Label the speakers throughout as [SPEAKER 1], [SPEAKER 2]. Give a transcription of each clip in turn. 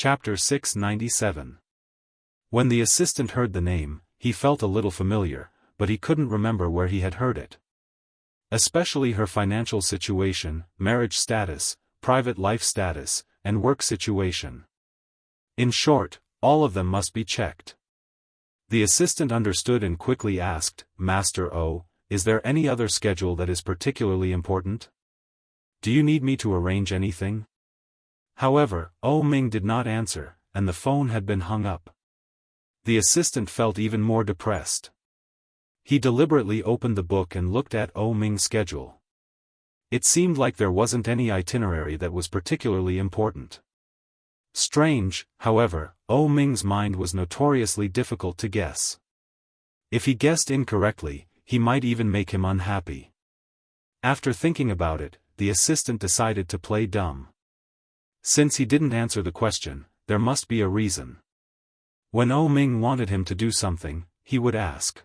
[SPEAKER 1] Chapter 697. When the assistant heard the name, he felt a little familiar, but he couldn't remember where he had heard it. Especially her financial situation, marriage status, private life status, and work situation. In short, all of them must be checked. The assistant understood and quickly asked, "Master O, is there any other schedule that is particularly important? Do you need me to arrange anything?" However, O Ming did not answer, and the phone had been hung up. The assistant felt even more depressed. He deliberately opened the book and looked at O Ming's schedule. It seemed like there wasn't any itinerary that was particularly important. Strange, however, O Ming's mind was notoriously difficult to guess. If he guessed incorrectly, he might even make him unhappy. After thinking about it, the assistant decided to play dumb. Since he didn't answer the question, there must be a reason. When O Ming wanted him to do something, he would ask.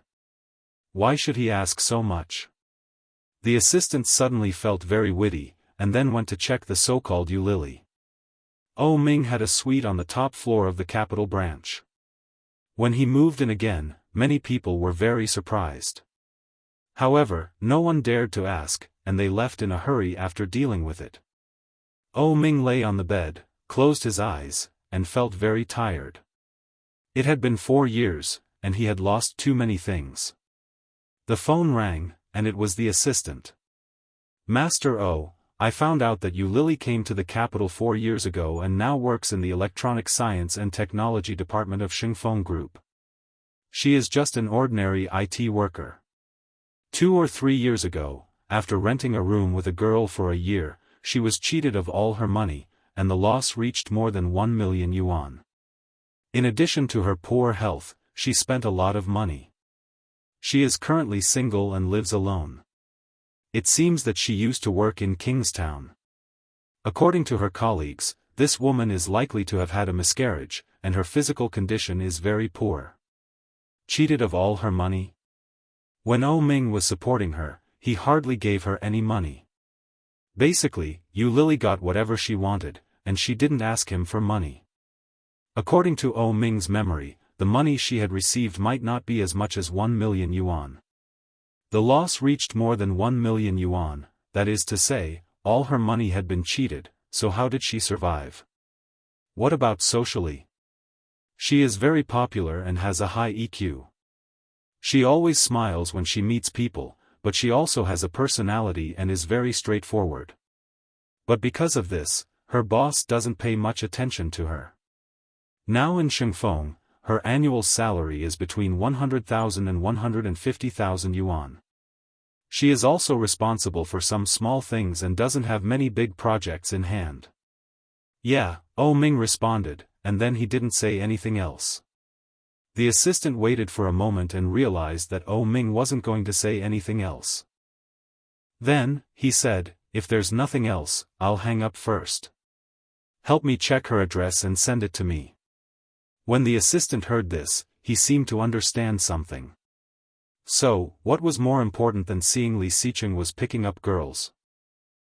[SPEAKER 1] Why should he ask so much? The assistant suddenly felt very witty, and then went to check the so-called ukulele. O Ming had a suite on the top floor of the capital branch. When he moved in again, many people were very surprised. However, no one dared to ask, and they left in a hurry after dealing with it. O Ming lay on the bed, closed his eyes, and felt very tired. It had been 4 years, and he had lost too many things. The phone rang, and it was the assistant. "Master O, I found out that Lily came to the capital 4 years ago and now works in the Electronic Science and Technology Department of Xiaofan Group. She is just an ordinary IT worker. 2 or 3 years ago, after renting a room with a girl for a year, she was cheated of all her money, and the loss reached more than 1 million yuan. In addition to her poor health, she spent a lot of money. She is currently single and lives alone. It seems that she used to work in Kingstown. According to her colleagues, this woman is likely to have had a miscarriage, and her physical condition is very poor. Cheated of all her money? When O Ming was supporting her, he hardly gave her any money. Basically, Lily got whatever she wanted, and she didn't ask him for money. According to O Ming's memory, the money she had received might not be as much as 1 million yuan. The loss reached more than 1 million yuan, that is to say, all her money had been cheated, so how did she survive? What about socially? She is very popular and has a high EQ. She always smiles when she meets people, but she also has a personality and is very straightforward. But because of this, her boss doesn't pay much attention to her. Now in Xiaofan, her annual salary is between 100,000 and 150,000 yuan. She is also responsible for some small things and doesn't have many big projects in hand. Yeah, O Ming responded, and then he didn't say anything else. The assistant waited for a moment and realized that O Ming wasn't going to say anything else. Then, he said, "If there's nothing else, I'll hang up first. Help me check her address and send it to me." When the assistant heard this, he seemed to understand something. So, what was more important than seeing Li Xicheng was picking up girls?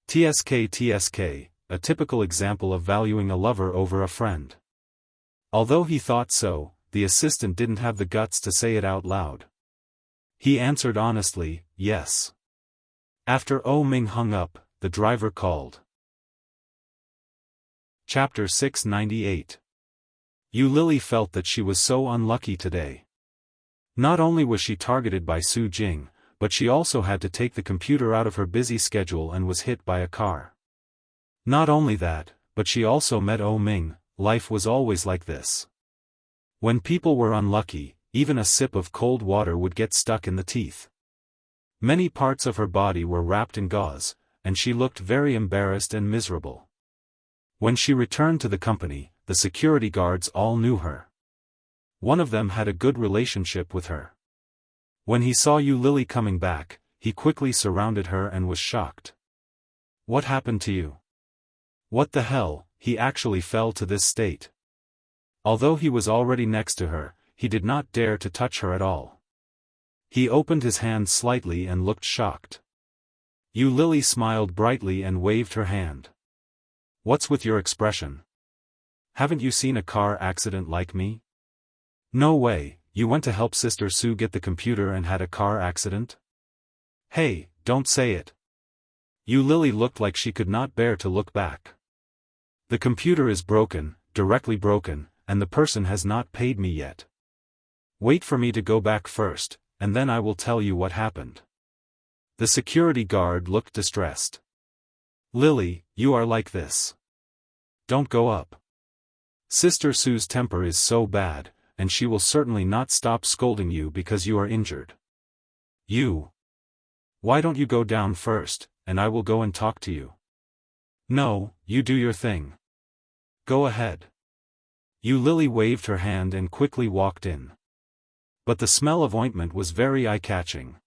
[SPEAKER 1] TSK, a typical example of valuing a lover over a friend. Although he thought so, the assistant didn't have the guts to say it out loud. He answered honestly, yes. After O Ming hung up, the driver called. Chapter 698. Lily felt that she was so unlucky today. Not only was she targeted by Su Jing, but she also had to take the computer out of her busy schedule and was hit by a car. Not only that, but she also met O Ming. Life was always like this. When people were unlucky, even a sip of cold water would get stuck in the teeth. Many parts of her body were wrapped in gauze, and she looked very embarrassed and miserable. When she returned to the company, the security guards all knew her. One of them had a good relationship with her. When he saw Lily coming back, he quickly surrounded her and was shocked. "What happened to you? What the hell?" He actually fell to this state. Although he was already next to her, he did not dare to touch her at all. He opened his hand slightly and looked shocked. Lily smiled brightly and waved her hand. "What's with your expression? Haven't you seen a car accident like me? No way, you went to help Sister Sue get the computer and had a car accident? Hey, don't say it. Yu Lily looked like she could not bear to look back. The computer is broken, directly broken, and the person has not paid me yet. Wait for me to go back first, and then I will tell you what happened. The security guard looked distressed. Lily, you are like this. Don't go up. Sister Sue's temper is so bad, and she will certainly not stop scolding you because you are injured. Why don't you go down first, and I will go and talk to you? No, you do your thing. Go ahead. Yu Lily waved her hand and quickly walked in. But the smell of ointment was very eye-catching.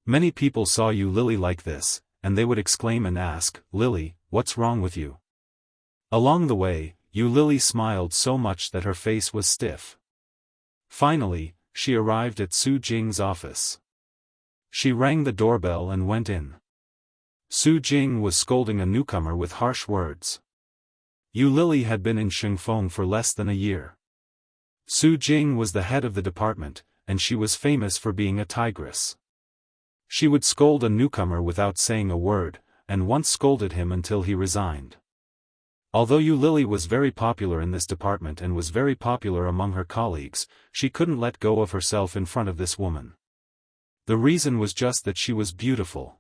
[SPEAKER 1] Many people saw Yu Lily like this, and they would exclaim and ask, Lily, what's wrong with you? Along the way, Yu Lily smiled so much that her face was stiff. Finally, she arrived at Su Jing's office. She rang the doorbell and went in. Su Jing was scolding a newcomer with harsh words. Yu Lily had been in Xiaofan for less than a year. Su Jing was the head of the department, and she was famous for being a tigress. She would scold a newcomer without saying a word, and once scolded him until he resigned. Although Yu Lily was very popular in this department and was very popular among her colleagues, she couldn't let go of herself in front of this woman. The reason was just that she was beautiful.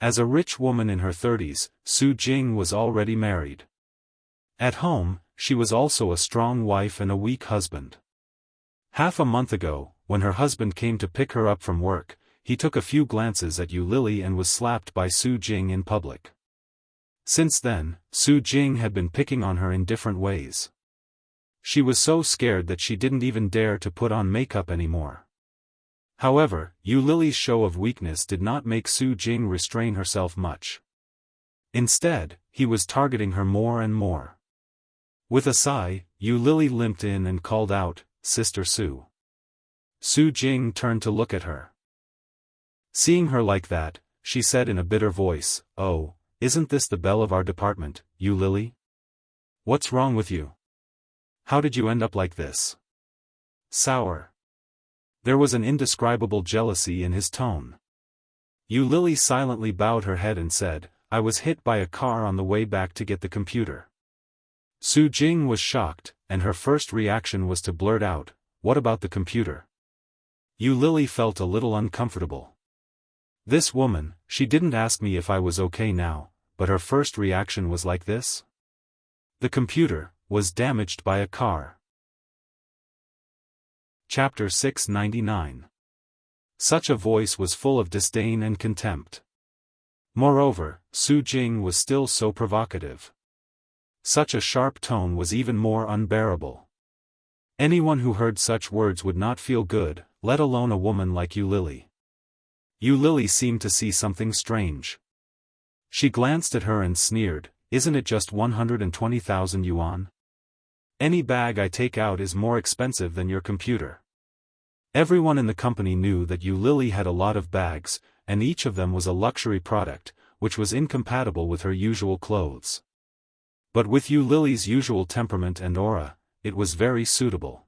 [SPEAKER 1] As a rich woman in her 30s, Su Jing was already married. At home, she was also a strong wife and a weak husband. Half a month ago, when her husband came to pick her up from work, he took a few glances at Yu Lily and was slapped by Su Jing in public. Since then, Su Jing had been picking on her in different ways. She was so scared that she didn't even dare to put on makeup anymore. However, Yu Lily's show of weakness did not make Su Jing restrain herself much. Instead, he was targeting her more and more. With a sigh, Yu Lily limped in and called out, Sister Sue. Su Jing turned to look at her. Seeing her like that, she said in a bitter voice, Oh, isn't this the belle of our department, Yu Lily? What's wrong with you? How did you end up like this? Sour. There was an indescribable jealousy in his tone. Yu Lily silently bowed her head and said, I was hit by a car on the way back to get the computer. Su Jing was shocked, and her first reaction was to blurt out, What about the computer? Yu Lily felt a little uncomfortable. This woman, she didn't ask me if I was okay now, but her first reaction was like this? The computer was damaged by a car. Chapter 699. Such a voice was full of disdain and contempt. Moreover, Su Jing was still so provocative. Such a sharp tone was even more unbearable. Anyone who heard such words would not feel good, let alone a woman like Yu Lily. Yu Lily seemed to see something strange. She glanced at her and sneered, Isn't it just 120,000 yuan? Any bag I take out is more expensive than your computer. Everyone in the company knew that Yu Lily had a lot of bags, and each of them was a luxury product, which was incompatible with her usual clothes. But with Yu Lily's usual temperament and aura, it was very suitable.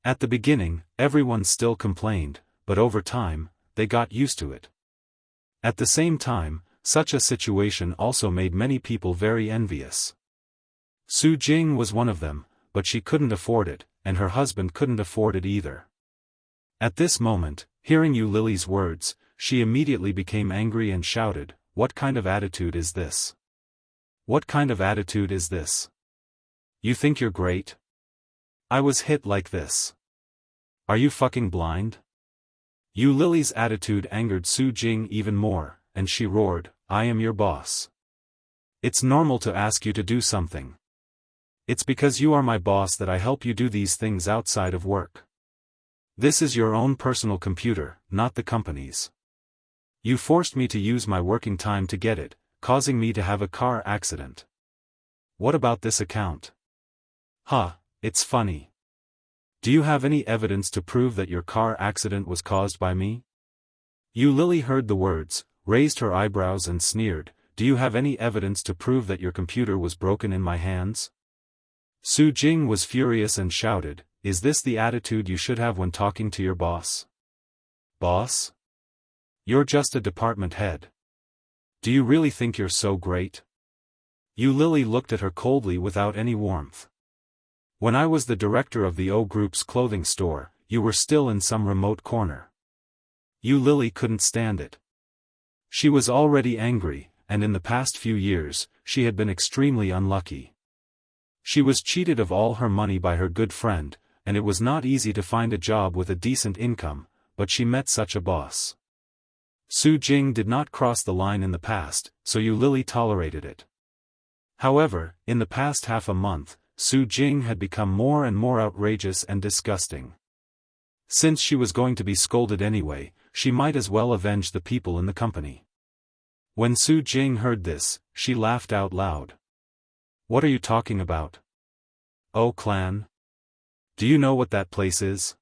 [SPEAKER 1] At the beginning, everyone still complained, but over time, they got used to it. At the same time, such a situation also made many people very envious. Su Jing was one of them, but she couldn't afford it, and her husband couldn't afford it either. At this moment, hearing Yu Lily's words, she immediately became angry and shouted, What kind of attitude is this? What kind of attitude is this? You think you're great? I was hit like this. Are you fucking blind? Yu Lily's attitude angered Su Jing even more, and she roared, I am your boss. It's normal to ask you to do something. It's because you are my boss that I help you do these things outside of work. This is your own personal computer, not the company's. You forced me to use my working time to get it, causing me to have a car accident. What about this account? It's funny. Do you have any evidence to prove that your car accident was caused by me? Yu Lily heard the words, raised her eyebrows and sneered, Do you have any evidence to prove that your computer was broken in my hands? Su Jing was furious and shouted, "Is this the attitude you should have when talking to your boss? Boss? You're just a department head. Do you really think you're so great?" Yu Lily looked at her coldly without any warmth. "When I was the director of the O Group's clothing store, you were still in some remote corner." Yu Lily couldn't stand it. She was already angry, and in the past few years, she had been extremely unlucky. She was cheated of all her money by her good friend, and it was not easy to find a job with a decent income, but she met such a boss. Su Jing did not cross the line in the past, so Yu Lily tolerated it. However, in the past half a month, Su Jing had become more and more outrageous and disgusting. Since she was going to be scolded anyway, she might as well avenge the people in the company. When Su Jing heard this, she laughed out loud. "What are you talking about? Oh clan? Do you know what that place is?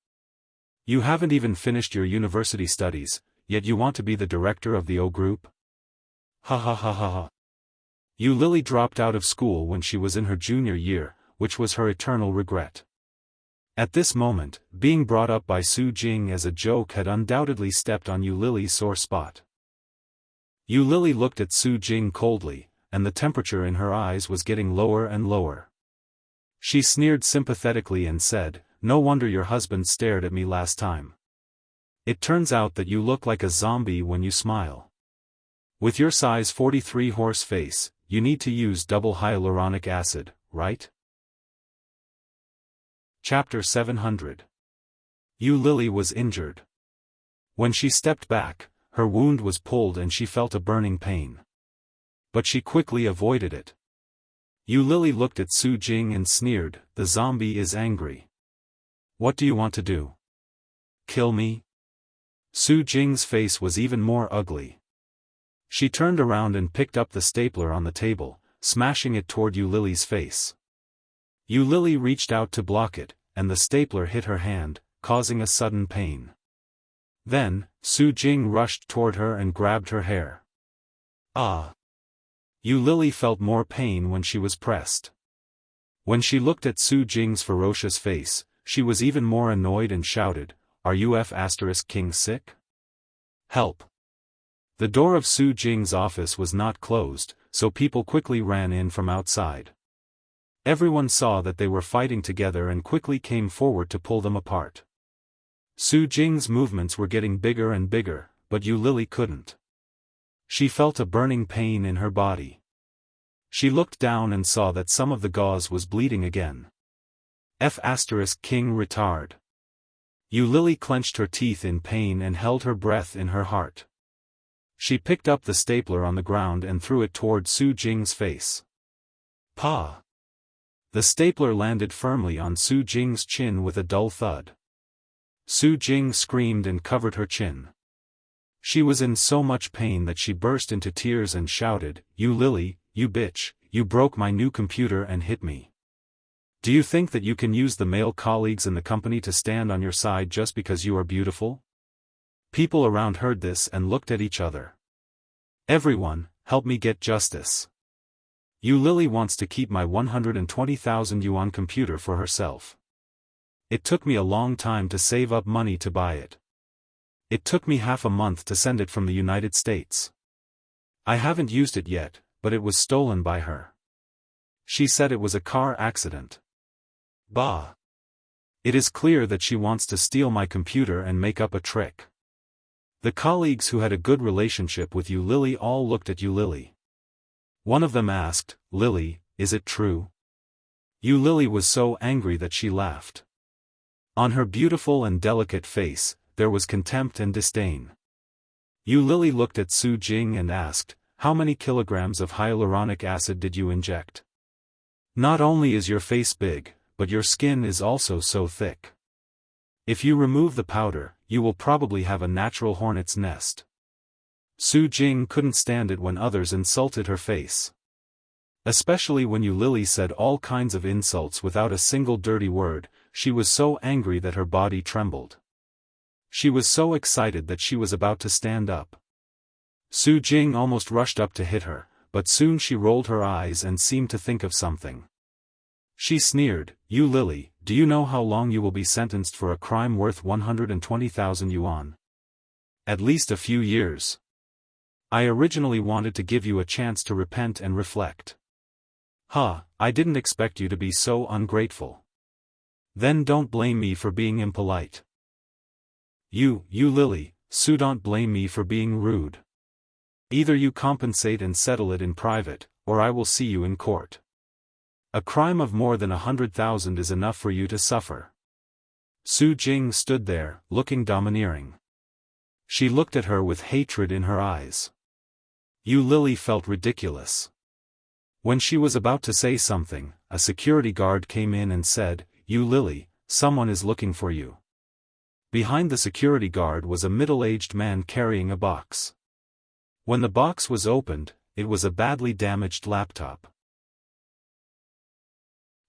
[SPEAKER 1] You haven't even finished your university studies, yet you want to be the director of the O Group? Ha ha ha ha ha." Yu Lily dropped out of school when she was in her junior year, which was her eternal regret. At this moment, being brought up by Su Jing as a joke had undoubtedly stepped on Yu Lily's sore spot. Yu Lily looked at Su Jing coldly, and the temperature in her eyes was getting lower and lower. She sneered sympathetically and said, "No wonder your husband stared at me last time. It turns out that you look like a zombie when you smile. With your size 43 horse face, you need to use double hyaluronic acid, right?" Chapter 700. Yu Lily was injured. When she stepped back, her wound was pulled and she felt a burning pain. But she quickly avoided it. Yu Lily looked at Su Jing and sneered, "The zombie is angry. What do you want to do? Kill me?" Su Jing's face was even more ugly. She turned around and picked up the stapler on the table, smashing it toward Yu Lily's face. Yu Lily reached out to block it, and the stapler hit her hand, causing a sudden pain. Then, Su Jing rushed toward her and grabbed her hair. Ah! Yu Lily felt more pain when she was pressed. When she looked at Su Jing's ferocious face, she was even more annoyed and shouted, "Are you F***king sick? Help!" The door of Su Jing's office was not closed, so people quickly ran in from outside. Everyone saw that they were fighting together and quickly came forward to pull them apart. Su Jing's movements were getting bigger and bigger, but Yu Lily couldn't. She felt a burning pain in her body. She looked down and saw that some of the gauze was bleeding again. F***king retard. Yu Lily clenched her teeth in pain and held her breath in her heart. She picked up the stapler on the ground and threw it toward Su Jing's face. Pa! The stapler landed firmly on Su Jing's chin with a dull thud. Su Jing screamed and covered her chin. She was in so much pain that she burst into tears and shouted, "You Lily, you bitch, you broke my new computer and hit me. Do you think that you can use the male colleagues in the company to stand on your side just because you are beautiful?" People around heard this and looked at each other. "Everyone, help me get justice. Yu Lily wants to keep my 120,000 yuan computer for herself. It took me a long time to save up money to buy it. It took me half a month to send it from the United States. I haven't used it yet, but it was stolen by her. She said it was a car accident. Bah! It is clear that she wants to steal my computer and make up a trick." The colleagues who had a good relationship with Yu Lily all looked at Yu Lily. One of them asked, "Lily, is it true?" Yu Lily was so angry that she laughed. On her beautiful and delicate face, there was contempt and disdain. Yu Lily looked at Su Jing and asked, "How many kilograms of hyaluronic acid did you inject? Not only is your face big, but your skin is also so thick. If you remove the powder, you will probably have a natural hornet's nest." Su Jing couldn't stand it when others insulted her face. Especially when Yu Lily said all kinds of insults without a single dirty word, she was so angry that her body trembled. She was so excited that she was about to stand up. Su Jing almost rushed up to hit her, but soon she rolled her eyes and seemed to think of something. She sneered, "You Lily, do you know how long you will be sentenced for a crime worth 120,000 yuan? At least a few years. I originally wanted to give you a chance to repent and reflect. I didn't expect you to be so ungrateful. Then don't blame me for being impolite. You Lily, don't blame me for being rude. Either you compensate and settle it in private, or I will see you in court. A crime of more than 100,000 is enough for you to suffer." Su Jing stood there, looking domineering. She looked at her with hatred in her eyes. Yu Lily felt ridiculous. When she was about to say something, a security guard came in and said, "Yu Lily, someone is looking for you." Behind the security guard was a middle-aged man carrying a box. When the box was opened, it was a badly damaged laptop.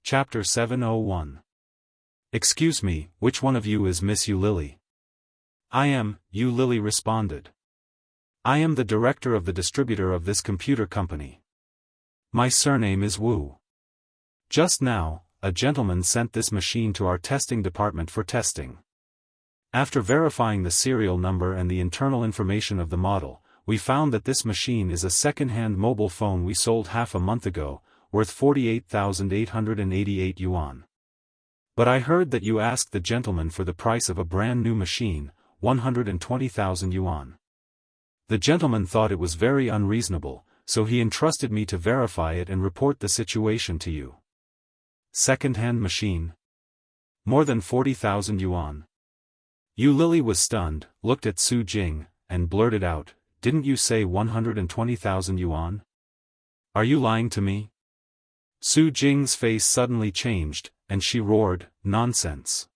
[SPEAKER 1] Chapter 701. "Excuse me, which one of you is Miss Yu Lily?" "I am," Yu Lily responded. "I am the director of the distributor of this computer company. My surname is Wu. Just now, a gentleman sent this machine to our testing department for testing. After verifying the serial number and the internal information of the model, we found that this machine is a second-hand mobile phone we sold half a month ago, worth 48,888 yuan. But I heard that you asked the gentleman for the price of a brand new machine, 120,000 yuan. The gentleman thought it was very unreasonable, so he entrusted me to verify it and report the situation to you." Second-hand machine? More than 40,000 yuan. Yu Lily was stunned, looked at Su Jing, and blurted out, "Didn't you say 120,000 yuan? Are you lying to me?" Su Jing's face suddenly changed, and she roared, "Nonsense.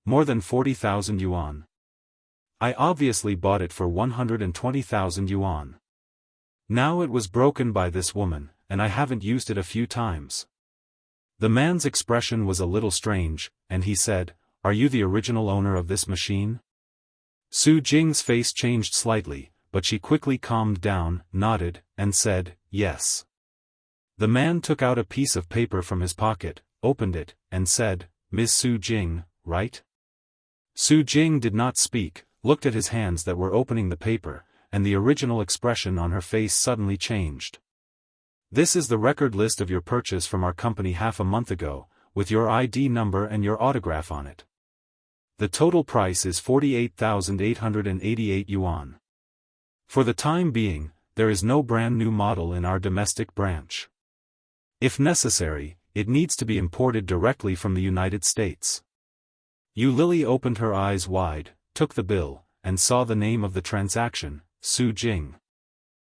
[SPEAKER 1] More than 40,000 yuan. I obviously bought it for 120,000 yuan. Now it was broken by this woman, and I haven't used it a few times." The man's expression was a little strange, and he said, "Are you the original owner of this machine?" Su Jing's face changed slightly, but she quickly calmed down, nodded, and said, "Yes." The man took out a piece of paper from his pocket, opened it, and said, "Ms. Su Jing, right?" Su Jing did not speak, looked at his hands that were opening the paper, and the original expression on her face suddenly changed. "This is the record list of your purchase from our company half a month ago, with your ID number and your autograph on it. The total price is 48,888 yuan. For the time being, there is no brand new model in our domestic branch. If necessary, it needs to be imported directly from the United States." Yu Lily opened her eyes wide, took the bill, and saw the name of the transaction, Su Jing.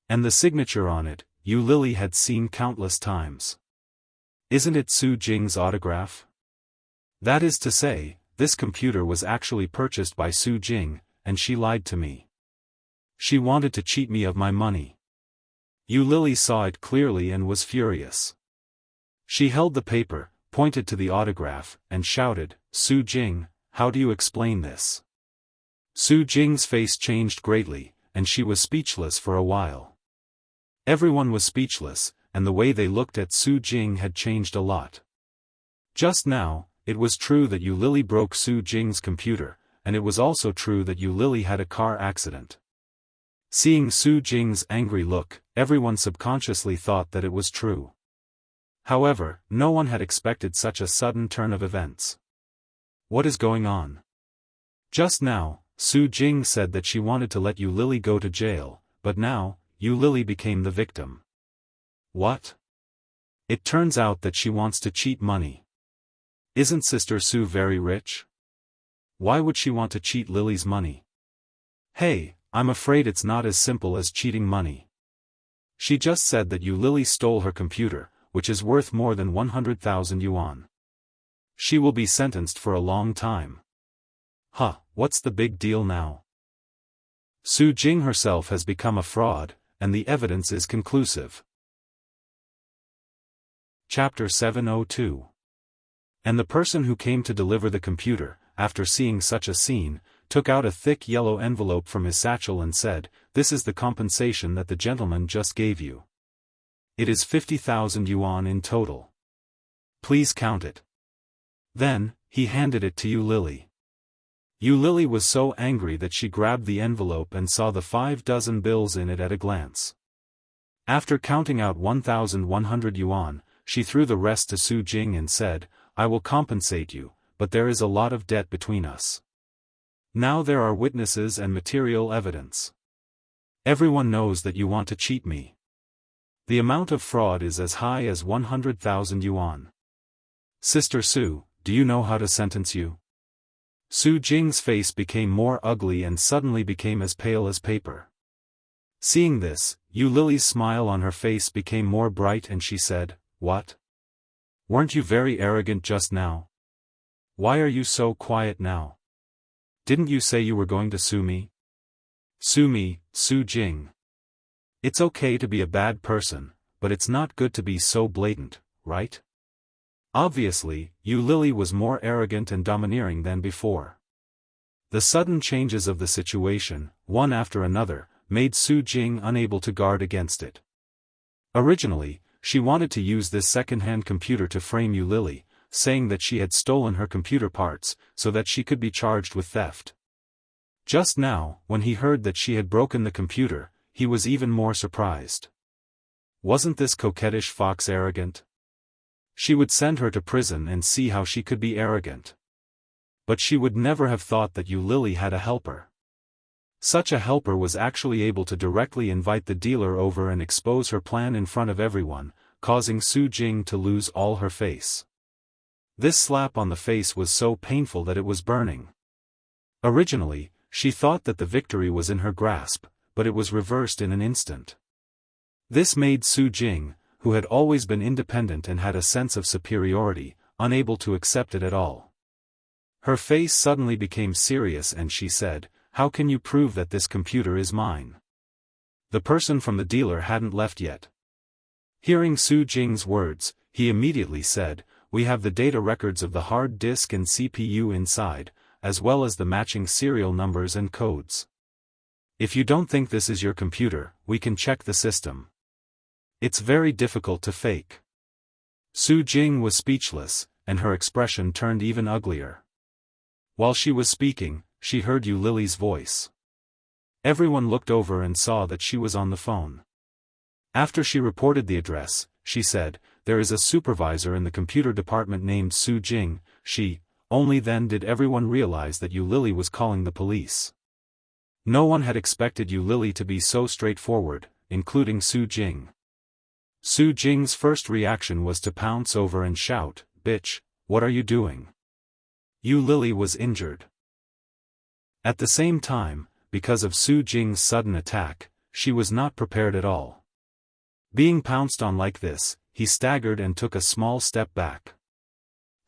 [SPEAKER 1] And the signature on it, Yu Lily had seen countless times. Isn't it Su Jing's autograph? That is to say, this computer was actually purchased by Su Jing, and she lied to me. She wanted to cheat me of my money. Yu Lily saw it clearly and was furious. She held the paper, pointed to the autograph, and shouted, "Su Jing, how do you explain this?" Su Jing's face changed greatly, and she was speechless for a while. Everyone was speechless, and the way they looked at Su Jing had changed a lot. Just now, it was true that Yu Lily broke Su Jing's computer, and it was also true that Yu Lily had a car accident. Seeing Su Jing's angry look, everyone subconsciously thought that it was true. However, no one had expected such a sudden turn of events. What is going on? Just now, Su Jing said that she wanted to let Yu Lily go to jail, but now, Yu Lily became the victim. What? It turns out that she wants to cheat money. Isn't Sister Su very rich? Why would she want to cheat Lily's money? Hey, I'm afraid it's not as simple as cheating money. She just said that Yu Lily stole her computer, which is worth more than 100,000 yuan. She will be sentenced for a long time. What's the big deal now? Su Jing herself has become a fraud, and the evidence is conclusive. Chapter 702. And the person who came to deliver the computer, after seeing such a scene, took out a thick yellow envelope from his satchel and said, "This is the compensation that the gentleman just gave you. It is 50,000 yuan in total." Please count it. Then, he handed it to Yu Lily. Yu Lily was so angry that she grabbed the envelope and saw the 5 dozen bills in it at a glance. After counting out 1,100 yuan, she threw the rest to Su Jing and said, I will compensate you, but there is a lot of debt between us. Now there are witnesses and material evidence. Everyone knows that you want to cheat me. The amount of fraud is as high as 100,000 yuan. Sister Su, do you know how to sentence you? Su Jing's face became more ugly and suddenly became as pale as paper. Seeing this, Yu Lily's smile on her face became more bright and she said, What? Weren't you very arrogant just now? Why are you so quiet now? Didn't you say you were going to sue me? Sue me, Su Jing. It's okay to be a bad person, but it's not good to be so blatant, right? Obviously, Yu Lily was more arrogant and domineering than before. The sudden changes of the situation, one after another, made Su Jing unable to guard against it. Originally, she wanted to use this second-hand computer to frame Yu Lily, saying that she had stolen her computer parts, so that she could be charged with theft. Just now, when he heard that she had broken the computer, he was even more surprised. Wasn't this coquettish fox arrogant? She would send her to prison and see how she could be arrogant. But she would never have thought that Yu Lily had a helper. Such a helper was actually able to directly invite the dealer over and expose her plan in front of everyone, causing Su Jing to lose all her face. This slap on the face was so painful that it was burning. Originally, she thought that the victory was in her grasp, but it was reversed in an instant. This made Su Jing, who had always been independent and had a sense of superiority, unable to accept it at all. Her face suddenly became serious and she said, How can you prove that this computer is mine? The person from the dealer hadn't left yet. Hearing Su Jing's words, he immediately said, We have the data records of the hard disk and CPU inside, as well as the matching serial numbers and codes. If you don't think this is your computer, we can check the system. It's very difficult to fake. Su Jing was speechless, and her expression turned even uglier. While she was speaking, she heard Yu Lily's voice. Everyone looked over and saw that she was on the phone. After she reported the address, she said, There is a supervisor in the computer department named Su Jing. Only then did everyone realize that Yu Lily was calling the police. No one had expected Yu Lily to be so straightforward, including Su Jing. Su Jing's first reaction was to pounce over and shout, Bitch, what are you doing? Yu Lily was injured. At the same time, because of Su Jing's sudden attack, she was not prepared at all. Being pounced on like this, he staggered and took a small step back.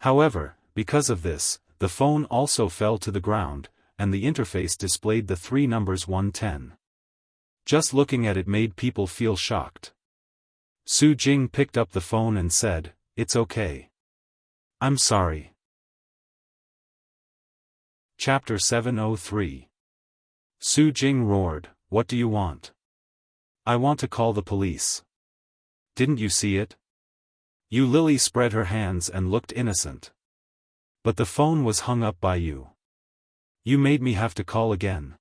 [SPEAKER 1] However, because of this, the phone also fell to the ground, and the interface displayed the 3 numbers 110. Just looking at it made people feel shocked. Su Jing picked up the phone and said, It's okay. I'm sorry. Chapter 703. Su Jing roared, What do you want? I want to call the police. Didn't you see it? Yu Lily spread her hands and looked innocent. But the phone was hung up by you. You made me have to call again.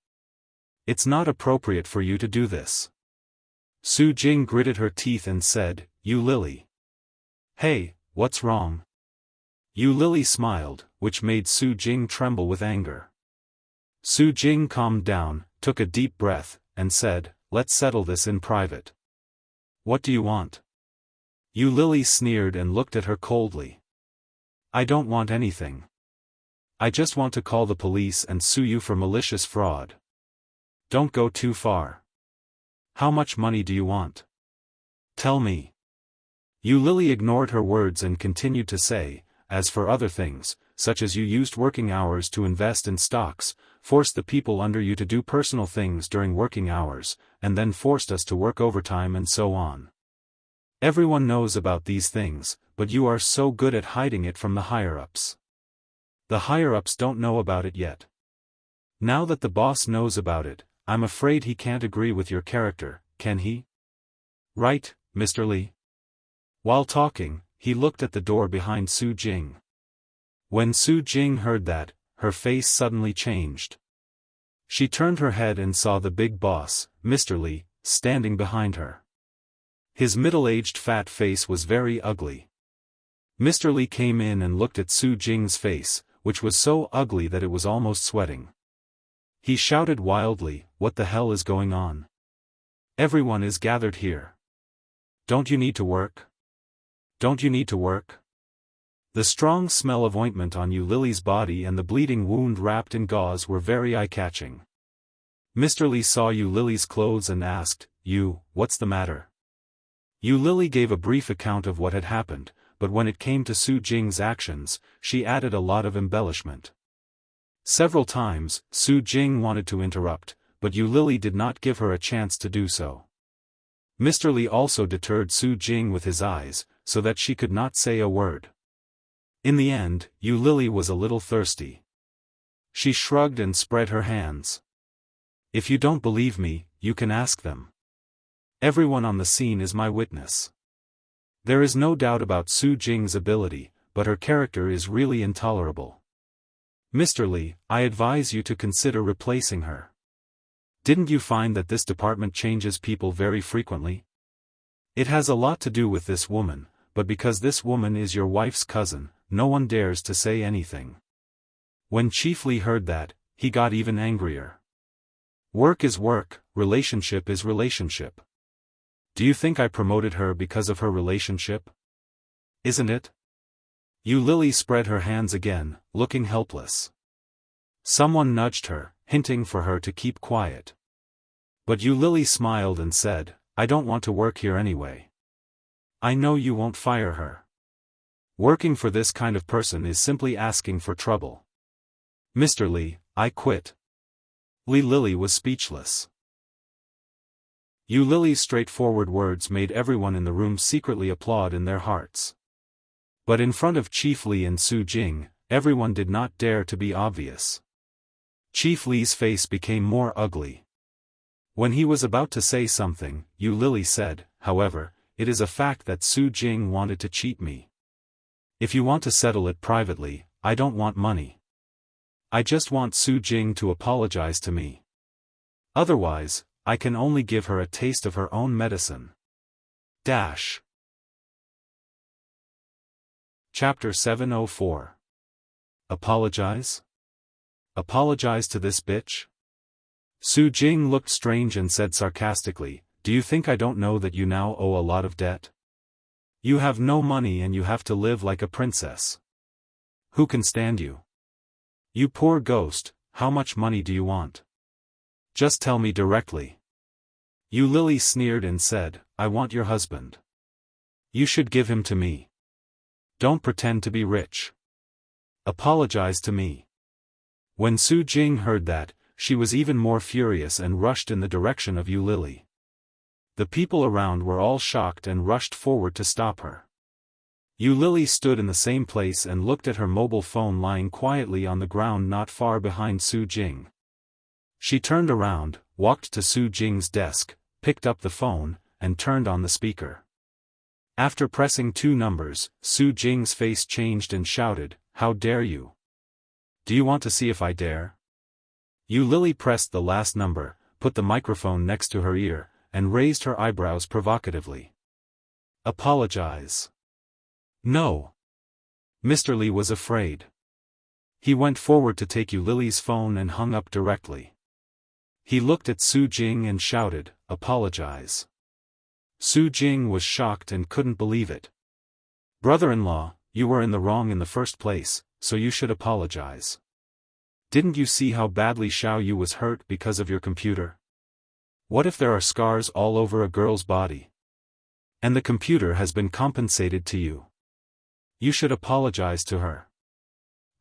[SPEAKER 1] It's not appropriate for you to do this. Su Jing gritted her teeth and said, Yu Lily. Hey, what's wrong? Yu Lily smiled, which made Su Jing tremble with anger. Su Jing calmed down, took a deep breath, and said, Let's settle this in private. What do you want? Yu Lily sneered and looked at her coldly. I don't want anything. I just want to call the police and sue you for malicious fraud. Don't go too far. How much money do you want? Tell me. Yu Lily ignored her words and continued to say, As for other things, such as you used working hours to invest in stocks, forced the people under you to do personal things during working hours, and then forced us to work overtime and so on. Everyone knows about these things, but you are so good at hiding it from the higher-ups. The higher-ups don't know about it yet. Now that the boss knows about it, I'm afraid he can't agree with your character, can he? Right, Mr. Li? While talking, he looked at the door behind Su Jing. When Su Jing heard that, her face suddenly changed. She turned her head and saw the big boss, Mr. Li, standing behind her. His middle-aged fat face was very ugly. Mr. Li came in and looked at Su Jing's face, which was so ugly that it was almost sweating. He shouted wildly, "What the hell is going on? Everyone is gathered here. Don't you need to work? Don't you need to work?" The strong smell of ointment on Yu Lily's body and the bleeding wound wrapped in gauze were very eye-catching. Mr. Li saw Yu Lily's clothes and asked, "What's the matter?" Yu Lily gave a brief account of what had happened, but when it came to Su Jing's actions, she added a lot of embellishment. Several times, Su Jing wanted to interrupt, but Yu Lily did not give her a chance to do so. Mr. Li also deterred Su Jing with his eyes, so that she could not say a word. In the end, Yu Lily was a little thirsty. She shrugged and spread her hands. "If you don't believe me, you can ask them. Everyone on the scene is my witness." There is no doubt about Su Jing's ability, but her character is really intolerable. "Mr. Li, I advise you to consider replacing her. Didn't you find that this department changes people very frequently? It has a lot to do with this woman, but because this woman is your wife's cousin, no one dares to say anything." When Chief Li heard that, he got even angrier. Work is work, relationship is relationship. Do you think I promoted her because of her relationship? Isn't it? Yu Lily spread her hands again, looking helpless. Someone nudged her, hinting for her to keep quiet. But Yu Lily smiled and said, "I don't want to work here anyway. I know you won't fire her. Working for this kind of person is simply asking for trouble. Mr. Li, I quit." Li Lily was speechless. Yu Lily's straightforward words made everyone in the room secretly applaud in their hearts. But in front of Chief Li and Su Jing, everyone did not dare to be obvious. Chief Li's face became more ugly. When he was about to say something, Yu Lily said, "However, it is a fact that Su Jing wanted to cheat me. If you want to settle it privately, I don't want money. I just want Su Jing to apologize to me. Otherwise, I can only give her a taste of her own medicine." Chapter 704. Apologize? Apologize to this bitch? Su Jing looked strange and said sarcastically, "Do you think I don't know that you now owe a lot of debt? You have no money and you have to live like a princess. Who can stand you? You poor ghost, how much money do you want? Just tell me directly." Yu Lily sneered and said, "I want your husband. You should give him to me. Don't pretend to be rich. Apologize to me." When Su Jing heard that, she was even more furious and rushed in the direction of Yu Lily. The people around were all shocked and rushed forward to stop her. Yu Lily stood in the same place and looked at her mobile phone lying quietly on the ground not far behind Su Jing. She turned around, walked to Su Jing's desk, picked up the phone, and turned on the speaker. After pressing 2 numbers, Su Jing's face changed and shouted, "How dare you? Do you want to see if I dare?" Yu Lily pressed the last number, put the microphone next to her ear, and raised her eyebrows provocatively. "Apologize." "No." Mr. Li was afraid. He went forward to take Yu Lily's phone and hung up directly. He looked at Su Jing and shouted, "Apologize." Su Jing was shocked and couldn't believe it. "Brother-in-law, you were in the wrong in the first place, so you should apologize. Didn't you see how badly Xiao Yu was hurt because of your computer? What if there are scars all over a girl's body? And the computer has been compensated to you. You should apologize to her."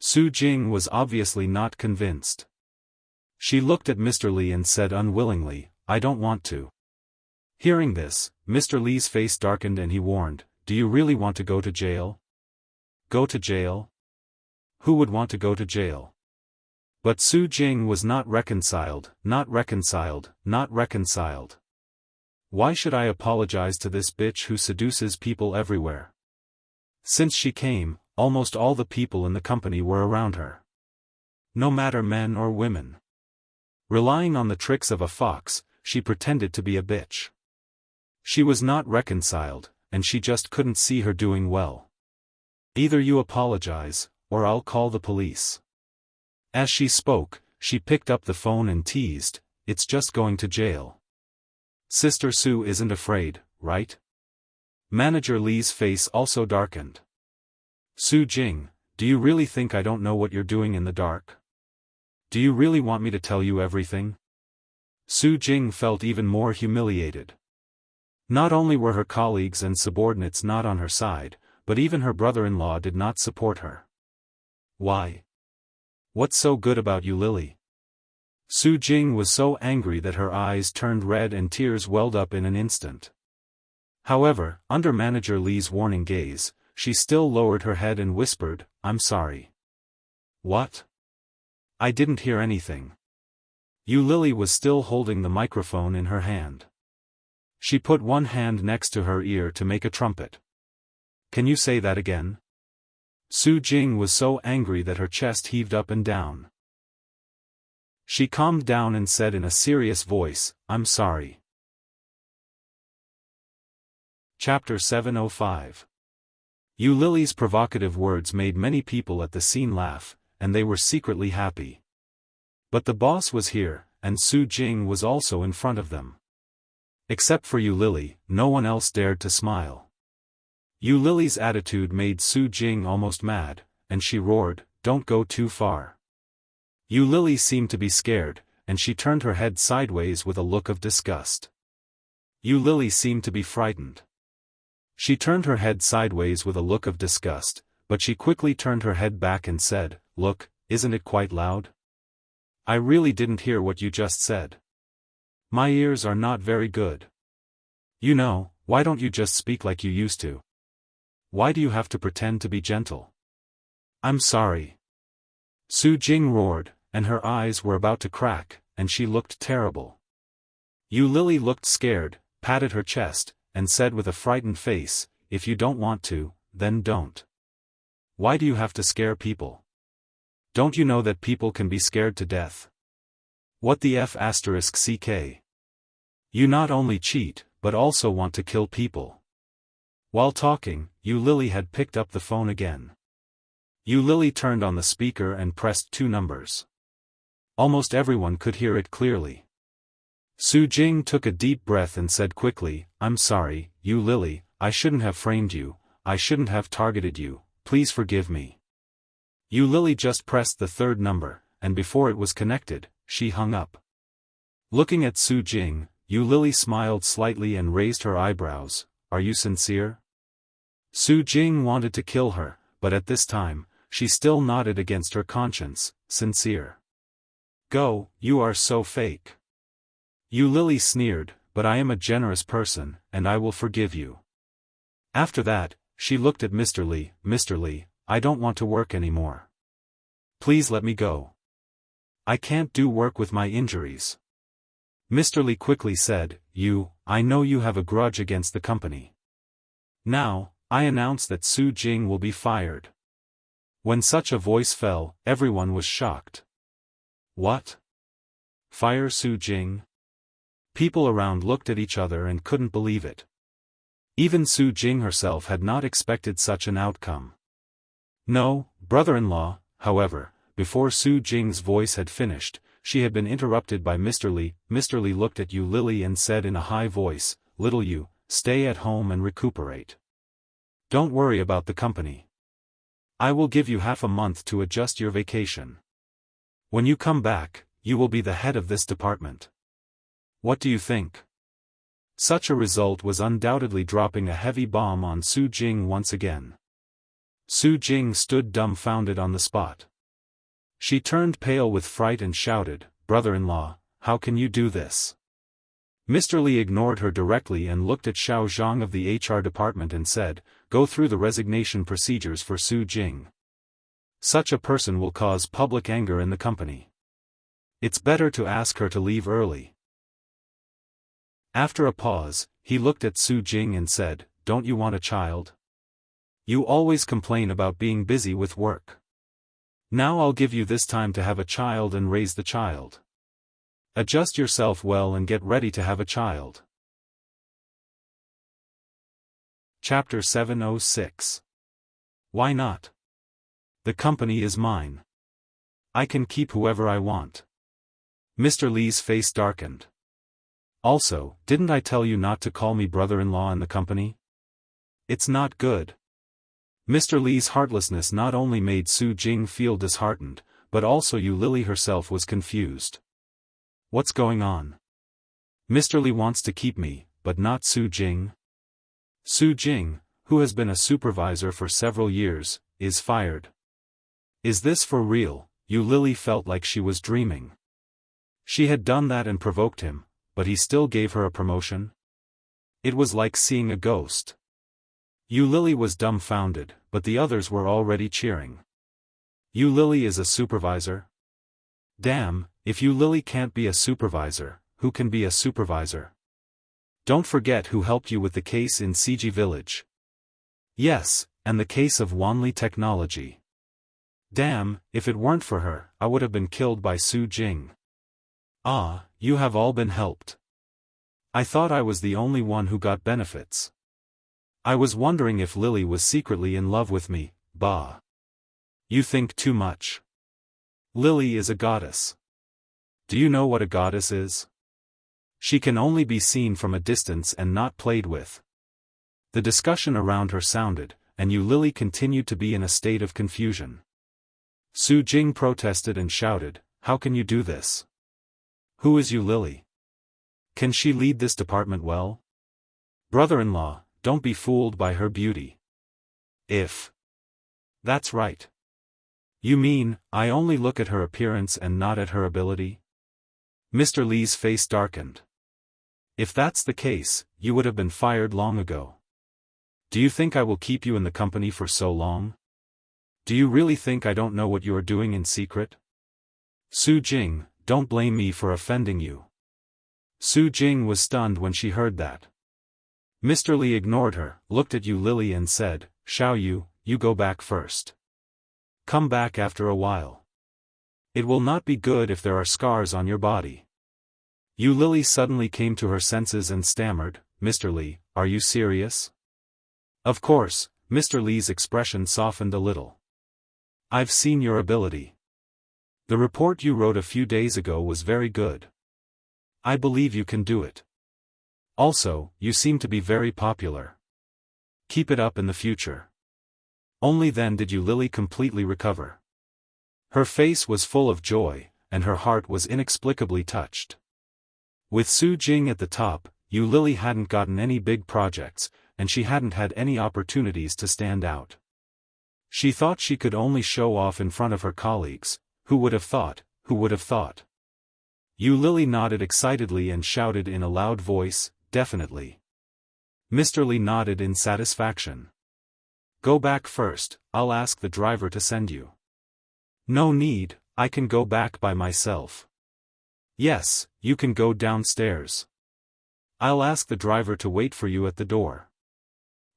[SPEAKER 1] Su Jing was obviously not convinced. She looked at Mr. Li and said unwillingly, "I don't want to." Hearing this, Mr. Li's face darkened and he warned, "Do you really want to go to jail? Go to jail? Who would want to go to jail?" But Su Jing was not reconciled, not reconciled, not reconciled. "Why should I apologize to this bitch who seduces people everywhere? Since she came, almost all the people in the company were around her. No matter men or women. Relying on the tricks of a fox, she pretended to be a bitch. She was not reconciled, and she just couldn't see her doing well. Either you apologize, or I'll call the police. As she spoke, she picked up the phone and teased, "It's just going to jail. Sister Sue isn't afraid, right?" Manager Li's face also darkened. "Su Jing, do you really think I don't know what you're doing in the dark? Do you really want me to tell you everything?" Su Jing felt even more humiliated. Not only were her colleagues and subordinates not on her side, but even her brother-in-law did not support her. Why? What's so good about you, Lily? Su Jing was so angry that her eyes turned red and tears welled up in an instant. However, under Manager Li's warning gaze, she still lowered her head and whispered, "I'm sorry." "What? I didn't hear anything." Lily was still holding the microphone in her hand. She put one hand next to her ear to make a trumpet. "Can you say that again?" Su Jing was so angry that her chest heaved up and down. She calmed down and said in a serious voice, "I'm sorry." Chapter 705. Lily's provocative words made many people at the scene laugh, and they were secretly happy. But the boss was here, and Su Jing was also in front of them. Except for Lily, no one else dared to smile. Lily's attitude made Su Jing almost mad, and she roared, "Don't go too far." Lily seemed to be scared, and she turned her head sideways with a look of disgust. Lily seemed to be frightened. She turned her head sideways with a look of disgust, but she quickly turned her head back and said, "Look, isn't it quite loud? I really didn't hear what you just said. My ears are not very good. Why don't you just speak like you used to? Why do you have to pretend to be gentle?" "I'm sorry." Su Jing roared, and her eyes were about to crack, and she looked terrible. Lily looked scared, patted her chest, and said with a frightened face, "If you don't want to, then don't. Why do you have to scare people? Don't you know that people can be scared to death? What the f***ck? You not only cheat, but also want to kill people." While talking, Lily had picked up the phone again. Lily turned on the speaker and pressed 2 numbers. Almost everyone could hear it clearly. Su Jing took a deep breath and said quickly, "I'm sorry, Lily, I shouldn't have framed you, I shouldn't have targeted you, please forgive me." Lily just pressed the 3rd number, and before it was connected, she hung up. Looking at Su Jing, Lily smiled slightly and raised her eyebrows. "Are you sincere?" Su Jing wanted to kill her, but at this time, she still nodded against her conscience, "Sincere. Go, you are so fake." Lily sneered, "But I am a generous person, and I will forgive you." After that, she looked at Mr. Li. "Mr. Li, I don't want to work anymore. Please let me go. I can't do work with my injuries." Mr. Li quickly said, I know you have a grudge against the company. Now, I announce that Su Jing will be fired." When such a voice fell, everyone was shocked. What? Fire Su Jing? People around looked at each other and couldn't believe it. Even Su Jing herself had not expected such an outcome. "No, brother-in-law," however, before Su Jing's voice had finished, she had been interrupted by Mr. Li. Mr. Li looked at Lily and said in a high voice, "Little you, stay at home and recuperate. Don't worry about the company. I will give you half a month to adjust your vacation. When you come back, you will be the head of this department. What do you think?" Such a result was undoubtedly dropping a heavy bomb on Su Jing once again. Su Jing stood dumbfounded on the spot. She turned pale with fright and shouted, "Brother-in-law, how can you do this?" Mr. Li ignored her directly and looked at Xiao Zhang of the HR department and said, "Go through the resignation procedures for Su Jing. Such a person will cause public anger in the company. It's better to ask her to leave early." After a pause, he looked at Su Jing and said, "Don't you want a child?" You always complain about being busy with work. Now I'll give you this time to have a child and raise the child. Adjust yourself well and get ready to have a child. Chapter 706. Why not? The company is mine. I can keep whoever I want. Mr. Li's face darkened. Also, didn't I tell you not to call me brother-in-law in the company? It's not good. Mr. Li's heartlessness not only made Su Jing feel disheartened, but also Yu Lily herself was confused. What's going on? Mr. Li wants to keep me, but not Su Jing? Su Jing, who has been a supervisor for several years, is fired. Is this for real? Yu Lily felt like she was dreaming. She had done that and provoked him, but he still gave her a promotion? It was like seeing a ghost. Yu Lily was dumbfounded, but the others were already cheering. Yu Lily is a supervisor? Damn, if Yu Lily can't be a supervisor, who can be a supervisor? Don't forget who helped you with the case in CG Village. Yes, and the case of Wanli Technology. Damn, if it weren't for her, I would have been killed by Su Jing. Ah, you have all been helped. I thought I was the only one who got benefits. I was wondering if Lily was secretly in love with me, bah. You think too much. Lily is a goddess. Do you know what a goddess is? She can only be seen from a distance and not played with. The discussion around her sounded, and Yu Lily continued to be in a state of confusion. Su Jing protested and shouted, "How can you do this? Who is Yu Lily? Can she lead this department well? Brother-in-law, don't be fooled by her beauty." If. That's right. You mean, I only look at her appearance and not at her ability? Mr. Li's face darkened. If that's the case, you would have been fired long ago. Do you think I will keep you in the company for so long? Do you really think I don't know what you are doing in secret? Su Jing, don't blame me for offending you. Su Jing was stunned when she heard that. Mr. Li ignored her, looked at Yu Lily and said, "Xiao Yu, you go back first. Come back after a while. It will not be good if there are scars on your body." Yu Lily suddenly came to her senses and stammered, "Mr. Li, are you serious?" Of course, Mr. Li's expression softened a little. "I've seen your ability. The report you wrote a few days ago was very good. I believe you can do it. Also, you seem to be very popular. Keep it up in the future." Only then did Yu Lily completely recover. Her face was full of joy, and her heart was inexplicably touched. With Su Jing at the top, Yu Lily hadn't gotten any big projects, and she hadn't had any opportunities to stand out. She thought she could only show off in front of her colleagues. Who would have thought, who would have thought? Yu Lily nodded excitedly and shouted in a loud voice, "Definitely." Mr. Li nodded in satisfaction. "Go back first, I'll ask the driver to send you." "No need, I can go back by myself." "Yes, you can go downstairs. I'll ask the driver to wait for you at the door."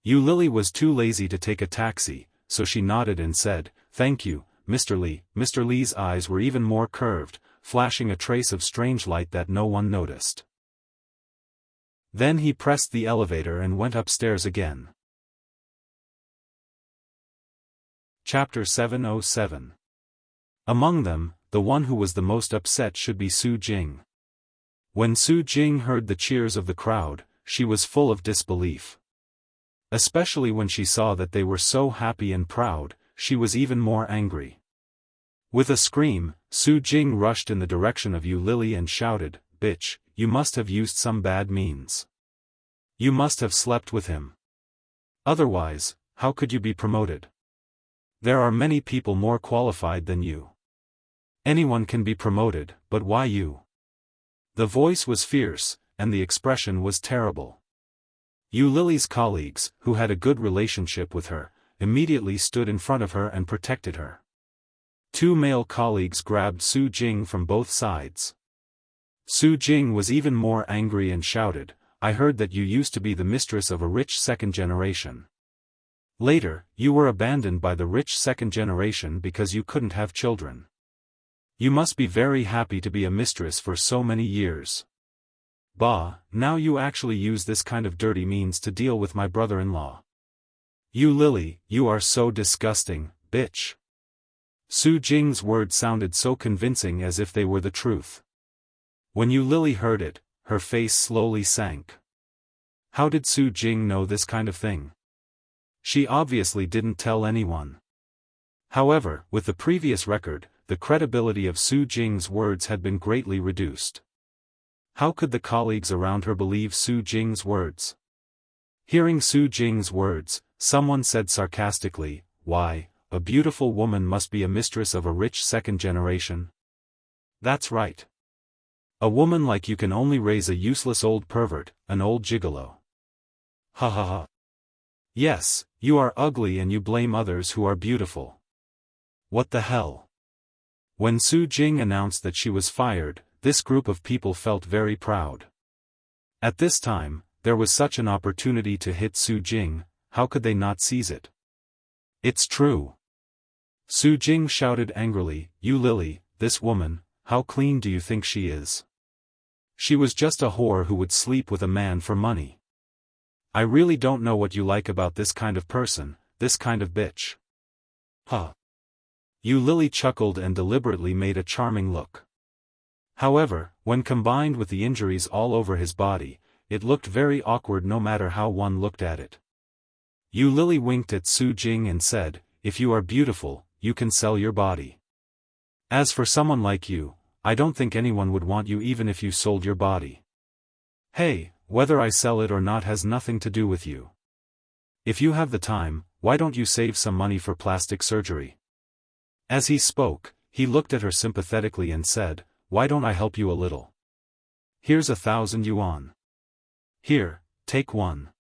[SPEAKER 1] Yu Lily was too lazy to take a taxi, so she nodded and said, "Thank you, Mr. Li." Mr. Li's eyes were even more curved, flashing a trace of strange light that no one noticed. Then he pressed the elevator and went upstairs again. Chapter 707. Among them, the one who was the most upset should be Su Jing. When Su Jing heard the cheers of the crowd, she was full of disbelief. Especially when she saw that they were so happy and proud, she was even more angry. With a scream, Su Jing rushed in the direction of Yu Lily and shouted, "Bitch, you must have used some bad means. You must have slept with him. Otherwise, how could you be promoted? There are many people more qualified than you. Anyone can be promoted, but why you?" The voice was fierce, and the expression was terrible. Yu Lily's colleagues, who had a good relationship with her, immediately stood in front of her and protected her. Two male colleagues grabbed Su Jing from both sides. Su Jing was even more angry and shouted, "I heard that you used to be the mistress of a rich second generation. Later, you were abandoned by the rich second generation because you couldn't have children. You must be very happy to be a mistress for so many years. Bah, now you actually use this kind of dirty means to deal with my brother-in-law. You Lily, you are so disgusting, bitch. Su Jing's words sounded so convincing as if they were the truth. When Yu Lily heard it, her face slowly sank. How did Su Jing know this kind of thing? She obviously didn't tell anyone. However, with the previous record, the credibility of Su Jing's words had been greatly reduced. How could the colleagues around her believe Su Jing's words? Hearing Su Jing's words, someone said sarcastically, "Why, a beautiful woman must be a mistress of a rich second generation?" That's right. A woman like you can only raise a useless old pervert, an old gigolo. Ha ha ha. Yes, you are ugly and you blame others who are beautiful. What the hell? When Su Jing announced that she was fired, this group of people felt very proud. At this time, there was such an opportunity to hit Su Jing, how could they not seize it? It's true. Su Jing shouted angrily, "You Lily, this woman, how clean do you think she is? She was just a whore who would sleep with a man for money. I really don't know what you like about this kind of person, this kind of bitch." Huh. Yu Lily chuckled and deliberately made a charming look. However, when combined with the injuries all over his body, it looked very awkward no matter how one looked at it. Yu Lily winked at Su Jing and said, "If you are beautiful, you can sell your body. As for someone like you, I don't think anyone would want you even if you sold your body. Hey, whether I sell it or not has nothing to do with you. If you have the time, why don't you save some money for plastic surgery?" As he spoke, he looked at her sympathetically and said, "Why don't I help you a little? Here's 1,000 yuan. Here, take one."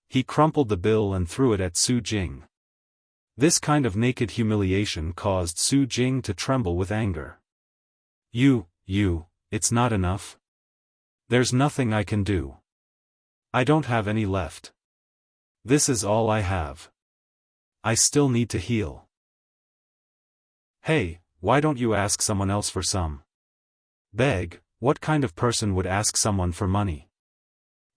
[SPEAKER 1] He crumpled the bill and threw it at Su Jing. This kind of naked humiliation caused Su Jing to tremble with anger. You, it's not enough? There's nothing I can do. I don't have any left. This is all I have. I still need to heal. Hey, why don't you ask someone else for some? Beg, what kind of person would ask someone for money?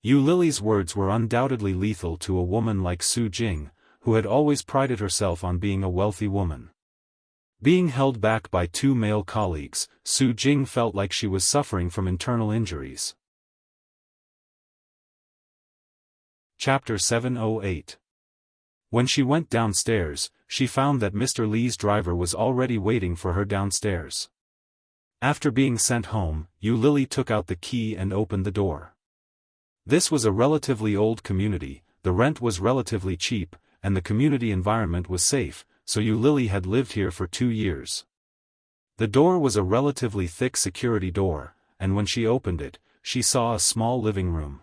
[SPEAKER 1] Yu Lily's words were undoubtedly lethal to a woman like Su Jing, who had always prided herself on being a wealthy woman. Being held back by two male colleagues, Su Jing felt like she was suffering from internal injuries. Chapter 708. When she went downstairs, she found that Mr. Li's driver was already waiting for her downstairs. After being sent home, Yu Lily took out the key and opened the door. This was a relatively old community, the rent was relatively cheap, and the community environment was safe, so Yu Lily had lived here for 2 years. The door was a relatively thick security door, and when she opened it, she saw a small living room.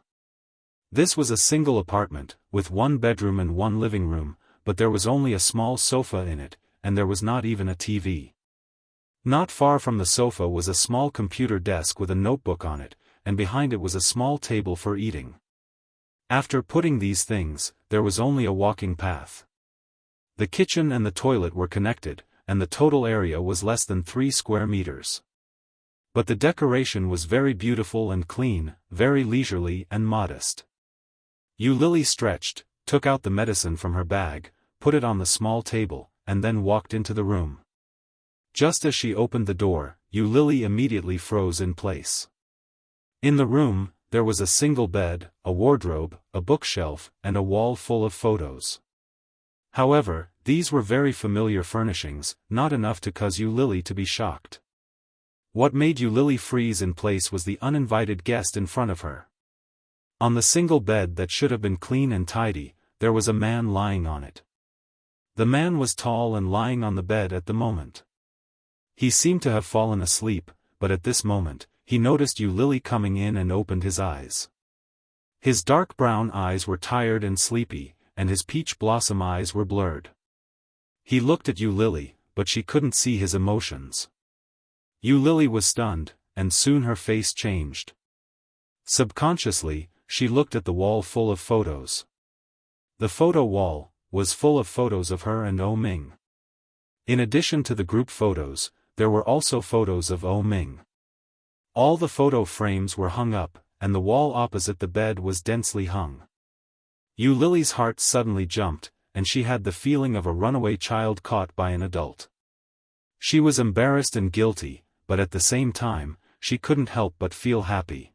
[SPEAKER 1] This was a single apartment, with 1 bedroom and 1 living room, but there was only a small sofa in it, and there was not even a TV. Not far from the sofa was a small computer desk with a notebook on it, and behind it was a small table for eating. After putting these things, there was only a walking path. The kitchen and the toilet were connected, and the total area was less than 3 square meters. But the decoration was very beautiful and clean, very leisurely and modest. Yu Lily stretched, took out the medicine from her bag, put it on the small table, and then walked into the room. Just as she opened the door, Yu Lily immediately froze in place. In the room, there was a single bed, a wardrobe, a bookshelf, and a wall full of photos. However, these were very familiar furnishings, not enough to cause Yu Lily to be shocked. What made Yu Lily freeze in place was the uninvited guest in front of her. On the single bed that should have been clean and tidy, there was a man lying on it. The man was tall and lying on the bed at the moment. He seemed to have fallen asleep, but at this moment, he noticed Yu Lily coming in and opened his eyes. His dark brown eyes were tired and sleepy, and his peach blossom eyes were blurred. He looked at Yu Lily, but she couldn't see his emotions. Yu Lily was stunned, and soon her face changed. Subconsciously, she looked at the wall full of photos. The photo wall, was full of photos of her and Oh Ming. In addition to the group photos, there were also photos of Oh Ming. All the photo frames were hung up, and the wall opposite the bed was densely hung. Yu Lily's heart suddenly jumped, and she had the feeling of a runaway child caught by an adult. She was embarrassed and guilty, but at the same time, she couldn't help but feel happy.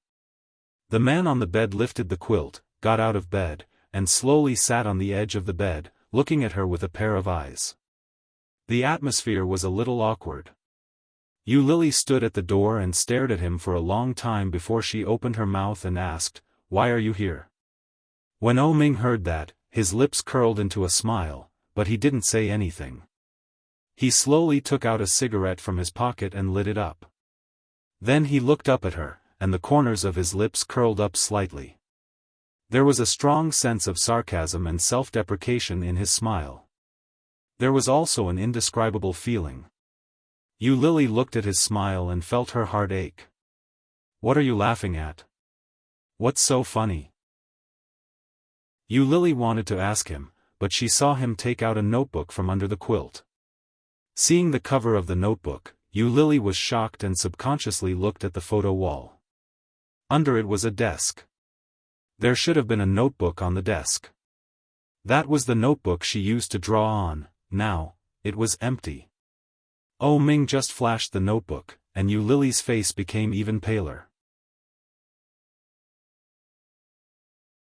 [SPEAKER 1] The man on the bed lifted the quilt, got out of bed, and slowly sat on the edge of the bed, looking at her with a pair of eyes. The atmosphere was a little awkward. Yu Lily stood at the door and stared at him for a long time before she opened her mouth and asked, "Why are you here?" When Oh Ming heard that, his lips curled into a smile, but he didn't say anything. He slowly took out a cigarette from his pocket and lit it up. Then he looked up at her, and the corners of his lips curled up slightly. There was a strong sense of sarcasm and self-deprecation in his smile. There was also an indescribable feeling. Yu Lily looked at his smile and felt her heart ache. "What are you laughing at? What's so funny?" Yu Lily wanted to ask him, but she saw him take out a notebook from under the quilt. Seeing the cover of the notebook, Yu Lily was shocked and subconsciously looked at the photo wall. Under it was a desk. There should have been a notebook on the desk. That was the notebook she used to draw on. Now, it was empty. Oh Ming just flashed the notebook, and Yu Lily's face became even paler.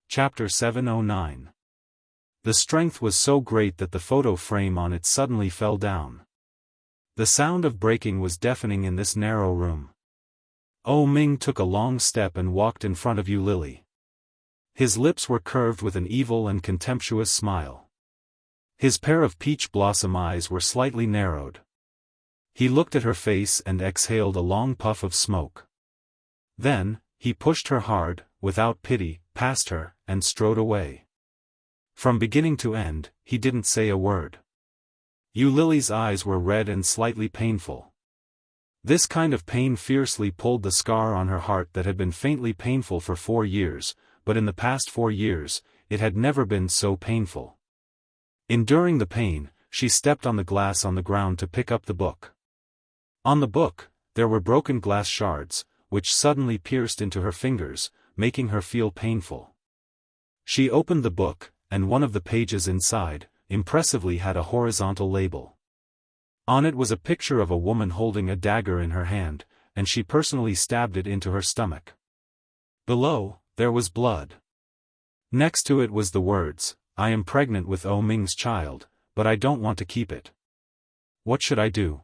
[SPEAKER 1] Chapter 709. The strength was so great that the photo frame on it suddenly fell down. The sound of breaking was deafening in this narrow room. Oh Ming took a long step and walked in front of Yu Lily. His lips were curved with an evil and contemptuous smile. His pair of peach blossom eyes were slightly narrowed. He looked at her face and exhaled a long puff of smoke. Then, he pushed her hard, without pity, past her, and strode away. From beginning to end, he didn't say a word. Yu Lily's eyes were red and slightly painful. This kind of pain fiercely pulled the scar on her heart that had been faintly painful for 4 years, but in the past 4 years, it had never been so painful. Enduring the pain, she stepped on the glass on the ground to pick up the book. On the book, there were broken glass shards, which suddenly pierced into her fingers, making her feel painful. She opened the book, and one of the pages inside, impressively had a horizontal label. On it was a picture of a woman holding a dagger in her hand, and she personally stabbed it into her stomach. Below, there was blood. Next to it was the words, "I am pregnant with Oh Ming's child, but I don't want to keep it. What should I do?"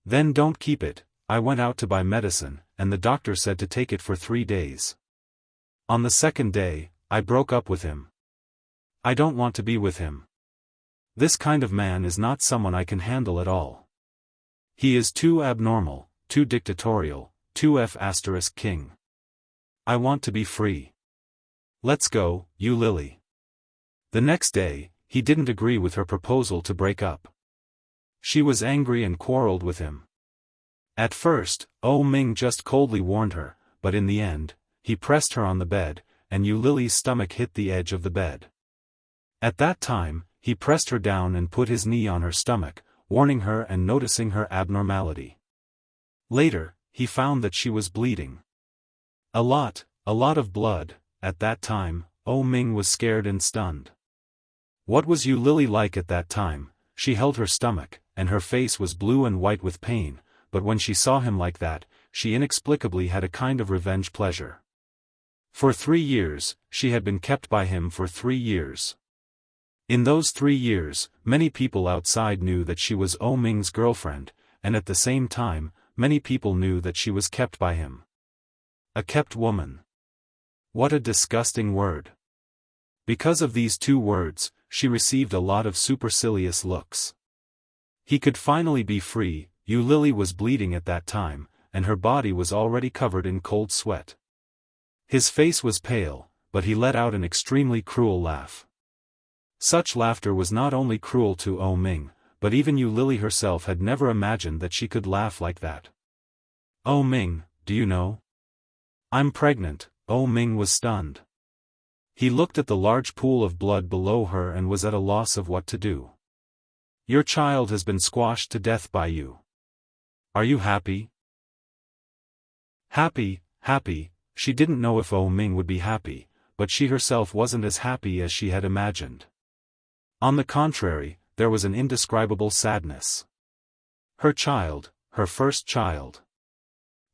[SPEAKER 1] "Then don't keep it. I went out to buy medicine, and the doctor said to take it for 3 days. On the 2nd day, I broke up with him. I don't want to be with him. This kind of man is not someone I can handle at all. He is too abnormal, too dictatorial, too F***king. I want to be free. Let's go, Yu Lily." The next day, he didn't agree with her proposal to break up. She was angry and quarreled with him. At first, Oh Ming just coldly warned her, but in the end, he pressed her on the bed, and Yu Lily's stomach hit the edge of the bed. At that time, he pressed her down and put his knee on her stomach, warning her and noticing her abnormality. Later, he found that she was bleeding. A lot of blood. At that time, Oh Ming was scared and stunned. What was Yu Lily like at that time? She held her stomach, and her face was blue and white with pain, but when she saw him like that, she inexplicably had a kind of revenge pleasure. For 3 years, she had been kept by him for 3 years. In those 3 years, many people outside knew that she was Oh Ming's girlfriend, and at the same time, many people knew that she was kept by him. A kept woman. What a disgusting word. Because of these 2 words, she received a lot of supercilious looks. He could finally be free. Yu Lily was bleeding at that time, and her body was already covered in cold sweat. His face was pale, but he let out an extremely cruel laugh. Such laughter was not only cruel to Oh Ming, but even Yu Lily herself had never imagined that she could laugh like that. "Oh Ming, do you know? I'm pregnant." Oh Ming was stunned. He looked at the large pool of blood below her and was at a loss of what to do. Your child has been squashed to death by you. Are you happy? Happy, happy, she didn't know if Ming would be happy, but she herself wasn't as happy as she had imagined. On the contrary, there was an indescribable sadness. Her child, her first child.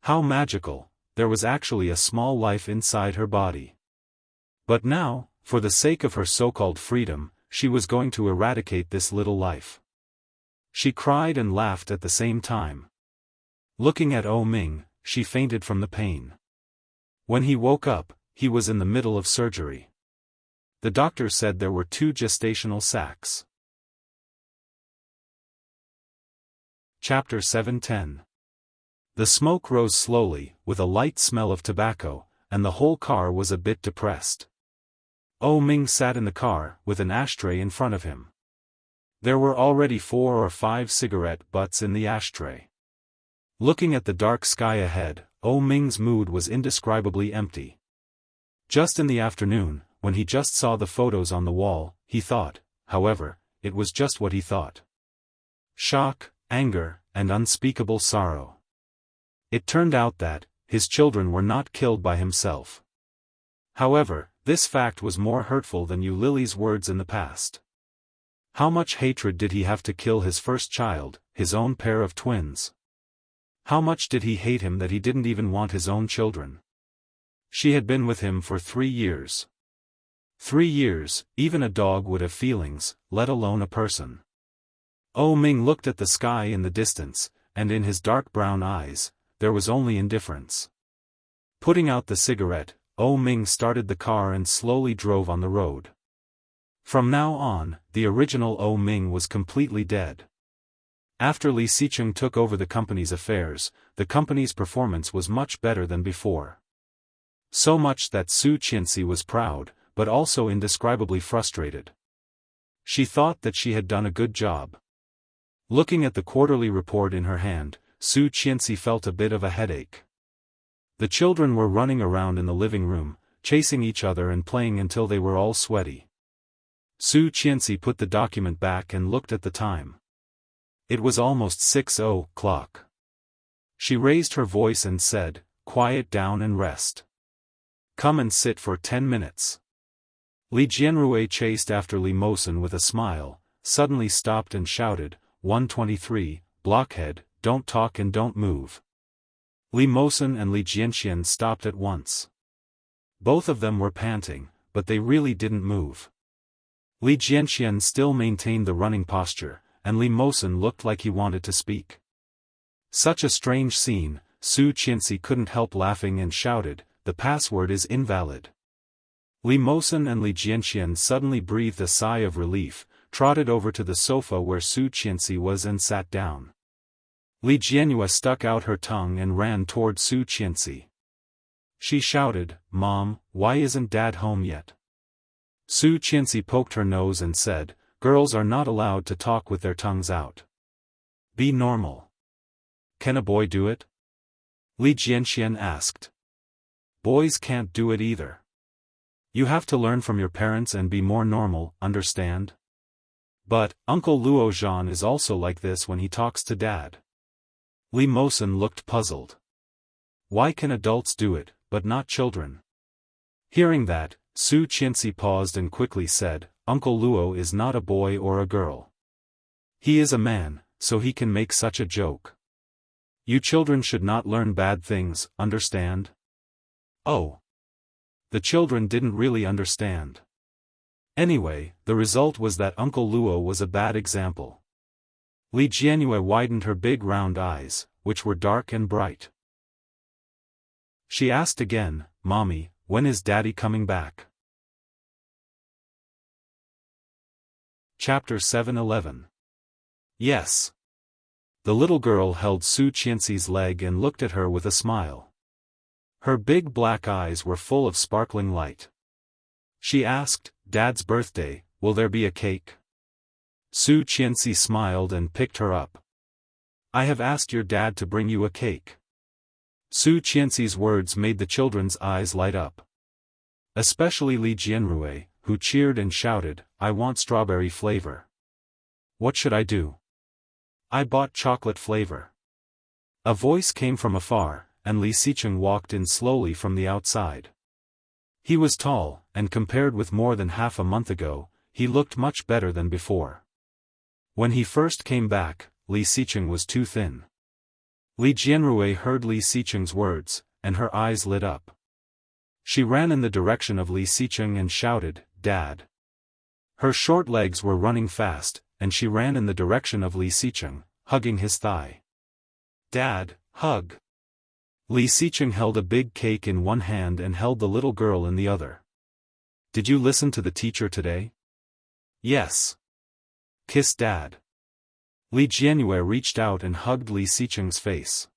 [SPEAKER 1] How magical, there was actually a small life inside her body. But now, for the sake of her so-called freedom, she was going to eradicate this little life. She cried and laughed at the same time. Looking at Ming, she fainted from the pain. When he woke up, he was in the middle of surgery. The doctor said there were 2 gestational sacs. Chapter 7:10. The smoke rose slowly, with a light smell of tobacco, and the whole car was a bit depressed. Ming sat in the car, with an ashtray in front of him. There were already 4 or 5 cigarette butts in the ashtray. Looking at the dark sky ahead, Ming's mood was indescribably empty. Just in the afternoon, when he just saw the photos on the wall, he thought, however, it was just what he thought. Shock, anger, and unspeakable sorrow. It turned out that, his children were not killed by himself. However, this fact was more hurtful than Lily's words in the past. How much hatred did he have to kill his first child, his own pair of twins? How much did he hate him that he didn't even want his own children? She had been with him for 3 years. 3 years, even a dog would have feelings, let alone a person. Ming looked at the sky in the distance, and in his dark brown eyes, there was only indifference. Putting out the cigarette, Ming started the car and slowly drove on the road. From now on, the original Ming was completely dead. After Li Xicheng took over the company's affairs, the company's performance was much better than before. So much that Su Qianxi was proud, but also indescribably frustrated. She thought that she had done a good job. Looking at the quarterly report in her hand, Su Qianxi felt a bit of a headache. The children were running around in the living room, chasing each other and playing until they were all sweaty. Su Qianxi put the document back and looked at the time. It was almost 6:00. She raised her voice and said, "Quiet down and rest. Come and sit for 10 minutes." Li Jianrui chased after Li Mosen with a smile, suddenly stopped and shouted, 123, "Blockhead, don't talk and don't move." Li Mosen and Li Jianxian stopped at once. Both of them were panting, but they really didn't move. Li Jianxian still maintained the running posture, and Li Mosen looked like he wanted to speak. Such a strange scene, Su Qianxi couldn't help laughing and shouted, "The password is invalid." Li Mosen and Li Jianxian suddenly breathed a sigh of relief, trotted over to the sofa where Su Qianxi was and sat down. Li Jianhua stuck out her tongue and ran toward Su Qianxi. She shouted, "Mom, why isn't Dad home yet?" Su Qianxi poked her nose and said, "Girls are not allowed to talk with their tongues out. Be normal." "Can a boy do it?" Li Jianxian asked. "Boys can't do it either. You have to learn from your parents and be more normal, understand?" "But, Uncle Luo Zhan is also like this when he talks to Dad." Li Mosen looked puzzled. "Why can adults do it, but not children?" Hearing that, Su Qianxi paused and quickly said, "Uncle Luo is not a boy or a girl. He is a man, so he can make such a joke. You children should not learn bad things, understand?" Oh. The children didn't really understand. Anyway, the result was that Uncle Luo was a bad example. Li Jianhua widened her big round eyes, which were dark and bright. She asked again, "Mommy, when is Daddy coming back?" Chapter 7:11. Yes. The little girl held Su Qianxi's leg and looked at her with a smile. Her big black eyes were full of sparkling light. She asked, "Dad's birthday, will there be a cake?" Su Qianxi smiled and picked her up. "I have asked your dad to bring you a cake." Su Qianxi's words made the children's eyes light up. Especially Li Jianrui, who cheered and shouted, "I want strawberry flavor." "What should I do?" "I bought chocolate flavor." A voice came from afar, and Li Xicheng walked in slowly from the outside. He was tall, and compared with more than half a month ago, he looked much better than before. When he first came back, Li Xicheng was too thin. Li Jianrui heard Li Xicheng's words, and her eyes lit up. She ran in the direction of Li Xicheng and shouted, "Dad." Her short legs were running fast, and she ran in the direction of Li Xicheng, hugging his thigh. "Dad, hug." Li Xicheng held a big cake in one hand and held the little girl in the other. "Did you listen to the teacher today?" "Yes." "Kiss Dad." Li Jianrui reached out and hugged Li Xicheng's face.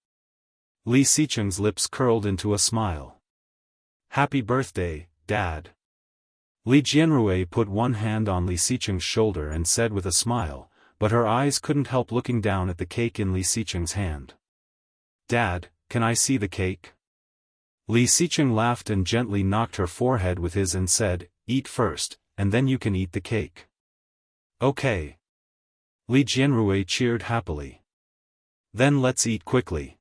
[SPEAKER 1] Li Xicheng's lips curled into a smile. "Happy birthday, Dad." Li Jianrui put one hand on Li Xicheng's shoulder and said with a smile, but her eyes couldn't help looking down at the cake in Li Xicheng's hand. "Dad, can I see the cake?" Li Xicheng laughed and gently knocked her forehead with his and said, "Eat first, and then you can eat the cake." "Okay." Li Jianrui cheered happily. "Then let's eat quickly."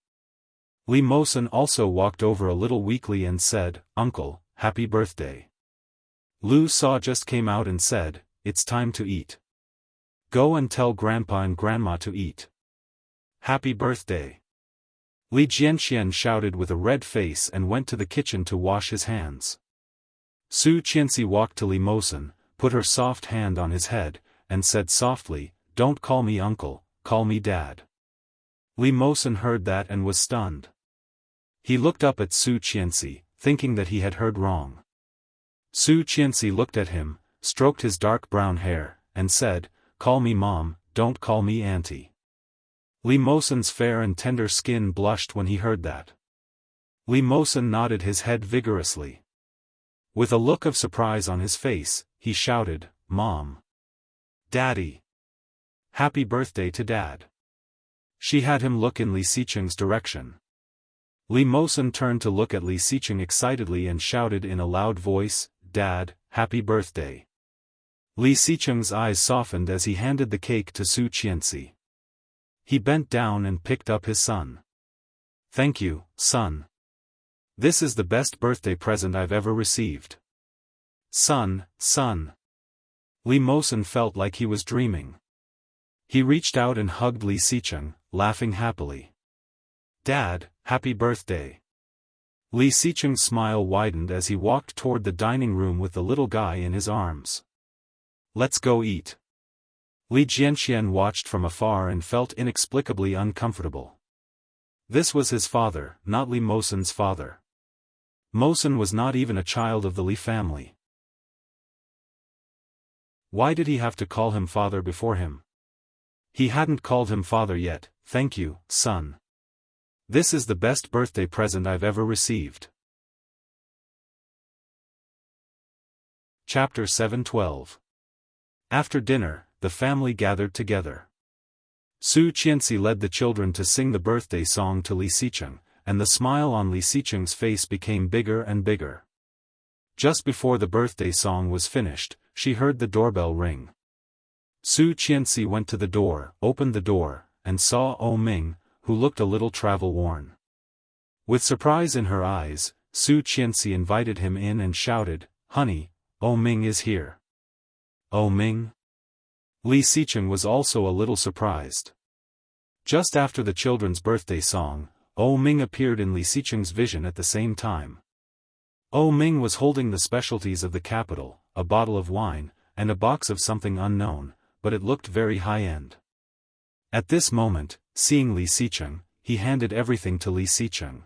[SPEAKER 1] Li Mosen also walked over a little weakly and said, "Uncle, happy birthday." Lu Sa just came out and said, "It's time to eat. Go and tell Grandpa and Grandma to eat." "Happy birthday." Li Jianxian shouted with a red face and went to the kitchen to wash his hands. Su Qianxi walked to Li Mosen, put her soft hand on his head, and said softly, "Don't call me uncle, call me Dad." Li Mosen heard that and was stunned. He looked up at Su Qianxi, thinking that he had heard wrong. Su Qianxi looked at him, stroked his dark brown hair, and said, "Call me Mom, don't call me Auntie." Li Mosen's fair and tender skin blushed when he heard that. Li Mosen nodded his head vigorously. With a look of surprise on his face, he shouted, "Mom! Daddy! Happy birthday to Dad!" She had him look in Li Xicheng's direction. Li Mosen turned to look at Li Xicheng excitedly and shouted in a loud voice, "Dad, happy birthday!" Li Xicheng's eyes softened as he handed the cake to Su Qianxi. He bent down and picked up his son. "Thank you, son. This is the best birthday present I've ever received." Son. Li Mosen felt like he was dreaming. He reached out and hugged Li Xicheng, laughing happily. "Dad, happy birthday." Li Xicheng's smile widened as he walked toward the dining room with the little guy in his arms. "Let's go eat." Li Jianxian watched from afar and felt inexplicably uncomfortable. This was his father, not Li Mosen's father. Mosen was not even a child of the Li family. Why did he have to call him father before him? He hadn't called him father yet. "Thank you, son. This is the best birthday present I've ever received." Chapter 7:12. After dinner, the family gathered together. Su Qianxi led the children to sing the birthday song to Li Xicheng, and the smile on Li Xicheng's face became bigger and bigger. Just before the birthday song was finished, she heard the doorbell ring. Su Qianxi went to the door, opened the door, and saw Ming, who looked a little travel-worn. With surprise in her eyes, Su Qianxi invited him in and shouted, "Honey, Ming is here." Ming? Li Xicheng was also a little surprised. Just after the children's birthday song, Ming appeared in Li Xicheng's vision at the same time. Ming was holding the specialties of the capital, a bottle of wine, and a box of something unknown, but it looked very high-end. At this moment, seeing Li Xicheng, he handed everything to Li Xicheng.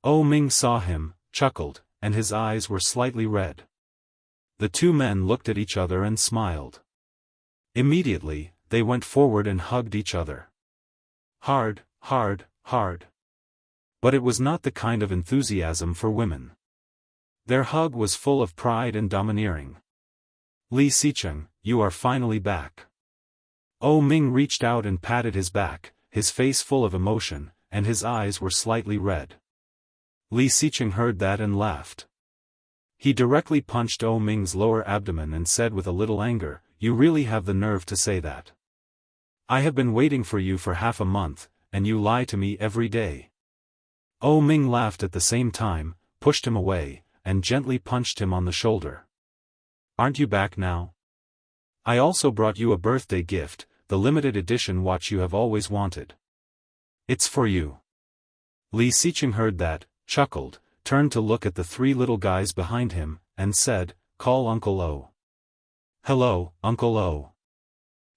[SPEAKER 1] Ming saw him, chuckled, and his eyes were slightly red. The two men looked at each other and smiled. Immediately, they went forward and hugged each other. Hard. But it was not the kind of enthusiasm for women. Their hug was full of pride and domineering. "Li Xicheng, you are finally back." Ming reached out and patted his back, his face full of emotion, and his eyes were slightly red. Li Xicheng heard that and laughed. He directly punched O Ming's lower abdomen and said with a little anger, "You really have the nerve to say that. I have been waiting for you for half a month, and you lie to me every day." O Ming laughed at the same time, pushed him away, and gently punched him on the shoulder. "Aren't you back now? I also brought you a birthday gift, the limited edition watch you have always wanted. It's for you." Li Xiqing heard that, chuckled, turned to look at the three little guys behind him, and said, "Call Uncle O." "Hello, Uncle O."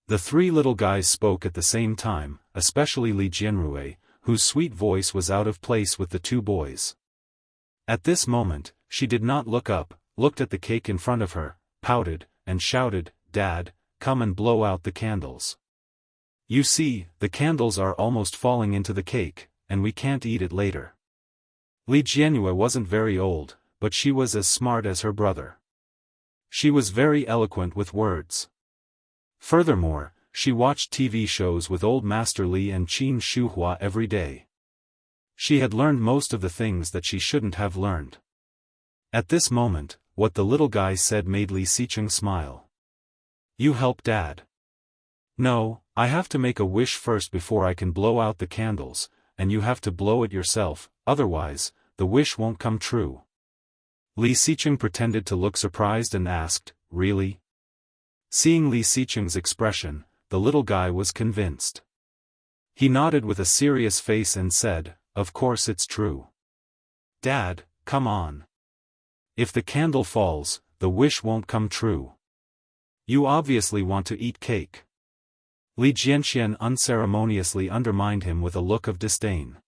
[SPEAKER 1] The three little guys spoke at the same time, especially Li Jianrui, whose sweet voice was out of place with the two boys. At this moment, she did not look up, looked at the cake in front of her, pouted, and shouted, "Dad, come and blow out the candles. You see, the candles are almost falling into the cake, and we can't eat it later." Li Jianrui wasn't very old, but she was as smart as her brother. She was very eloquent with words. Furthermore, she watched TV shows with Old Master Li and Qin Shuhua every day. She had learned most of the things that she shouldn't have learned. At this moment, what the little guy said made Li Xiqing smile. "You help Dad." "No, I have to make a wish first before I can blow out the candles, and you have to blow it yourself, otherwise, the wish won't come true." Li Xiqing pretended to look surprised and asked, "Really?" Seeing Li Xiqing's expression, the little guy was convinced. He nodded with a serious face and said, "Of course it's true. Dad, come on. If the candle falls, the wish won't come true. You obviously want to eat cake." Li Jianxian unceremoniously undermined him with a look of disdain.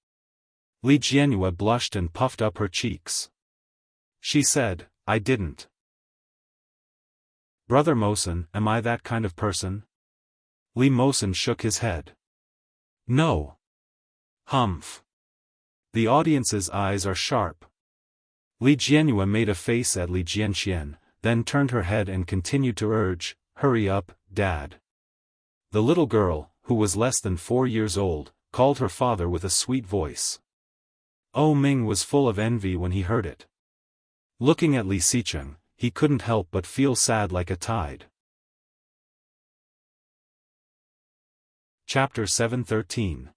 [SPEAKER 1] Li Jianrui blushed and puffed up her cheeks. She said, "I didn't. Brother Mosen, am I that kind of person?" Li Mosen shook his head. "No. Humph. The audience's eyes are sharp." Li Jianrui made a face at Li Jianxian, then turned her head and continued to urge, "Hurry up, Dad." The little girl, who was less than 4 years old, called her father with a sweet voice. O Ming was full of envy when he heard it. Looking at Li Xiqing, he couldn't help but feel sad like a tide. Chapter 713.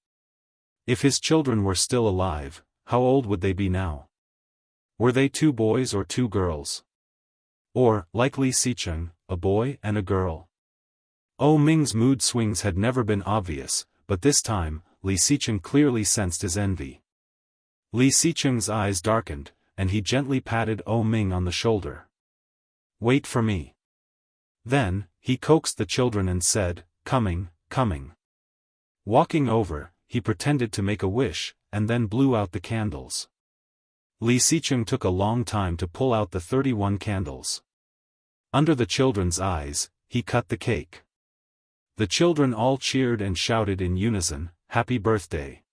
[SPEAKER 1] If his children were still alive, how old would they be now? Were they 2 boys or 2 girls? Or, like Li Xiqing, a boy and a girl? O Ming's mood swings had never been obvious, but this time, Li Xiqing clearly sensed his envy. Li Xiqing's eyes darkened, and he gently patted O Ming on the shoulder. "Wait for me." Then, he coaxed the children and said, "Coming, coming." Walking over, he pretended to make a wish, and then blew out the candles. Li Xiqing took a long time to pull out the 31 candles. Under the children's eyes, he cut the cake. The children all cheered and shouted in unison, "Happy birthday."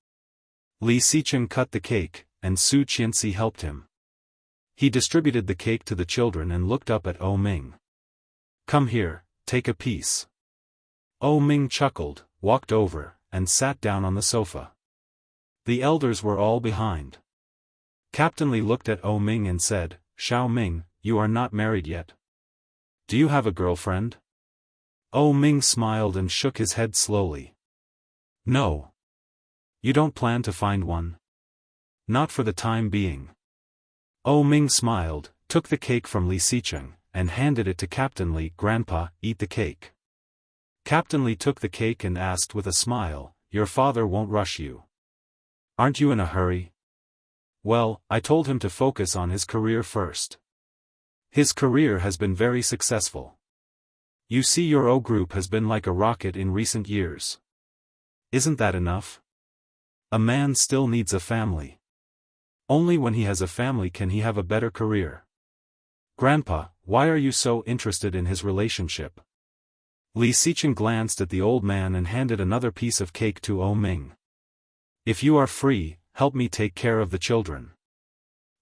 [SPEAKER 1] Li Xiqing cut the cake, and Su Qianxi helped him. He distributed the cake to the children and looked up at O Ming. "Come here, take a piece." O Ming chuckled, walked over, and sat down on the sofa. The elders were all behind. Captain Li looked at O Ming and said, "Xiao Ming, you are not married yet. Do you have a girlfriend?" O Ming smiled and shook his head slowly. "No. You don't plan to find one?" "Not for the time being." O Ming smiled, took the cake from Li Xiqing, and handed it to Captain Li. "Grandpa, eat the cake." Captain Li took the cake and asked with a smile, "Your father won't rush you. Aren't you in a hurry?" "Well, I told him to focus on his career first. His career has been very successful. You see, your O group has been like a rocket in recent years. Isn't that enough? A man still needs a family. Only when he has a family can he have a better career. Grandpa, why are you so interested in his relationship?" Li Xiqing glanced at the old man and handed another piece of cake to O Ming. "If you are free, help me take care of the children.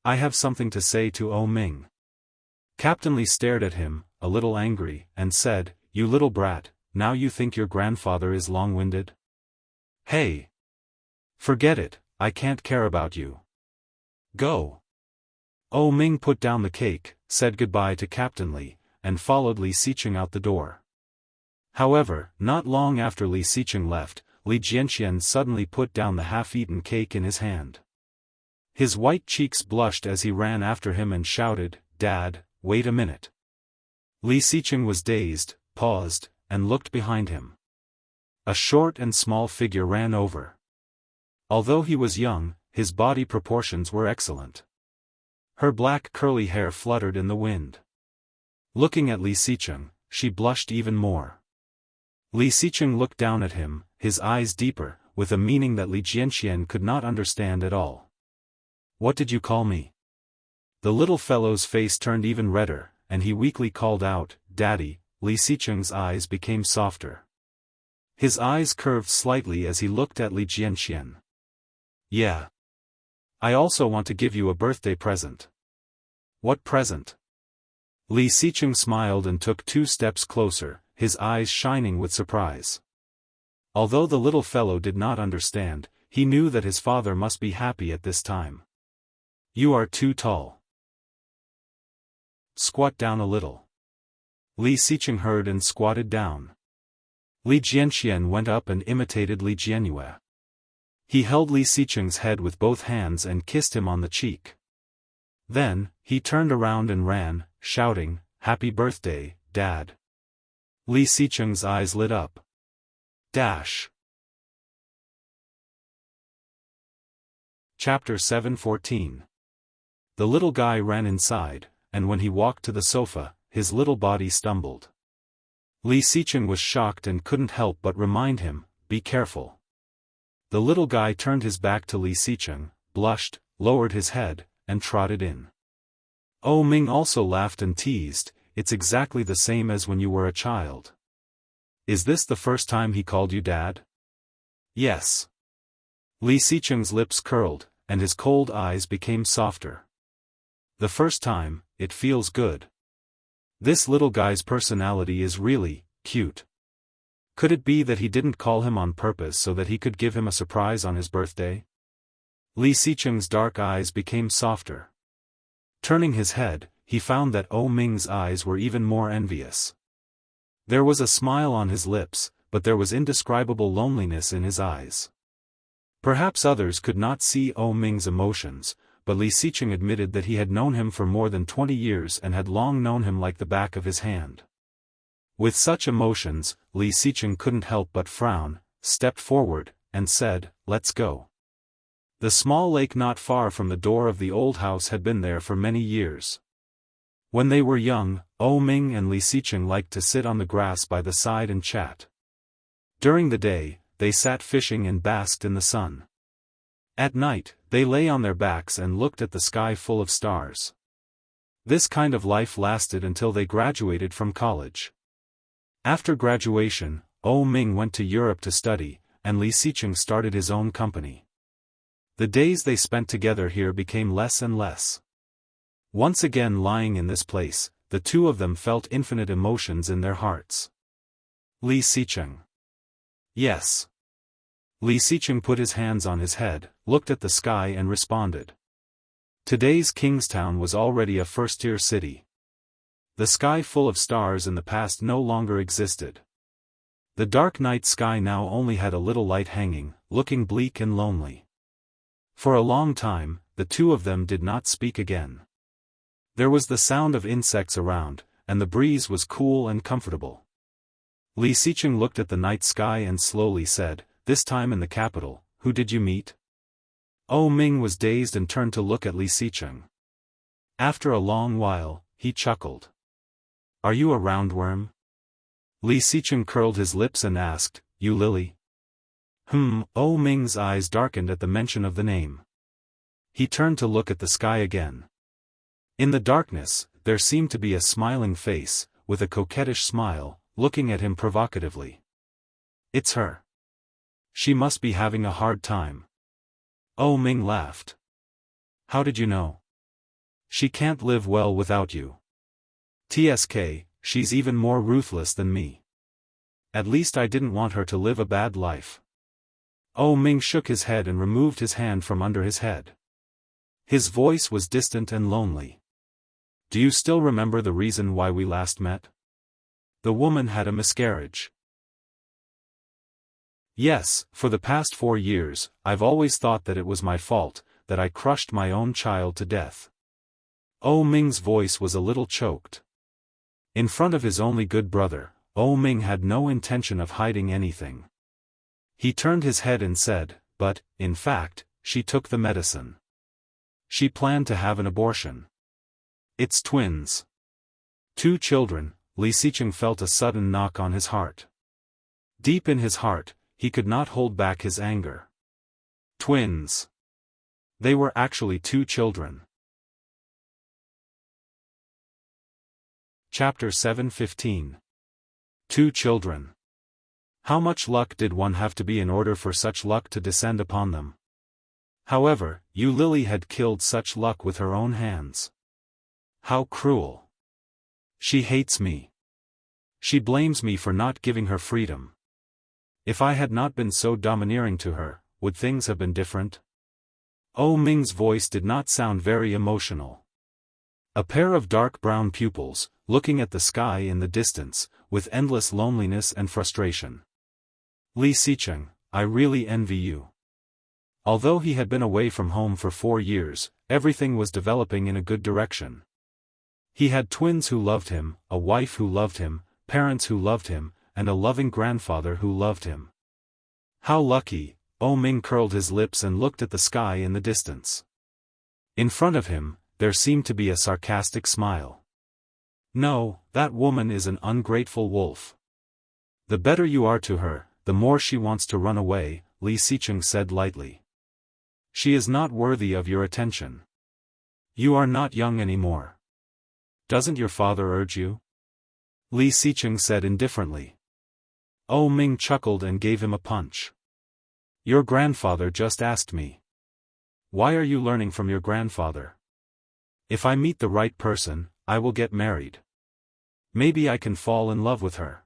[SPEAKER 1] I have something to say to O Ming." Captain Li stared at him, a little angry, and said, "You little brat, now you think your grandfather is long-winded? Hey! Forget it, I can't care about you. Go." Oh Ming put down the cake, said goodbye to Captain Li, and followed Li Xiqing out the door. However, not long after Li Xiqing left, Li Jianxian suddenly put down the half-eaten cake in his hand. His white cheeks blushed as he ran after him and shouted, "Dad, wait a minute." Li Xiqing was dazed, paused, and looked behind him. A short and small figure ran over. Although he was young, his body proportions were excellent. Her black curly hair fluttered in the wind. Looking at Li Xiqing, she blushed even more. Li Xiqing looked down at him, his eyes deeper, with a meaning that Li Jianxian could not understand at all. "What did you call me?" The little fellow's face turned even redder, and he weakly called out, "Daddy." Li Xiqing's eyes became softer. His eyes curved slightly as he looked at Li Jianxian. "Yeah. I also want to give you a birthday present." "What present?" Li Xiqing smiled and took 2 steps closer, his eyes shining with surprise. Although the little fellow did not understand, he knew that his father must be happy at this time. "You are too tall. Squat down a little." Li Xiqing heard and squatted down. Li Jianxian went up and imitated Li Jianyue. He held Li Xiqing's head with both hands and kissed him on the cheek. Then, he turned around and ran, shouting, "Happy birthday, Dad." Li Xiqing's eyes lit up. Chapter 7:14. The little guy ran inside, and when he walked to the sofa, his little body stumbled. Li Xiqing was shocked and couldn't help but remind him, "Be careful." The little guy turned his back to Li Xiqing, blushed, lowered his head, and trotted in. Oh Ming also laughed and teased, "It's exactly the same as when you were a child." "Is this the first time he called you Dad?" "Yes." Li Xiqing's lips curled, and his cold eyes became softer. "The first time, it feels good. This little guy's personality is really cute. Could it be that he didn't call him on purpose so that he could give him a surprise on his birthday?" Li Xiqing's dark eyes became softer. Turning his head, he found that Oh Ming's eyes were even more envious. There was a smile on his lips, but there was indescribable loneliness in his eyes. Perhaps others could not see Oh Ming's emotions, but Li Xiqing admitted that he had known him for more than 20 years and had long known him like the back of his hand. With such emotions, Li Xiqing couldn't help but frown, stepped forward, and said, "Let's go." The small lake not far from the door of the old house had been there for many years. When they were young, Oh Ming and Li Xiqing liked to sit on the grass by the side and chat. During the day, they sat fishing and basked in the sun. At night, they lay on their backs and looked at the sky full of stars. This kind of life lasted until they graduated from college. After graduation, Oh Ming went to Europe to study, and Li Xiqing started his own company. The days they spent together here became less and less. Once again lying in this place, the two of them felt infinite emotions in their hearts. Li Xiqing. Yes. Li Xiqing put his hands on his head, looked at the sky and responded. Today's Kingstown was already a first-tier city. The sky full of stars in the past no longer existed. The dark night sky now only had a little light hanging, looking bleak and lonely. For a long time, the two of them did not speak again. There was the sound of insects around, and the breeze was cool and comfortable. Li Xiqing looked at the night sky and slowly said, "This time in the capital, who did you meet?" Oh Ming was dazed and turned to look at Li Xiqing. After a long while, he chuckled. "Are you a roundworm?" Li Xiqing curled his lips and asked, "You Lily?" Oh Ming's eyes darkened at the mention of the name. He turned to look at the sky again. In the darkness, there seemed to be a smiling face, with a coquettish smile, looking at him provocatively. "It's her. She must be having a hard time." Oh Ming laughed. "How did you know?" "She can't live well without you. TSK, she's even more ruthless than me. At least I didn't want her to live a bad life." Oh Ming shook his head and removed his hand from under his head. His voice was distant and lonely. Do you still remember the reason why we last met? The woman had a miscarriage. Yes, for the past 4 years, I've always thought that it was my fault, that I crushed my own child to death. Oh Ming's voice was a little choked. In front of his only good brother, Oh Ming had no intention of hiding anything. He turned his head and said, but, in fact, she took the medicine. She planned to have an abortion. It's twins. 2 children. Li Xicheng felt a sudden knock on his heart. Deep in his heart, he could not hold back his anger. Twins. They were actually 2 children. Chapter 7:15. 2 children. How much luck did one have to be in order for such luck to descend upon them? However, Yu Lily had killed such luck with her own hands. How cruel. She hates me. She blames me for not giving her freedom. If I had not been so domineering to her, would things have been different? Oh Ming's voice did not sound very emotional. A pair of dark brown pupils, looking at the sky in the distance, with endless loneliness and frustration. Li Xicheng, I really envy you. Although he had been away from home for 4 years, everything was developing in a good direction. He had twins who loved him, a wife who loved him, parents who loved him, and a loving grandfather who loved him. How lucky! Oh Ming curled his lips and looked at the sky in the distance. In front of him, there seemed to be a sarcastic smile. No, that woman is an ungrateful wolf. The better you are to her, the more she wants to run away, Li Xicheng said lightly. She is not worthy of your attention. You are not young anymore. Doesn't your father urge you? Li Xicheng said indifferently. Oh Ming chuckled and gave him a punch. Your grandfather just asked me. Why are you learning from your grandfather? If I meet the right person, I will get married. Maybe I can fall in love with her.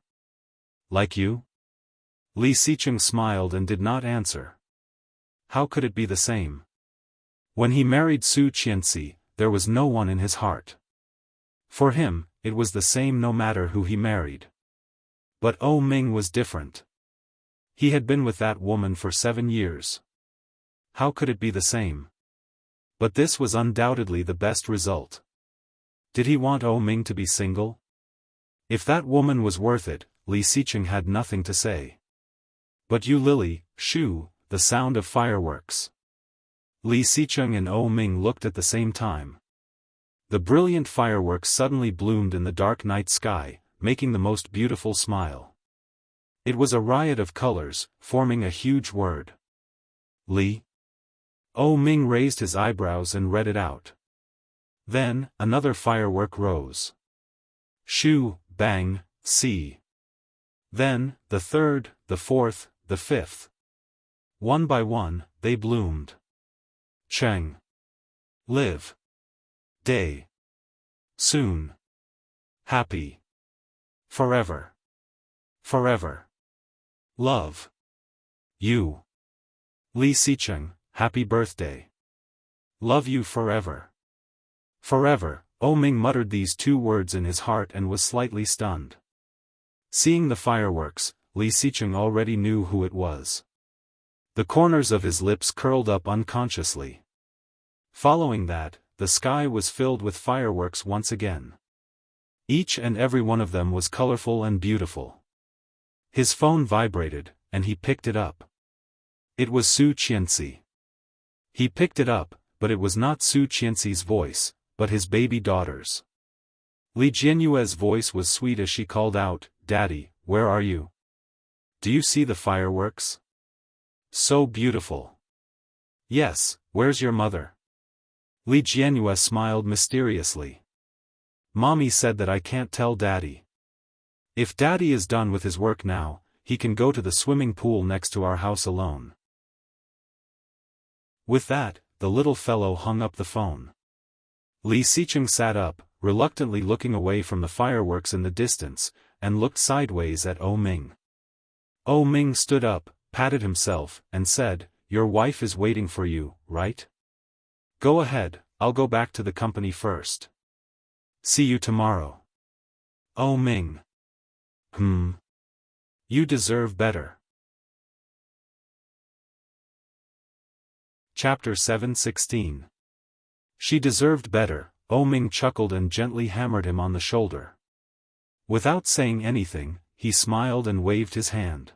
[SPEAKER 1] Like you? Li Xicheng smiled and did not answer. How could it be the same? When he married Su Qianxi, there was no one in his heart. For him, it was the same no matter who he married. But Oh Ming was different. He had been with that woman for 7 years. How could it be the same? But this was undoubtedly the best result. Did he want Oh Ming to be single? If that woman was worth it, Li Xicheng had nothing to say. But Yu Lily, shoo, the sound of fireworks. Li Xicheng and Oh Ming looked at the same time. The brilliant fireworks suddenly bloomed in the dark night sky, making the most beautiful smile. It was a riot of colors, forming a huge word. Li. Oh Ming raised his eyebrows and read it out. Then, another firework rose. Shoo, bang, see. Then, the third, the fourth, the fifth. One by one, they bloomed. Cheng. Live. Day. Soon. Happy. Forever. Forever. Love. You. Li Xicheng, happy birthday. Love you forever. Forever. Oh Ming muttered these 2 words in his heart and was slightly stunned. Seeing the fireworks, Li Xicheng already knew who it was. The corners of his lips curled up unconsciously. Following that, the sky was filled with fireworks once again. Each and every one of them was colorful and beautiful. His phone vibrated, and he picked it up. It was Su Qianxi. He picked it up, but it was not Su Qianxi's voice, but his baby daughter's. Li Jianyue's voice was sweet as she called out, Daddy, where are you? Do you see the fireworks? So beautiful. Yes, where's your mother? Li Jianyue smiled mysteriously. Mommy said that I can't tell Daddy. If Daddy is done with his work now, he can go to the swimming pool next to our house alone. With that, the little fellow hung up the phone. Li Xicheng sat up, reluctantly looking away from the fireworks in the distance, and looked sideways at Oh Ming. Oh Ming stood up, patted himself, and said, Your wife is waiting for you, right? Go ahead, I'll go back to the company first. See you tomorrow. Oh Ming. You deserve better. Chapter 7:16. She deserved better. Oh Ming chuckled and gently hammered him on the shoulder. Without saying anything, he smiled and waved his hand.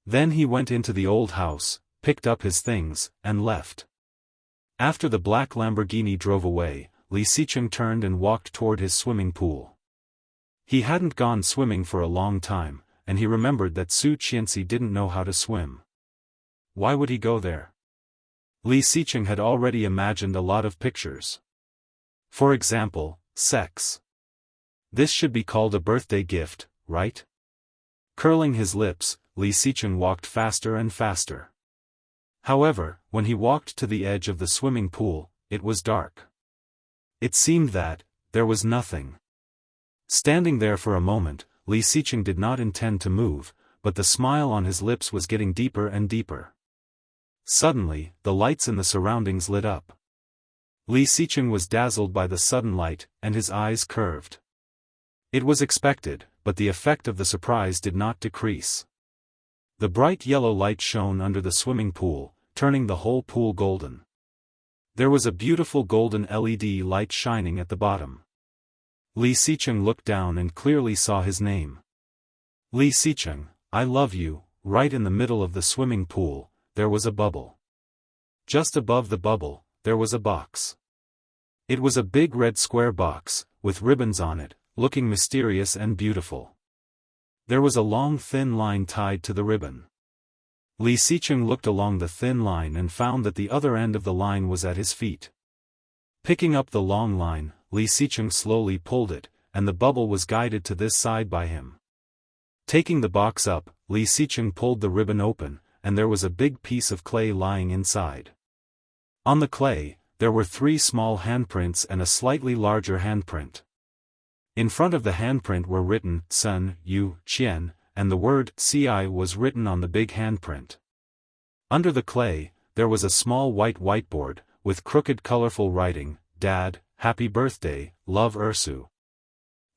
[SPEAKER 1] Then he went into the old house, picked up his things, and left. After the black Lamborghini drove away, Li Xicheng turned and walked toward his swimming pool. He hadn't gone swimming for a long time, and he remembered that Su Qianxi didn't know how to swim. Why would he go there? Li Xicheng had already imagined a lot of pictures. For example, sex. This should be called a birthday gift, right? Curling his lips, Li Xicheng walked faster and faster. However, when he walked to the edge of the swimming pool, it was dark. It seemed that there was nothing. Standing there for a moment, Li Xicheng did not intend to move, but the smile on his lips was getting deeper and deeper. Suddenly, the lights in the surroundings lit up. Li Xicheng was dazzled by the sudden light, and his eyes curved. It was expected, but the effect of the surprise did not decrease. The bright yellow light shone under the swimming pool, turning the whole pool golden. There was a beautiful golden LED light shining at the bottom. Li Xicheng looked down and clearly saw his name. Li Xicheng, I love you. Right in the middle of the swimming pool, there was a bubble. Just above the bubble, there was a box. It was a big red square box, with ribbons on it, looking mysterious and beautiful. There was a long thin line tied to the ribbon. Li Xicheng looked along the thin line and found that the other end of the line was at his feet. Picking up the long line, Li Xicheng slowly pulled it, and the bubble was guided to this side by him. Taking the box up, Li Xicheng pulled the ribbon open, and there was a big piece of clay lying inside. On the clay, there were 3 small handprints and a slightly larger handprint. In front of the handprint were written Sun, Yu, Qian, and the word CI was written on the big handprint. Under the clay, there was a small white whiteboard, with crooked colorful writing, Dad, Happy Birthday, Love Ursu.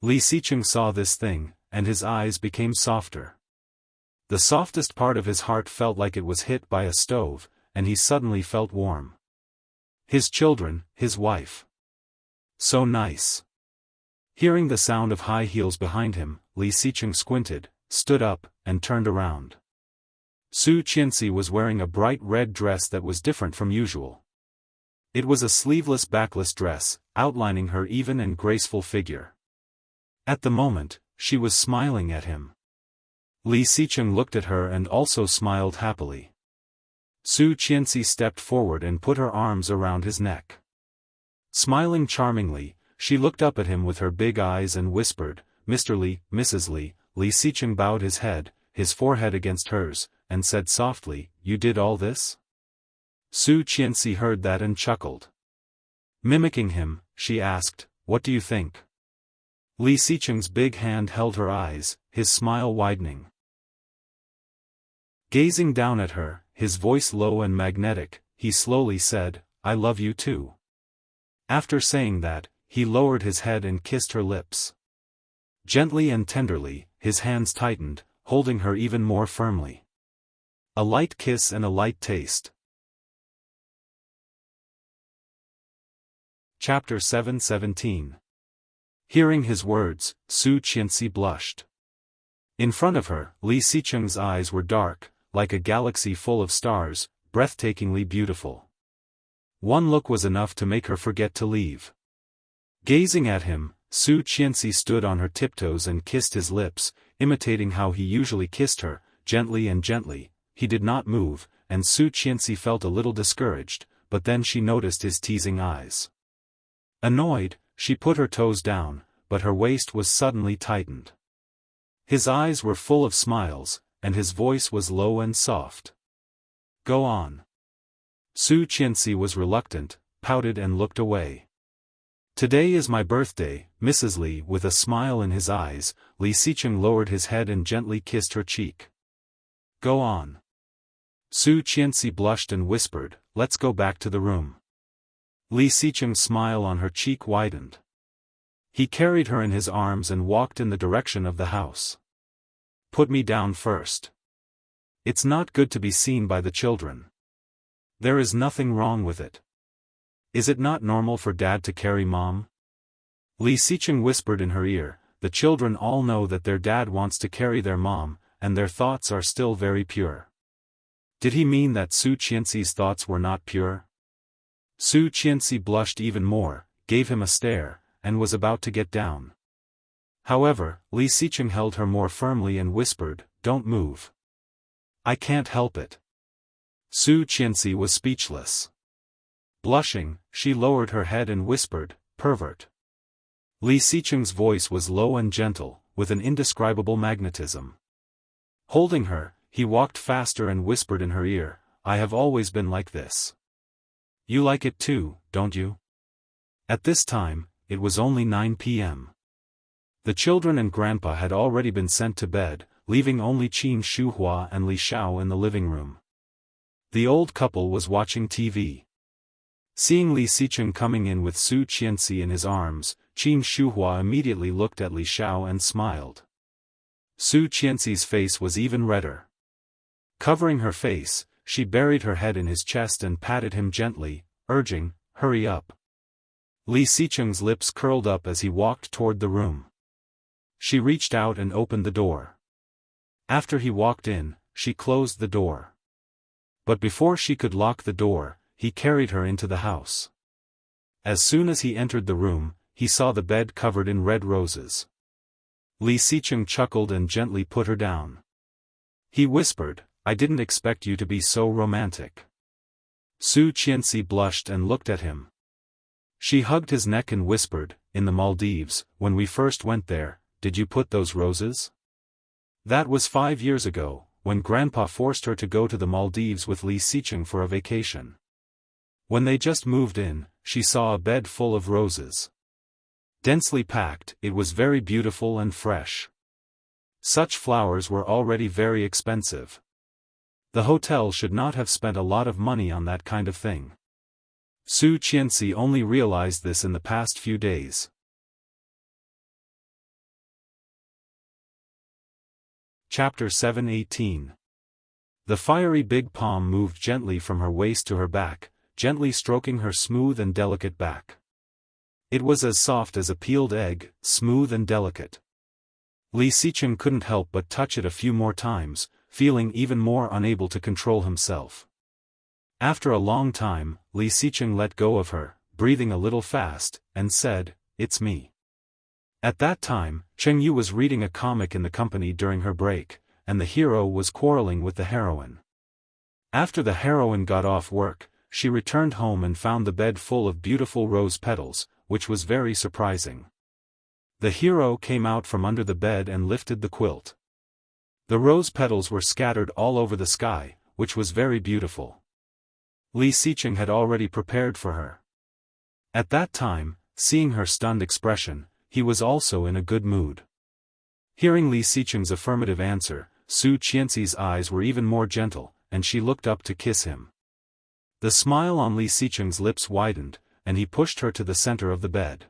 [SPEAKER 1] Li Xicheng saw this thing, and his eyes became softer. The softest part of his heart felt like it was hit by a stove, and he suddenly felt warm. His children, his wife. So nice. Hearing the sound of high heels behind him, Li Xicheng squinted, stood up, and turned around. Su Qianxi was wearing a bright red dress that was different from usual. It was a sleeveless backless dress, outlining her even and graceful figure. At the moment, she was smiling at him. Li Xicheng looked at her and also smiled happily. Su Qianxi stepped forward and put her arms around his neck. Smiling charmingly, she looked up at him with her big eyes and whispered, Mr. Li, Mrs. Li. Li Xicheng bowed his head, his forehead against hers, and said softly, You did all this? Su Qianxi heard that and chuckled. Mimicking him, she asked, What do you think? Li Xicheng's big hand held her eyes, his smile widening. Gazing down at her, his voice low and magnetic, he slowly said, I love you too. After saying that, he lowered his head and kissed her lips. Gently and tenderly, his hands tightened, holding her even more firmly. A light kiss and a light taste. Chapter 7:17. Hearing his words, Su Qianxi blushed. In front of her, Li Xicheng's eyes were dark, like a galaxy full of stars, breathtakingly beautiful. One look was enough to make her forget to leave. Gazing at him, Su Qianxi stood on her tiptoes and kissed his lips, imitating how he usually kissed her, gently and gently. He did not move, and Su Qianxi felt a little discouraged, but then she noticed his teasing eyes. Annoyed, she put her toes down, but her waist was suddenly tightened. His eyes were full of smiles, and his voice was low and soft. Go on. Su Qianxi was reluctant, pouted and looked away. Today is my birthday, Mrs. Li. With a smile in his eyes, Li Xicheng lowered his head and gently kissed her cheek. Go on. Su Qianxi blushed and whispered, Let's go back to the room. Li Xicheng's smile on her cheek widened. He carried her in his arms and walked in the direction of the house. Put me down first. It's not good to be seen by the children. There is nothing wrong with it. Is it not normal for Dad to carry Mom? Li Xicheng whispered in her ear, the children all know that their dad wants to carry their mom, and their thoughts are still very pure. Did he mean that Su Qianxi's thoughts were not pure? Su Qianxi blushed even more, gave him a stare, and was about to get down. However, Li Xicheng held her more firmly and whispered, "Don't move. I can't help it." Su Qianxi was speechless. Blushing, she lowered her head and whispered, "Pervert." Li Xicheng's voice was low and gentle, with an indescribable magnetism. Holding her, he walked faster and whispered in her ear, "I have always been like this. You like it too, don't you?" At this time, it was only 9 p.m. The children and Grandpa had already been sent to bed, leaving only Qin Shuhua and Li Xiao in the living room. The old couple was watching TV. Seeing Li Xicheng coming in with Su Qianxi in his arms, Qin Shuhua immediately looked at Li Xiao and smiled. Su Qianxi's face was even redder. Covering her face, she buried her head in his chest and patted him gently, urging, "Hurry up." Li Xicheng's lips curled up as he walked toward the room. She reached out and opened the door. After he walked in, she closed the door. But before she could lock the door, he carried her into the house. As soon as he entered the room, he saw the bed covered in red roses. Li Xicheng chuckled and gently put her down. He whispered, "I didn't expect you to be so romantic." Su Qianxi blushed and looked at him. She hugged his neck and whispered, "In the Maldives, when we first went there, did you put those roses?" That was 5 years ago, when Grandpa forced her to go to the Maldives with Li Xicheng for a vacation. When they just moved in, she saw a bed full of roses. Densely packed, it was very beautiful and fresh. Such flowers were already very expensive. The hotel should not have spent a lot of money on that kind of thing. Su Qianxi only realized this in the past few days. Chapter 7:18. The fiery big palm moved gently from her waist to her back, gently stroking her smooth and delicate back. It was as soft as a peeled egg, smooth and delicate. Li Xicheng couldn't help but touch it a few more times, feeling even more unable to control himself. After a long time, Li Xicheng let go of her, breathing a little fast, and said, "It's me." At that time, Cheng Yu was reading a comic in the company during her break, and the hero was quarreling with the heroine. After the heroine got off work, she returned home and found the bed full of beautiful rose petals, which was very surprising. The hero came out from under the bed and lifted the quilt. The rose petals were scattered all over the sky, which was very beautiful. Li Xicheng had already prepared for her. At that time, seeing her stunned expression, he was also in a good mood. Hearing Li Xicheng's affirmative answer, Su Qianxi's eyes were even more gentle, and she looked up to kiss him. The smile on Li Xicheng's lips widened, and he pushed her to the center of the bed.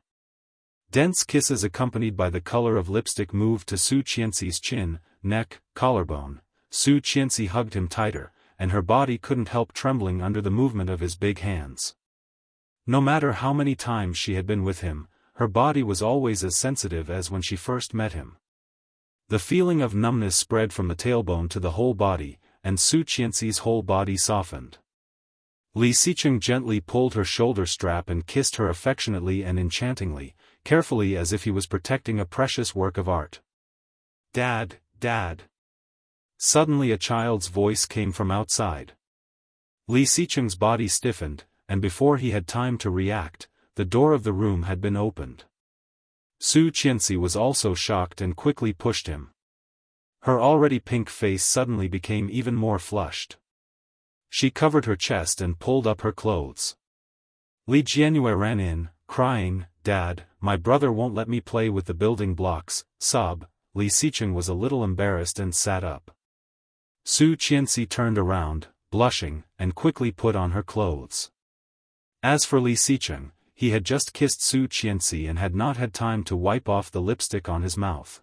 [SPEAKER 1] Dense kisses accompanied by the color of lipstick moved to Su Qianxi's chin, neck, collarbone. Su Qianxi hugged him tighter, and her body couldn't help trembling under the movement of his big hands. No matter how many times she had been with him, her body was always as sensitive as when she first met him. The feeling of numbness spread from the tailbone to the whole body, and Su Qianxi's whole body softened. Li Xicheng gently pulled her shoulder strap and kissed her affectionately and enchantingly, carefully as if he was protecting a precious work of art. "Dad, Dad." Suddenly a child's voice came from outside. Li Xicheng's body stiffened, and before he had time to react, the door of the room had been opened. Su Qianxi was also shocked and quickly pushed him. Her already pink face suddenly became even more flushed. She covered her chest and pulled up her clothes. Li Jianyu ran in, crying, "Dad, my brother won't let me play with the building blocks." Sob. Li Xicheng was a little embarrassed and sat up. Su Qianxi turned around, blushing, and quickly put on her clothes. As for Li Xicheng, he had just kissed Su Qianxi and had not had time to wipe off the lipstick on his mouth.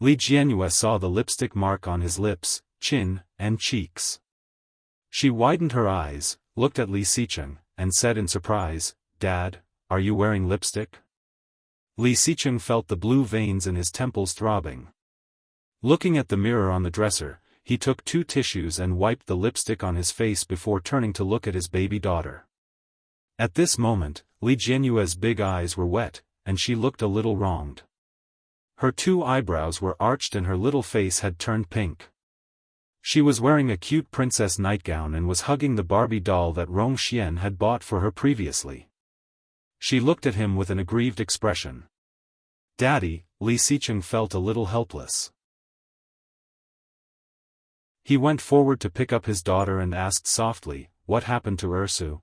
[SPEAKER 1] Li Jianyue saw the lipstick mark on his lips, chin, and cheeks. She widened her eyes, looked at Li Xicheng, and said in surprise, "Dad, are you wearing lipstick?" Li Xicheng felt the blue veins in his temples throbbing. Looking at the mirror on the dresser, he took 2 tissues and wiped the lipstick on his face before turning to look at his baby daughter. At this moment, Li Jianyue's big eyes were wet, and she looked a little wronged. Her 2 eyebrows were arched and her little face had turned pink. She was wearing a cute princess nightgown and was hugging the Barbie doll that Rong Xian had bought for her previously. She looked at him with an aggrieved expression. "Daddy," Li Xicheng felt a little helpless. He went forward to pick up his daughter and asked softly, "What happened to Ursu?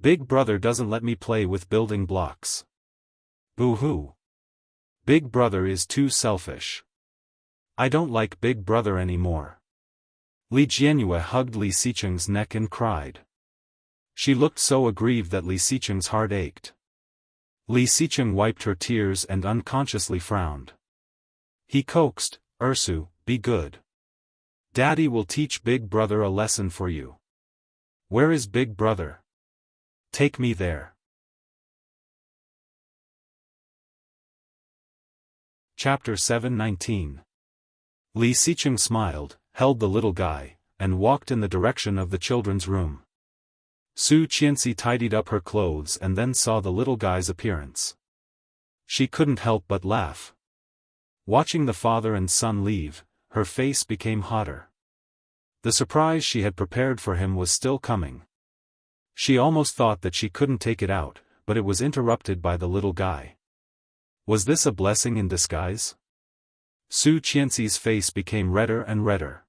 [SPEAKER 1] Big brother doesn't let me play with building blocks. Boo-hoo. Big brother is too selfish. I don't like big brother anymore." Li Jianyue hugged Li Xicheng's neck and cried. She looked so aggrieved that Li Xicheng's heart ached. Li Xicheng wiped her tears and unconsciously frowned. He coaxed, "Ursu, be good. Daddy will teach big brother a lesson for you. Where is big brother? Take me there." Chapter 7:19. Li Xicheng smiled, held the little guy, and walked in the direction of the children's room. Su Qianxi tidied up her clothes and then saw the little guy's appearance. She couldn't help but laugh. Watching the father and son leave, her face became hotter. The surprise she had prepared for him was still coming. She almost thought that she couldn't take it out, but it was interrupted by the little guy. Was this a blessing in disguise? Su Qianxi's face became redder and redder.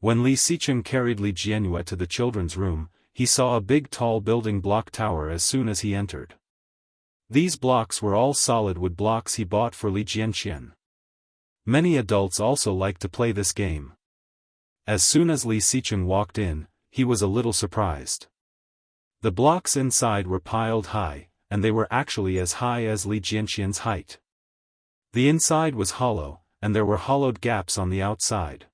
[SPEAKER 1] When Li Xicheng carried Li Jianyue to the children's room, he saw a big tall building block tower as soon as he entered. These blocks were all solid wood blocks he bought for Li Jianxian. Many adults also like to play this game. As soon as Li Xicheng walked in, he was a little surprised. The blocks inside were piled high, and they were actually as high as Li Jianxian's height. The inside was hollow, and there were hollowed gaps on the outside.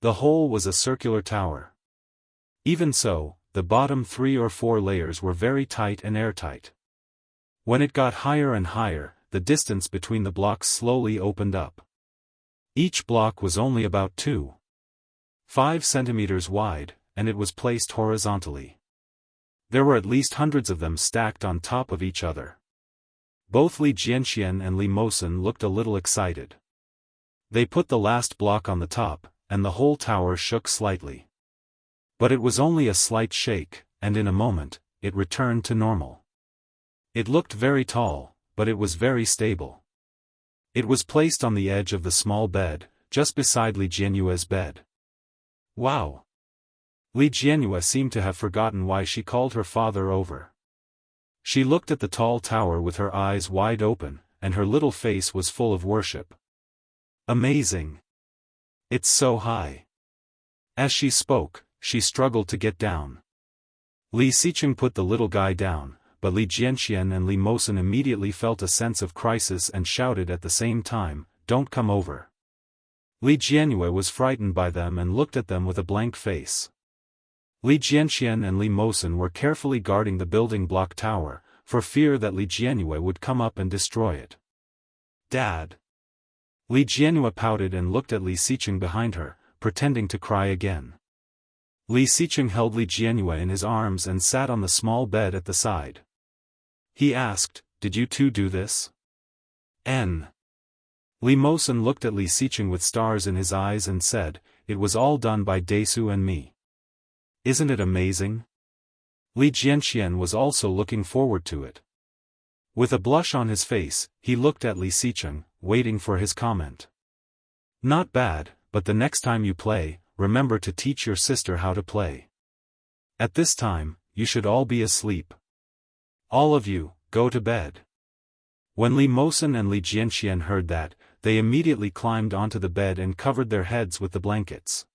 [SPEAKER 1] The whole was a circular tower. Even so, the bottom 3 or 4 layers were very tight and airtight. When it got higher and higher, the distance between the blocks slowly opened up. Each block was only about 2.5 centimeters wide, and it was placed horizontally. There were at least hundreds of them stacked on top of each other. Both Li Jianxian and Li Mosen looked a little excited. They put the last block on the top, and the whole tower shook slightly. But it was only a slight shake, and in a moment, it returned to normal. It looked very tall, but it was very stable. It was placed on the edge of the small bed, just beside Li Jianyue's bed. Wow! Li Jianyue seemed to have forgotten why she called her father over. She looked at the tall tower with her eyes wide open, and her little face was full of worship. Amazing! It's so high. As she spoke, she struggled to get down. Li Xicheng put the little guy down, but Li Jianxian and Li Mosen immediately felt a sense of crisis and shouted at the same time, "Don't come over." Li Jianyue was frightened by them and looked at them with a blank face. Li Jianxian and Li Mosen were carefully guarding the building block tower, for fear that Li Jianyue would come up and destroy it. "Dad!" Li Jianyue pouted and looked at Li Xicheng behind her, pretending to cry again. Li Xicheng held Li Jianyue in his arms and sat on the small bed at the side. He asked, "Did you two do this?" Li Mosen looked at Li Xicheng with stars in his eyes and said, "It was all done by Desu and me." Isn't it amazing? Li Jianxian was also looking forward to it. With a blush on his face, he looked at Li Xicheng, waiting for his comment. "Not bad, but the next time you play, remember to teach your sister how to play. At this time, you should all be asleep. All of you, go to bed." When Li Mosen and Li Jianxian heard that, they immediately climbed onto the bed and covered their heads with the blankets.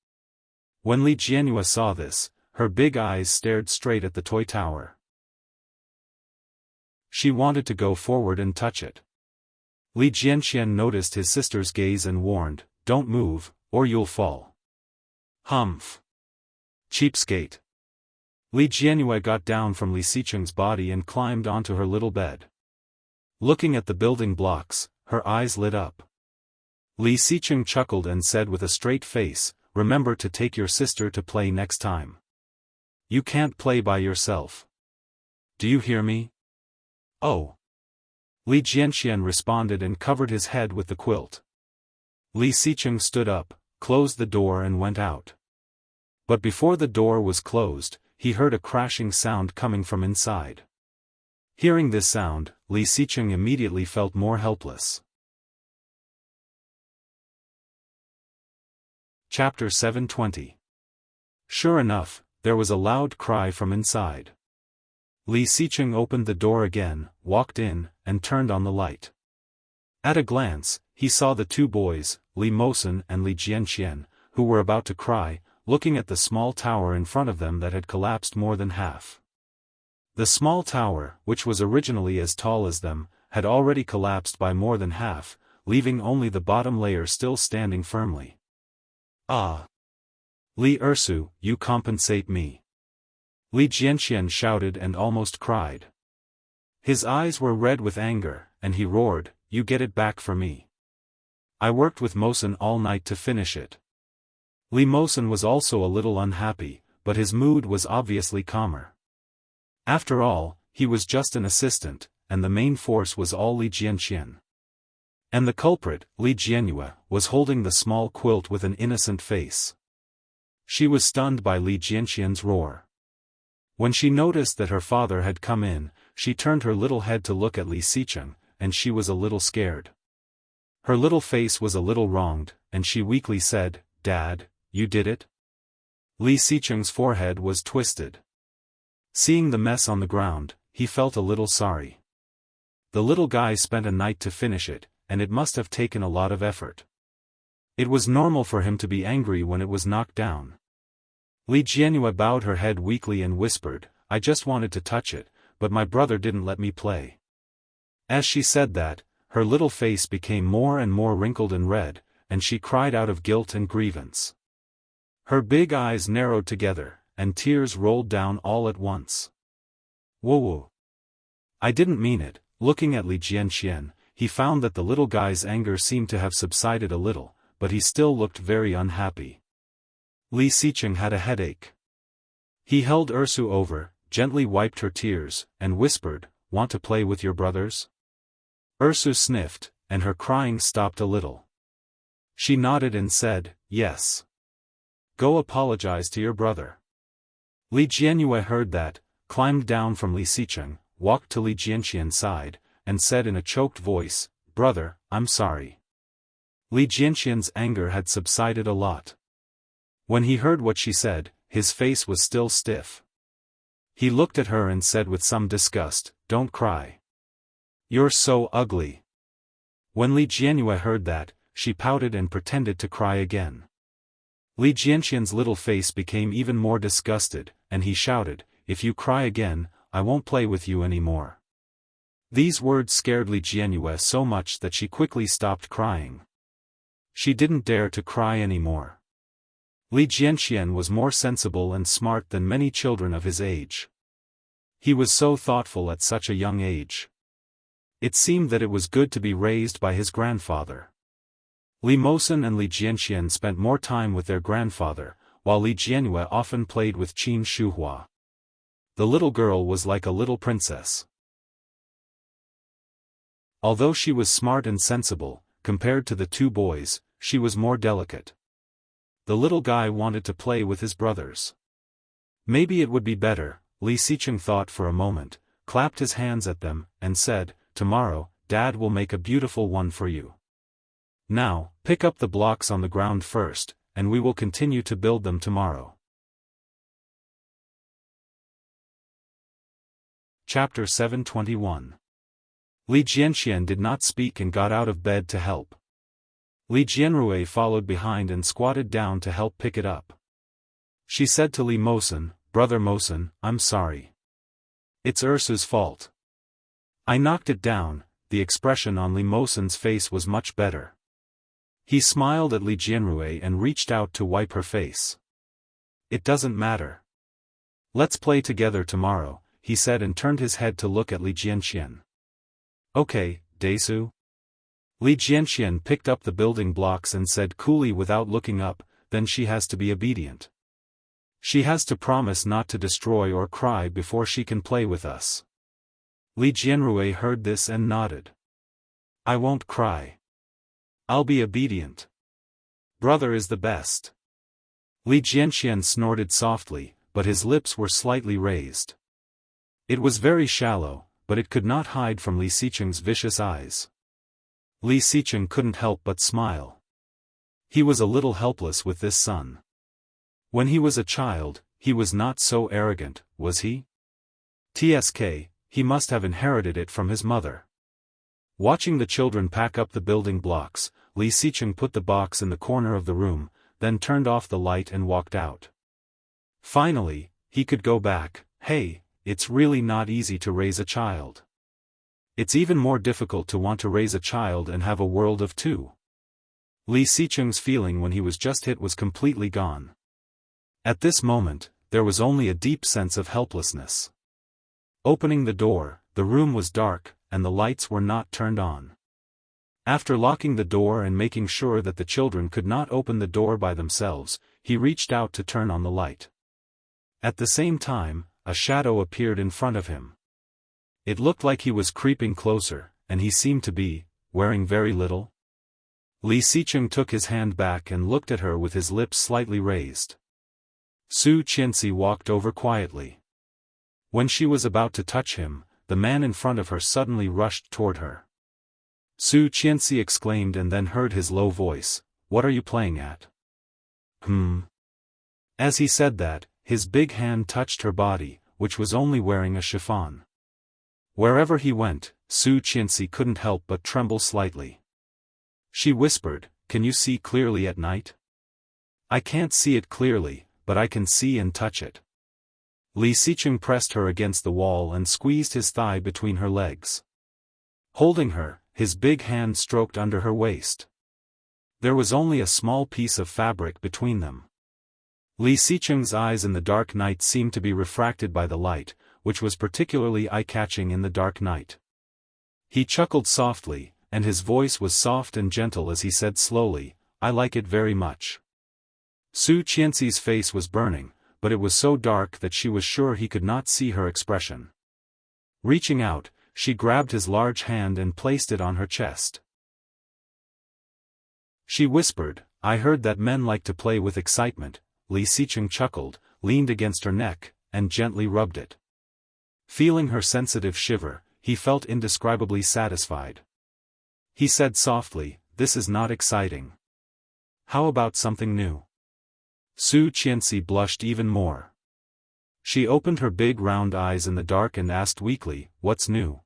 [SPEAKER 1] When Li Jianyue saw this, her big eyes stared straight at the toy tower. She wanted to go forward and touch it. Li Jianxian noticed his sister's gaze and warned, "Don't move, or you'll fall." "Humph. Cheapskate." Li Jianyue got down from Li Xicheng's body and climbed onto her little bed. Looking at the building blocks, her eyes lit up. Li Xicheng chuckled and said with a straight face, "Remember to take your sister to play next time. You can't play by yourself. Do you hear me?" "Oh." Li Jianxian responded and covered his head with the quilt. Li Xicheng stood up, closed the door and went out. But before the door was closed, he heard a crashing sound coming from inside. Hearing this sound, Li Xicheng immediately felt more helpless. Chapter 720. Sure enough, there was a loud cry from inside. Li Xicheng opened the door again, walked in, and turned on the light. At a glance, he saw the two boys, Li Mosen and Li Jianxian, who were about to cry, looking at the small tower in front of them that had collapsed more than half. The small tower, which was originally as tall as them, had already collapsed by more than half, leaving only the bottom layer still standing firmly. "Ah! Li Ersu, you compensate me!" Li Jianxian shouted and almost cried. His eyes were red with anger, and he roared, "You get it back for me. I worked with Mosen all night to finish it." Li Mosen was also a little unhappy, but his mood was obviously calmer. After all, he was just an assistant, and the main force was all Li Jianxian. And the culprit, Li Jianyue, was holding the small quilt with an innocent face. She was stunned by Li Jianxian's roar. When she noticed that her father had come in, she turned her little head to look at Li Xicheng, and she was a little scared. Her little face was a little wronged, and she weakly said, "Dad, you did it?" Li Xicheng's forehead was twisted. Seeing the mess on the ground, he felt a little sorry. The little guy spent a night to finish it, and it must have taken a lot of effort. It was normal for him to be angry when it was knocked down. Li Jianyue bowed her head weakly and whispered, "I just wanted to touch it, but my brother didn't let me play." As she said that, her little face became more and more wrinkled and red, and she cried out of guilt and grievance. Her big eyes narrowed together, and tears rolled down all at once. "Woo-woo. I didn't mean it." Looking at Li Jianxian, he found that the little guy's anger seemed to have subsided a little, but he still looked very unhappy. Li Xicheng had a headache. He held Ersu over, gently wiped her tears, and whispered, "Want to play with your brothers?" Ersu sniffed, and her crying stopped a little. She nodded and said, "Yes. Go apologize to your brother." Li Jianyue heard that, climbed down from Li Xicheng, walked to Li Jianxian's side, and said in a choked voice, "Brother, I'm sorry." Li Jianxian's anger had subsided a lot. When he heard what she said, his face was still stiff. He looked at her and said with some disgust, "Don't cry. You're so ugly." When Li Jianyue heard that, she pouted and pretended to cry again. Li Jianxian's little face became even more disgusted, and he shouted, "If you cry again, I won't play with you anymore." These words scared Li Jianyue so much that she quickly stopped crying. She didn't dare to cry anymore. Li Jianxian was more sensible and smart than many children of his age. He was so thoughtful at such a young age. It seemed that it was good to be raised by his grandfather. Li Mosen and Li Jianxian spent more time with their grandfather, while Li Jianyue often played with Qin Shuhua. The little girl was like a little princess. Although she was smart and sensible, compared to the two boys, she was more delicate. The little guy wanted to play with his brothers. Maybe it would be better, Li Xicheng thought for a moment, clapped his hands at them, and said, "Tomorrow, Dad will make a beautiful one for you. Now, pick up the blocks on the ground first, and we will continue to build them tomorrow." Chapter 721. Li Jianxian did not speak and got out of bed to help. Li Jianrui followed behind and squatted down to help pick it up. She said to Li Mosen, "Brother Mosen, I'm sorry. It's Ersu's fault. I knocked it down. The expression on Li Mosen's face was much better. He smiled at Li Jianrui and reached out to wipe her face. It doesn't matter. Let's play together tomorrow, he said and turned his head to look at Li Jianxian. Okay, Daisu. Li Jianxian picked up the building blocks and said coolly without looking up, then she has to be obedient. She has to promise not to destroy or cry before she can play with us. Li Jianrui heard this and nodded. I won't cry. I'll be obedient. Brother is the best. Li Jianxian snorted softly, but his lips were slightly raised. It was very shallow, but it could not hide from Li Xicheng's vicious eyes. Li Xicheng couldn't help but smile. He was a little helpless with this son. When he was a child, he was not so arrogant, was he? TSK, he must have inherited it from his mother. Watching the children pack up the building blocks, Li Xicheng put the box in the corner of the room, then turned off the light and walked out. Finally, he could go back. Hey, it's really not easy to raise a child. It's even more difficult to want to raise a child and have a world of two. Li Xicheng's feeling when he was just hit was completely gone. At this moment, there was only a deep sense of helplessness. Opening the door, the room was dark, and the lights were not turned on. After locking the door and making sure that the children could not open the door by themselves, he reached out to turn on the light. At the same time, a shadow appeared in front of him. It looked like he was creeping closer, and he seemed to be wearing very little. Li Xicheng took his hand back and looked at her with his lips slightly raised. Su Qianxi walked over quietly. When she was about to touch him, the man in front of her suddenly rushed toward her. Su Qianxi exclaimed and then heard his low voice, "What are you playing at?" As he said that, his big hand touched her body, which was only wearing a chiffon. Wherever he went, Su Qianxi couldn't help but tremble slightly. She whispered, "Can you see clearly at night?" "I can't see it clearly, but I can see and touch it." Li Xicheng pressed her against the wall and squeezed his thigh between her legs. Holding her, his big hand stroked under her waist. There was only a small piece of fabric between them. Li Xicheng's eyes in the dark night seemed to be refracted by the light, which was particularly eye-catching in the dark night. He chuckled softly, and his voice was soft and gentle as he said slowly, "I like it very much." Su Qianxi's face was burning, but it was so dark that she was sure he could not see her expression. Reaching out, she grabbed his large hand and placed it on her chest. She whispered, "I heard that men like to play with excitement." Li Xicheng chuckled, leaned against her neck, and gently rubbed it. Feeling her sensitive shiver, he felt indescribably satisfied. He said softly, "This is not exciting. How about something new?" Su Qianxi blushed even more. She opened her big round eyes in the dark and asked weakly, "What's new?"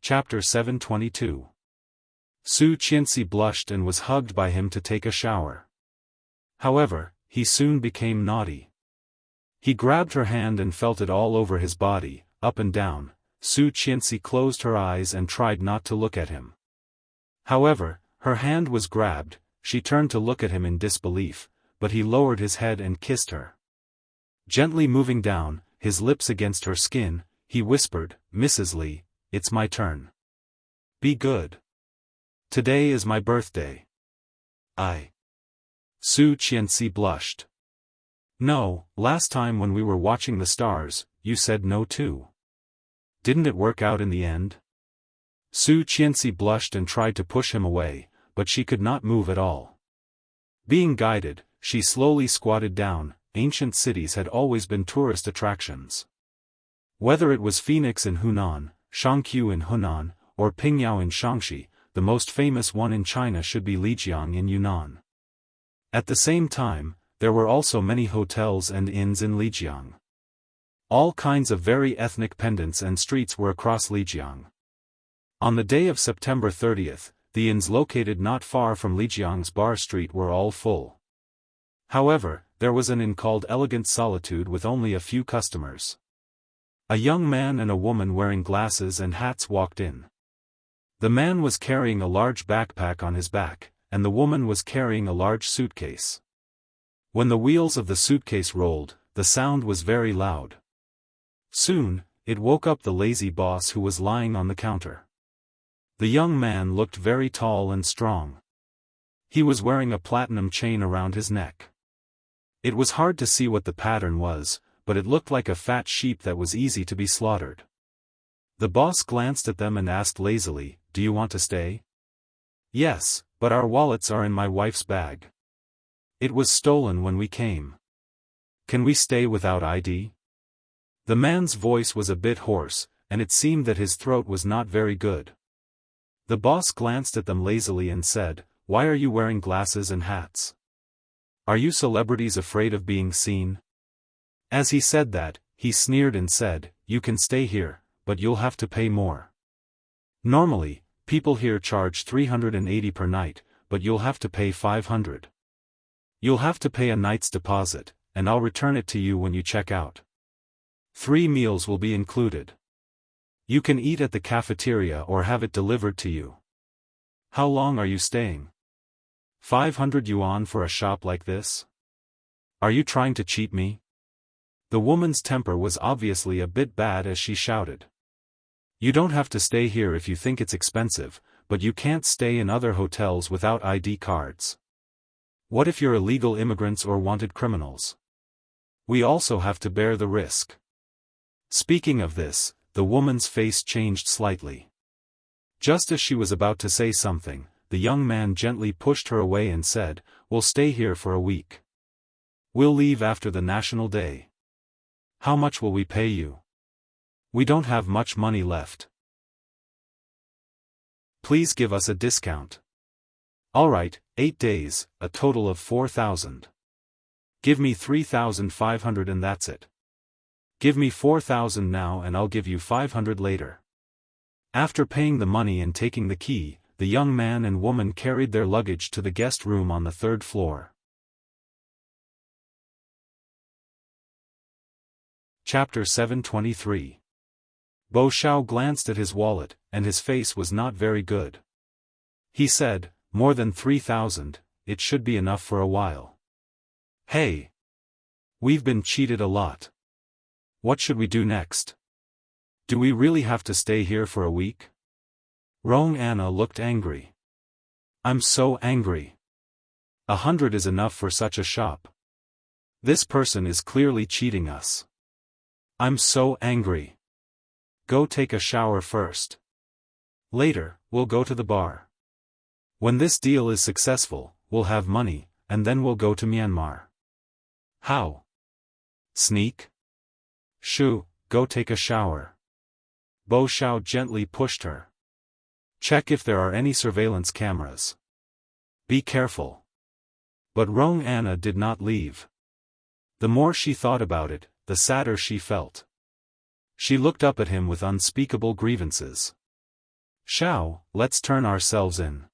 [SPEAKER 1] Chapter 722. Su Qianxi blushed and was hugged by him to take a shower. However, he soon became naughty. He grabbed her hand and felt it all over his body, up and down. Su Qianxi closed her eyes and tried not to look at him. However, her hand was grabbed. She turned to look at him in disbelief, but he lowered his head and kissed her. Gently moving down, his lips against her skin, he whispered, "Mrs. Li, it's my turn. Be good. Today is my birthday." Su Qianxi blushed. "No, last time when we were watching the stars, you said no too. Didn't it work out in the end?" Su Qianxi blushed and tried to push him away, but she could not move at all. Being guided, she slowly squatted down. Ancient cities had always been tourist attractions. Whether it was Phoenix in Hunan, Shangqiu in Hunan, or Pingyao in Shaanxi, the most famous one in China should be Lijiang in Yunnan. At the same time, there were also many hotels and inns in Lijiang. All kinds of very ethnic pendants and streets were across Lijiang. On the day of September 30th, the inns located not far from Lijiang's Bar Street were all full. However, there was an inn called Elegant Solitude with only a few customers. A young man and a woman wearing glasses and hats walked in. The man was carrying a large backpack on his back, and the woman was carrying a large suitcase. When the wheels of the suitcase rolled, the sound was very loud. Soon, it woke up the lazy boss who was lying on the counter. The young man looked very tall and strong. He was wearing a platinum chain around his neck. It was hard to see what the pattern was, but it looked like a fat sheep that was easy to be slaughtered. The boss glanced at them and asked lazily, "Do you want to stay?" "Yes, but our wallets are in my wife's bag. It was stolen when we came. Can we stay without ID?" The man's voice was a bit hoarse, and it seemed that his throat was not very good. The boss glanced at them lazily and said, "Why are you wearing glasses and hats? Are you celebrities afraid of being seen?" As he said that, he sneered and said, "You can stay here, but you'll have to pay more. Normally, people here charge 380 per night, but you'll have to pay 500. You'll have to pay a night's deposit, and I'll return it to you when you check out. 3 meals will be included. You can eat at the cafeteria or have it delivered to you. How long are you staying? 500 yuan for a shop like this? Are you trying to cheat me?" The woman's temper was obviously a bit bad as she shouted. "You don't have to stay here if you think it's expensive, but you can't stay in other hotels without ID cards. What if you're illegal immigrants or wanted criminals? We also have to bear the risk." Speaking of this, the woman's face changed slightly. Just as she was about to say something, the young man gently pushed her away and said, "We'll stay here for a week. We'll leave after the National Day. How much will we pay you? We don't have much money left. Please give us a discount." "All right, 8 days, a total of 4,000. Give me 3,500 and that's it. Give me 4,000 now and I'll give you 500 later." After paying the money and taking the key, the young man and woman carried their luggage to the guest room on the 3rd floor. Chapter 723. Bo Xiao glanced at his wallet, and his face was not very good. He said, "More than 3,000, it should be enough for a while." "Hey! We've been cheated a lot. What should we do next? Do we really have to stay here for a week?" Rong Anna looked angry. "I'm so angry. 100 is enough for such a shop. This person is clearly cheating us. I'm so angry. Go take a shower first. Later, we'll go to the bar. When this deal is successful, we'll have money, and then we'll go to Myanmar." "How? Sneak? Shoo, go take a shower." Bo Xiao gently pushed her. "Check if there are any surveillance cameras. Be careful." But Rong Anna did not leave. The more she thought about it, the sadder she felt. She looked up at him with unspeakable grievances. "Xiao, let's turn ourselves in.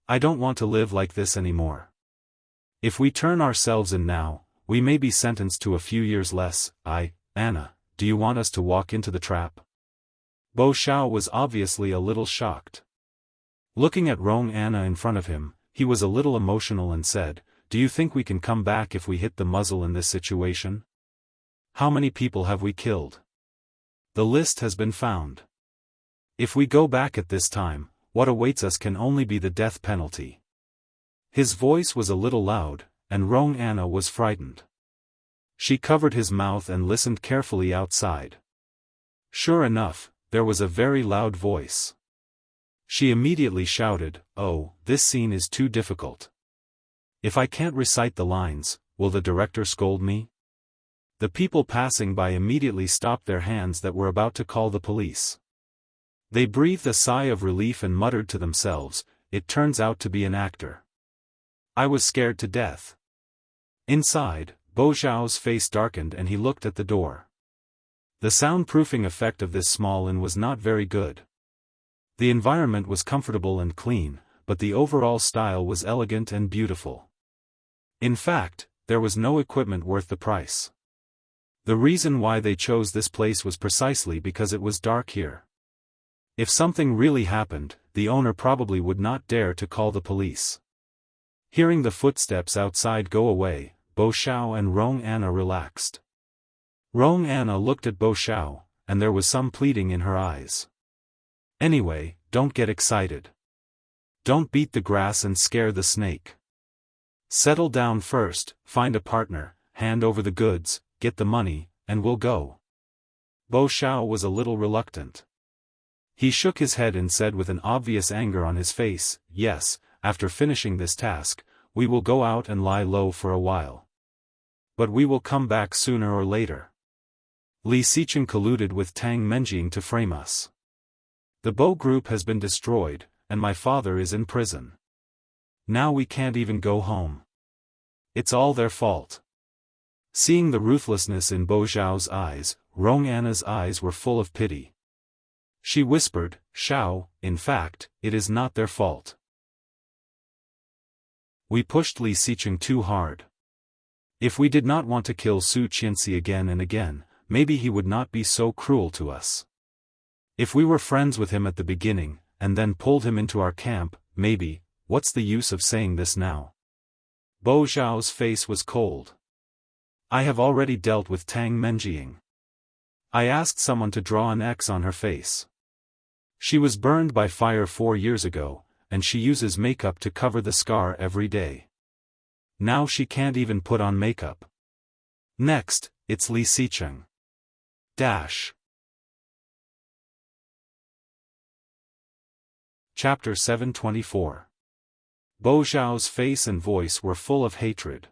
[SPEAKER 1] I don't want to live like this anymore. If we turn ourselves in now, we may be sentenced to a few years less. Anna, do you want us to walk into the trap?" Bo Xiao was obviously a little shocked. Looking at Rong Anna in front of him, he was a little emotional and said, "Do you think we can come back if we hit the muzzle in this situation? How many people have we killed? The list has been found. If we go back at this time, what awaits us can only be the death penalty." His voice was a little loud, and Rong Anna was frightened. She covered his mouth and listened carefully outside. Sure enough, there was a very loud voice. She immediately shouted, "Oh, this scene is too difficult. If I can't recite the lines, will the director scold me?" The people passing by immediately stopped their hands that were about to call the police. They breathed a sigh of relief and muttered to themselves, "It turns out to be an actor. I was scared to death." Inside, Bo Xiao's face darkened and he looked at the door. The soundproofing effect of this small inn was not very good. The environment was comfortable and clean, but the overall style was elegant and beautiful. In fact, there was no equipment worth the price. The reason why they chose this place was precisely because it was dark here. If something really happened, the owner probably would not dare to call the police. Hearing the footsteps outside go away, Bo Xiao and Rong Anna relaxed. Rong Anna looked at Bo Xiao, and there was some pleading in her eyes. Anyway, don't get excited. Don't beat the grass and scare the snake. Settle down first, find a partner, hand over the goods, get the money, and we'll go. Bo Xiao was a little reluctant. He shook his head and said with an obvious anger on his face, yes, after finishing this task, we will go out and lie low for a while. But we will come back sooner or later. Li Xicheng colluded with Tang Menjing to frame us. The Bo group has been destroyed, and my father is in prison. Now we can't even go home. It's all their fault. Seeing the ruthlessness in Bo Xiao's eyes, Rong Anna's eyes were full of pity. She whispered, Xiao, in fact, it is not their fault. We pushed Li Xicheng too hard. If we did not want to kill Su Qianxi again and again, maybe he would not be so cruel to us. If we were friends with him at the beginning, and then pulled him into our camp, maybe, what's the use of saying this now? Bo Xiao's face was cold. I have already dealt with Tang Menjing. I asked someone to draw an X on her face. She was burned by fire 4 years ago, and she uses makeup to cover the scar every day. Now she can't even put on makeup. Next, it's Li Xicheng. Chapter 724. Bo Xiao's face and voice were full of hatred.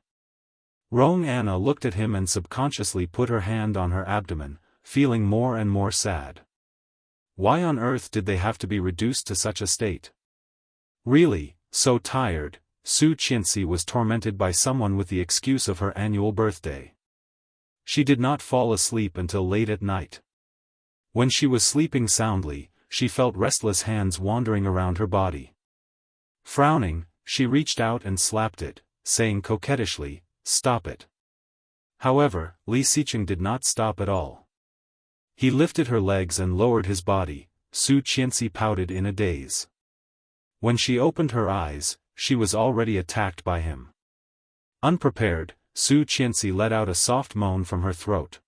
[SPEAKER 1] Rong Anna looked at him and subconsciously put her hand on her abdomen, feeling more and more sad. Why on earth did they have to be reduced to such a state? Really, so tired, Su Qianxi was tormented by someone with the excuse of her annual birthday. She did not fall asleep until late at night. When she was sleeping soundly, she felt restless hands wandering around her body. Frowning, she reached out and slapped it, saying coquettishly, "Stop it." However, Li Xicheng did not stop at all. He lifted her legs and lowered his body. Su Qianxi pouted in a daze. When she opened her eyes, she was already attacked by him. Unprepared, Su Qianxi let out a soft moan from her throat.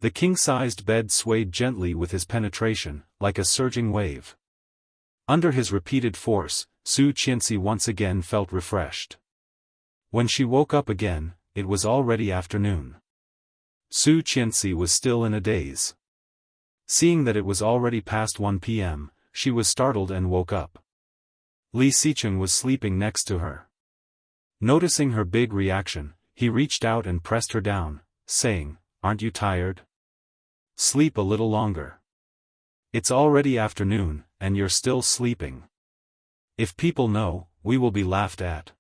[SPEAKER 1] The king-sized bed swayed gently with his penetration, like a surging wave. Under his repeated force, Su Qianxi once again felt refreshed. When she woke up again, it was already afternoon. Su Qianxi was still in a daze. Seeing that it was already past 1 p.m., she was startled and woke up. Li Xicheng was sleeping next to her. Noticing her big reaction, he reached out and pressed her down, saying, "Aren't you tired? Sleep a little longer. It's already afternoon, and you're still sleeping. If people know, we will be laughed at."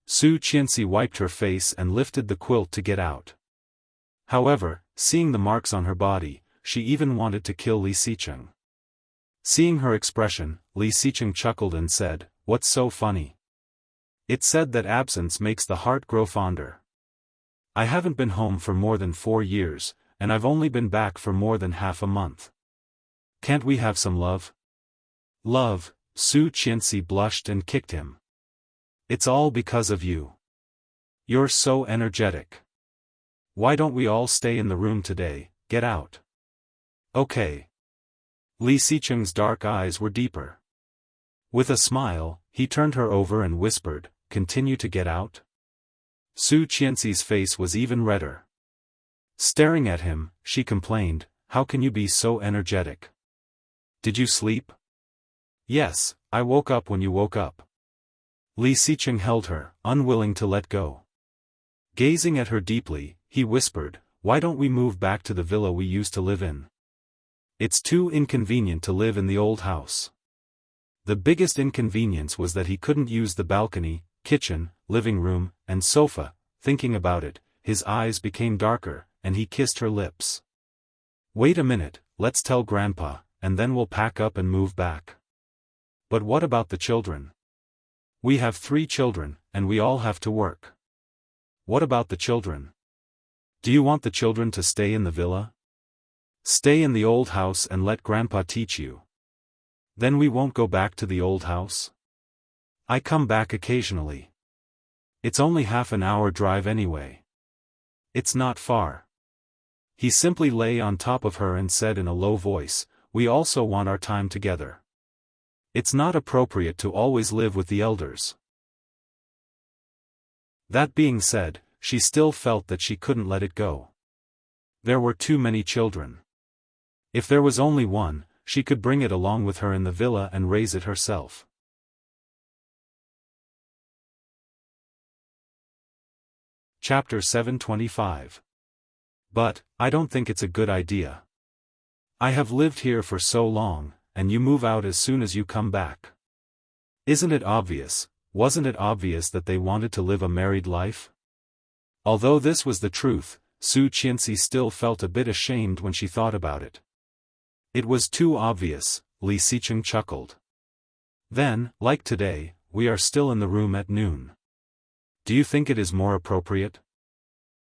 [SPEAKER 1] Su Qianxi wiped her face and lifted the quilt to get out. However, seeing the marks on her body, she even wanted to kill Li Xicheng. Seeing her expression, Li Xicheng chuckled and said, "What's so funny? It's said that absence makes the heart grow fonder. I haven't been home for more than 4 years, and I've only been back for more than half a month. Can't we have some love?" "Love?" Su Qianxi blushed and kicked him. "It's all because of you. You're so energetic. Why don't we all stay in the room today? Get out." "Okay." Li Xicheng's dark eyes were deeper. With a smile, he turned her over and whispered, "Continue to get out?" Su Qianxi's face was even redder. Staring at him, she complained, "How can you be so energetic? Did you sleep?" "Yes, I woke up when you woke up." Li Xicheng held her, unwilling to let go. Gazing at her deeply, he whispered, "Why don't we move back to the villa we used to live in? It's too inconvenient to live in the old house." The biggest inconvenience was that he couldn't use the balcony, kitchen, living room, and sofa. Thinking about it, his eyes became darker, and he kissed her lips. "Wait a minute, let's tell Grandpa, and then we'll pack up and move back." "But what about the children? We have 3 children, and we all have to work." What about the children? Do you want the children to stay in the villa? Stay in the old house and let Grandpa teach you. Then we won't go back to the old house? I come back occasionally. It's only half an hour drive anyway. It's not far. He simply lay on top of her and said in a low voice, we also want our time together. It's not appropriate to always live with the elders. That being said, she still felt that she couldn't let it go. There were too many children. If there was only one, she could bring it along with her in the villa and raise it herself. Chapter 725. But, I don't think it's a good idea. I have lived here for so long, and you move out as soon as you come back. Isn't it obvious, wasn't it obvious that they wanted to live a married life? Although this was the truth, Su Qianxi still felt a bit ashamed when she thought about it. It was too obvious, Li Xicheng chuckled. Then, like today, we are still in the room at noon. Do you think it is more appropriate?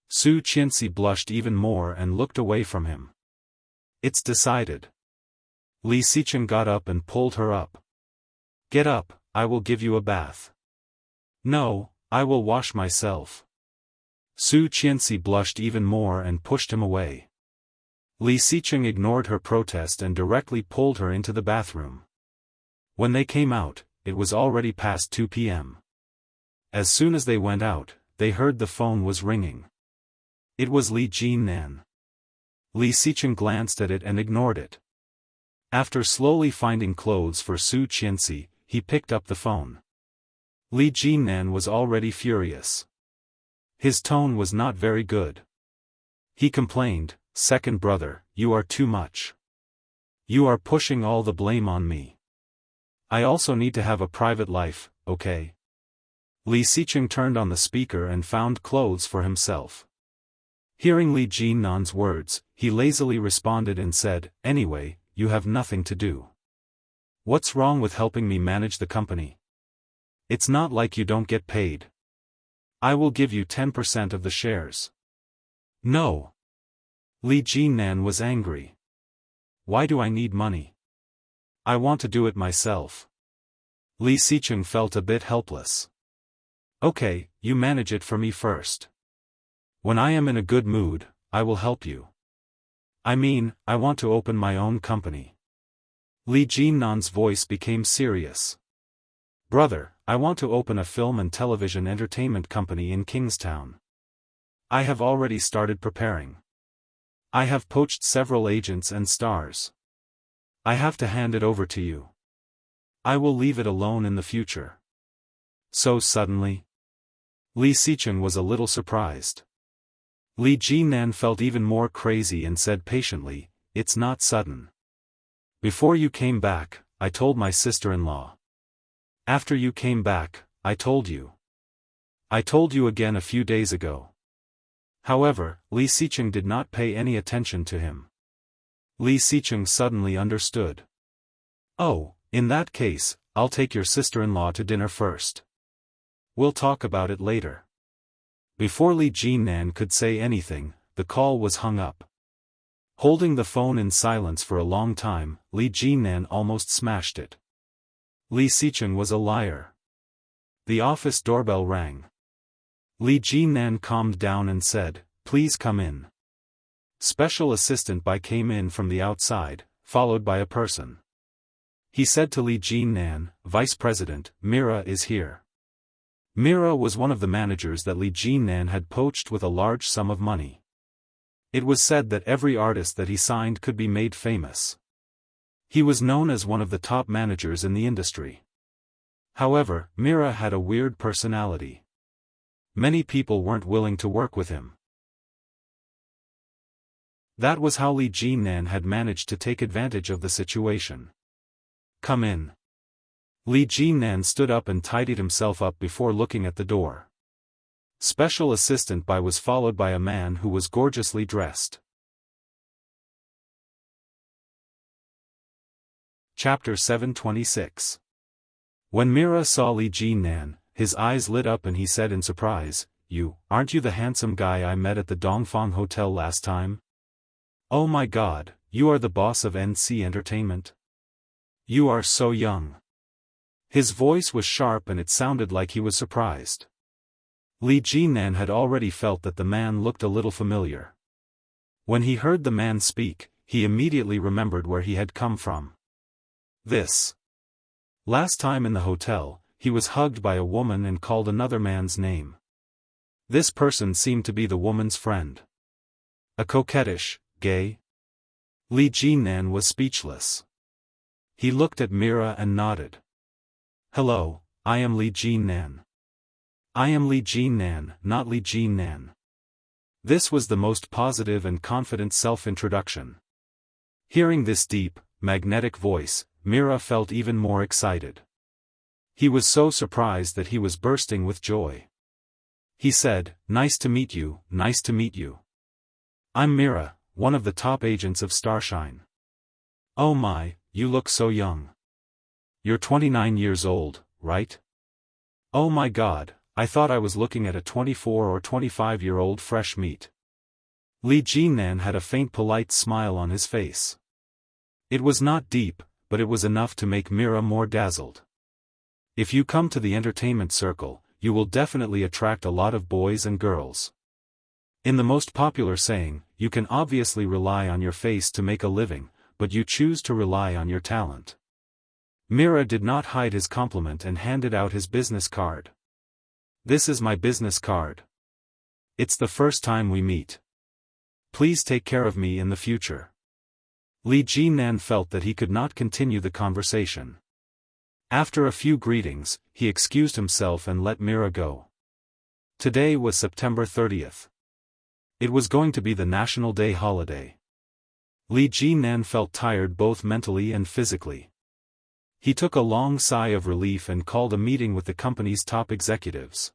[SPEAKER 1] Su Qianxi blushed even more and looked away from him. It's decided. Li Xicheng got up and pulled her up. Get up, I will give you a bath. No, I will wash myself. Su Qianxi blushed even more and pushed him away. Li Xicheng ignored her protest and directly pulled her into the bathroom. When they came out, it was already past 2 p.m. As soon as they went out, they heard the phone was ringing. It was Li Jinnan. Li Xicheng glanced at it and ignored it. After slowly finding clothes for Su Qianxi, he picked up the phone. Li Jinnan was already furious. His tone was not very good. He complained, "Second brother, you are too much. You are pushing all the blame on me. I also need to have a private life, okay?" Li Xicheng turned on the speaker and found clothes for himself. Hearing Li Jinnan's words, he lazily responded and said, "Anyway, you have nothing to do. What's wrong with helping me manage the company? It's not like you don't get paid. I will give you 10% of the shares." No. Li Jinnan was angry. Why do I need money? I want to do it myself. Li Xicheng felt a bit helpless. Okay, you manage it for me first. When I am in a good mood, I will help you. I mean, I want to open my own company. Li Jinnan's voice became serious. Brother, I want to open a film and television entertainment company in Kingstown. I have already started preparing. I have poached several agents and stars. I have to hand it over to you. I will leave it alone in the future. So suddenly? Li Xicheng was a little surprised. Li Jinnan felt even more crazy and said patiently, "It's not sudden. Before you came back, I told my sister-in-law. After you came back, I told you. I told you again a few days ago." However, Li Xicheng did not pay any attention to him. Li Xicheng suddenly understood. "Oh, in that case, I'll take your sister-in-law to dinner first. We'll talk about it later." Before Li Jinnan could say anything, the call was hung up. Holding the phone in silence for a long time, Li Jinnan almost smashed it. Li Xicheng was a liar. The office doorbell rang. Li Jinnan calmed down and said, "Please come in." Special Assistant Bai came in from the outside, followed by a person. He said to Li Jinnan, "Vice President, Mira is here." Mira was one of the managers that Li Jinnan had poached with a large sum of money. It was said that every artist that he signed could be made famous. He was known as one of the top managers in the industry. However, Mira had a weird personality. Many people weren't willing to work with him. That was how Li Jinnan had managed to take advantage of the situation. "Come in." Li Jinnan stood up and tidied himself up before looking at the door. Special Assistant Bai was followed by a man who was gorgeously dressed. Chapter 726. When Mira saw Li Jinnan, his eyes lit up and he said in surprise, aren't you the handsome guy I met at the Dongfang Hotel last time? Oh my god, you are the boss of NC Entertainment? You are so young. His voice was sharp and it sounded like he was surprised. Li Jinan had already felt that the man looked a little familiar. When he heard the man speak, he immediately remembered where he had come from. Last time in the hotel, he was hugged by a woman and called another man's name. This person seemed to be the woman's friend. A coquettish, gay? Li Jinan was speechless. He looked at Mira and nodded. Hello, I am Li Jinan. I am Li Jinan, not Li Jinan. This was the most positive and confident self-introduction. Hearing this deep, magnetic voice, Mira felt even more excited. He was so surprised that he was bursting with joy. He said, Nice to meet you, nice to meet you. I'm Mira, one of the top agents of Starshine. Oh my, you look so young. You're 29 years old, right? Oh my god, I thought I was looking at a 24 or 25-year-old fresh meat. Li Jinan had a faint polite smile on his face. It was not deep, but it was enough to make Mira more dazzled. If you come to the entertainment circle, you will definitely attract a lot of boys and girls. In the most popular saying, you can obviously rely on your face to make a living, but you choose to rely on your talent. Mira did not hide his compliment and handed out his business card. This is my business card. It's the first time we meet. Please take care of me in the future. Li Jinan felt that he could not continue the conversation. After a few greetings, he excused himself and let Mira go. Today was September 30th. It was going to be the National Day holiday. Li Jinan felt tired both mentally and physically. He took a long sigh of relief and called a meeting with the company's top executives.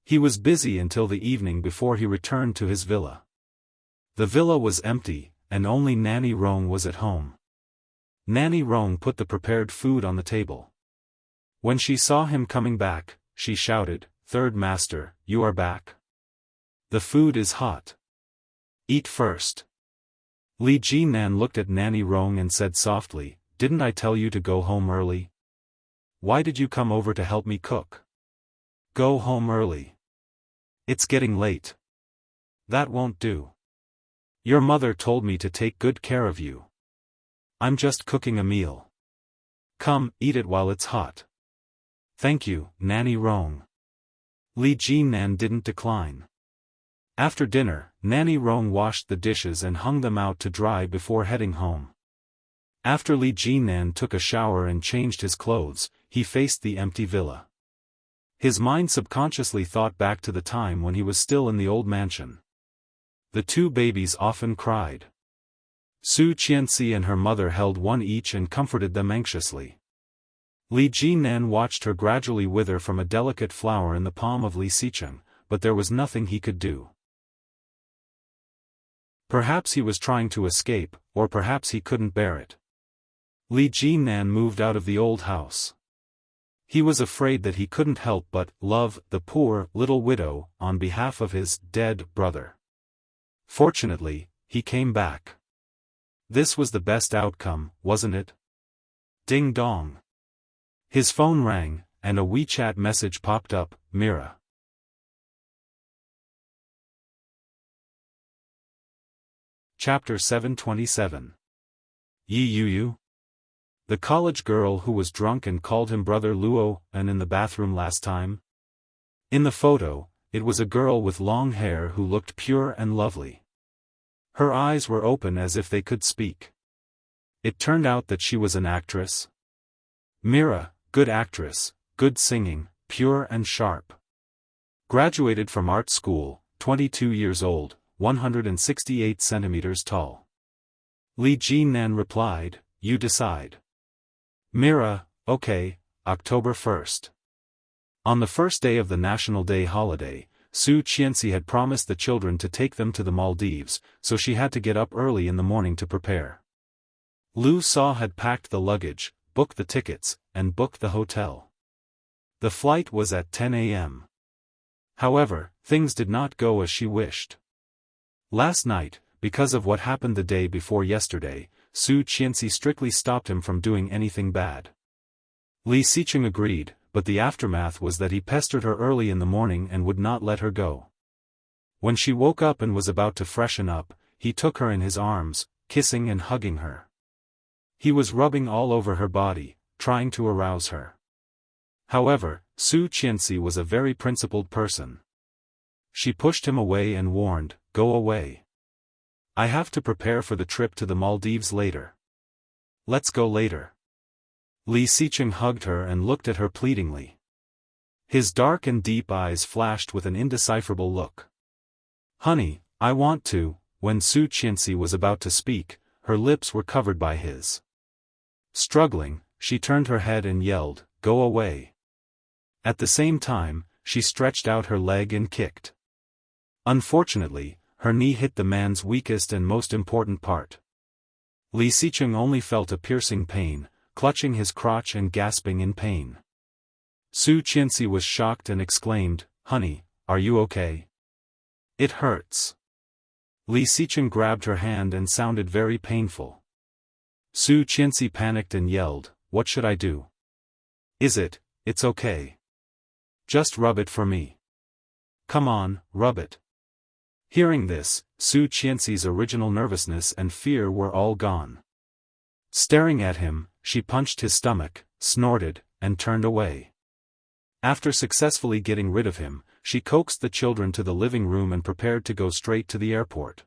[SPEAKER 1] He was busy until the evening before he returned to his villa. The villa was empty, and only Nanny Rong was at home. Nanny Rong put the prepared food on the table. When she saw him coming back, she shouted, Third Master, you are back? The food is hot. Eat first. Li Jinan looked at Nanny Rong and said softly, Didn't I tell you to go home early? Why did you come over to help me cook? Go home early. It's getting late. That won't do. Your mother told me to take good care of you. I'm just cooking a meal. Come, eat it while it's hot. Thank you, Nanny Rong. Li Jinan didn't decline. After dinner, Nanny Rong washed the dishes and hung them out to dry before heading home. After Li Jinan took a shower and changed his clothes, he faced the empty villa. His mind subconsciously thought back to the time when he was still in the old mansion. The two babies often cried. Su Qianxi and her mother held one each and comforted them anxiously. Li Jinan watched her gradually wither from a delicate flower in the palm of Li Xicheng, but there was nothing he could do. Perhaps he was trying to escape, or perhaps he couldn't bear it. Li Jinan moved out of the old house. He was afraid that he couldn't help but love the poor little widow on behalf of his dead brother. Fortunately, he came back. This was the best outcome, wasn't it? Ding dong. His phone rang, and a WeChat message popped up, Mira. Chapter 727. Yi Yu? The college girl who was drunk and called him Brother Luo and in the bathroom last time? In the photo, it was a girl with long hair who looked pure and lovely. Her eyes were open as if they could speak. It turned out that she was an actress. Mira, good actress, good singing, pure and sharp. Graduated from art school, 22 years old, 168 centimeters tall. Li Jinan replied, You decide. Mira, okay, October 1st. On the first day of the National Day holiday, Su Qianxi had promised the children to take them to the Maldives, so she had to get up early in the morning to prepare. Lu Sa had packed the luggage, booked the tickets, and booked the hotel. The flight was at 10 a.m. However, things did not go as she wished. Last night, because of what happened the day before yesterday, Su Qianxi strictly stopped him from doing anything bad. Li Xicheng agreed, but the aftermath was that he pestered her early in the morning and would not let her go. When she woke up and was about to freshen up, he took her in his arms, kissing and hugging her. He was rubbing all over her body, trying to arouse her. However, Su Qianxi was a very principled person. She pushed him away and warned, "Go away. I have to prepare for the trip to the Maldives later. Let's go later." Li Xicheng hugged her and looked at her pleadingly. His dark and deep eyes flashed with an indecipherable look. "Honey, I want to." When Su Qianxi was about to speak, her lips were covered by his. Struggling, she turned her head and yelled, "Go away." At the same time, she stretched out her leg and kicked. Unfortunately, her knee hit the man's weakest and most important part. Li Xicheng only felt a piercing pain, clutching his crotch and gasping in pain. Su Qianxi was shocked and exclaimed, "Honey, are you okay? It hurts." Li Xicheng grabbed her hand and sounded very painful. Su Qianxi panicked and yelled, "What should I do? It's okay. Just rub it for me. Come on, rub it." Hearing this, Su Qianxi's original nervousness and fear were all gone. Staring at him, she punched his stomach, snorted, and turned away. After successfully getting rid of him, she coaxed the children to the living room and prepared to go straight to the airport.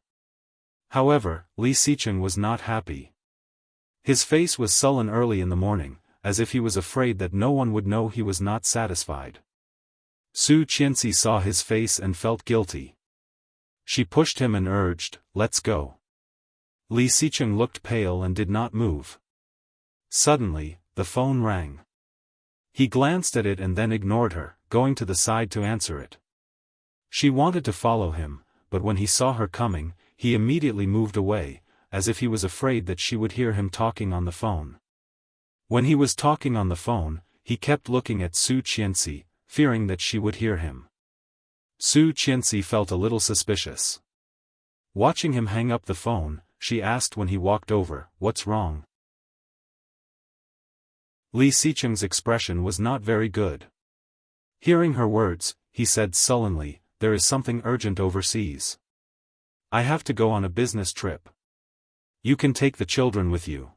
[SPEAKER 1] However, Li Xicheng was not happy. His face was sullen early in the morning, as if he was afraid that no one would know he was not satisfied. Su Qianxi saw his face and felt guilty. She pushed him and urged, "Let's go." Li Xicheng looked pale and did not move. Suddenly, the phone rang. He glanced at it and then ignored her, going to the side to answer it. She wanted to follow him, but when he saw her coming, he immediately moved away, as if he was afraid that she would hear him talking on the phone. When he was talking on the phone, he kept looking at Su Qianxi, fearing that she would hear him. Su Qianxi felt a little suspicious. Watching him hang up the phone, she asked when he walked over, "What's wrong?" Li Xicheng's expression was not very good. Hearing her words, he said sullenly, "There is something urgent overseas. I have to go on a business trip. You can take the children with you.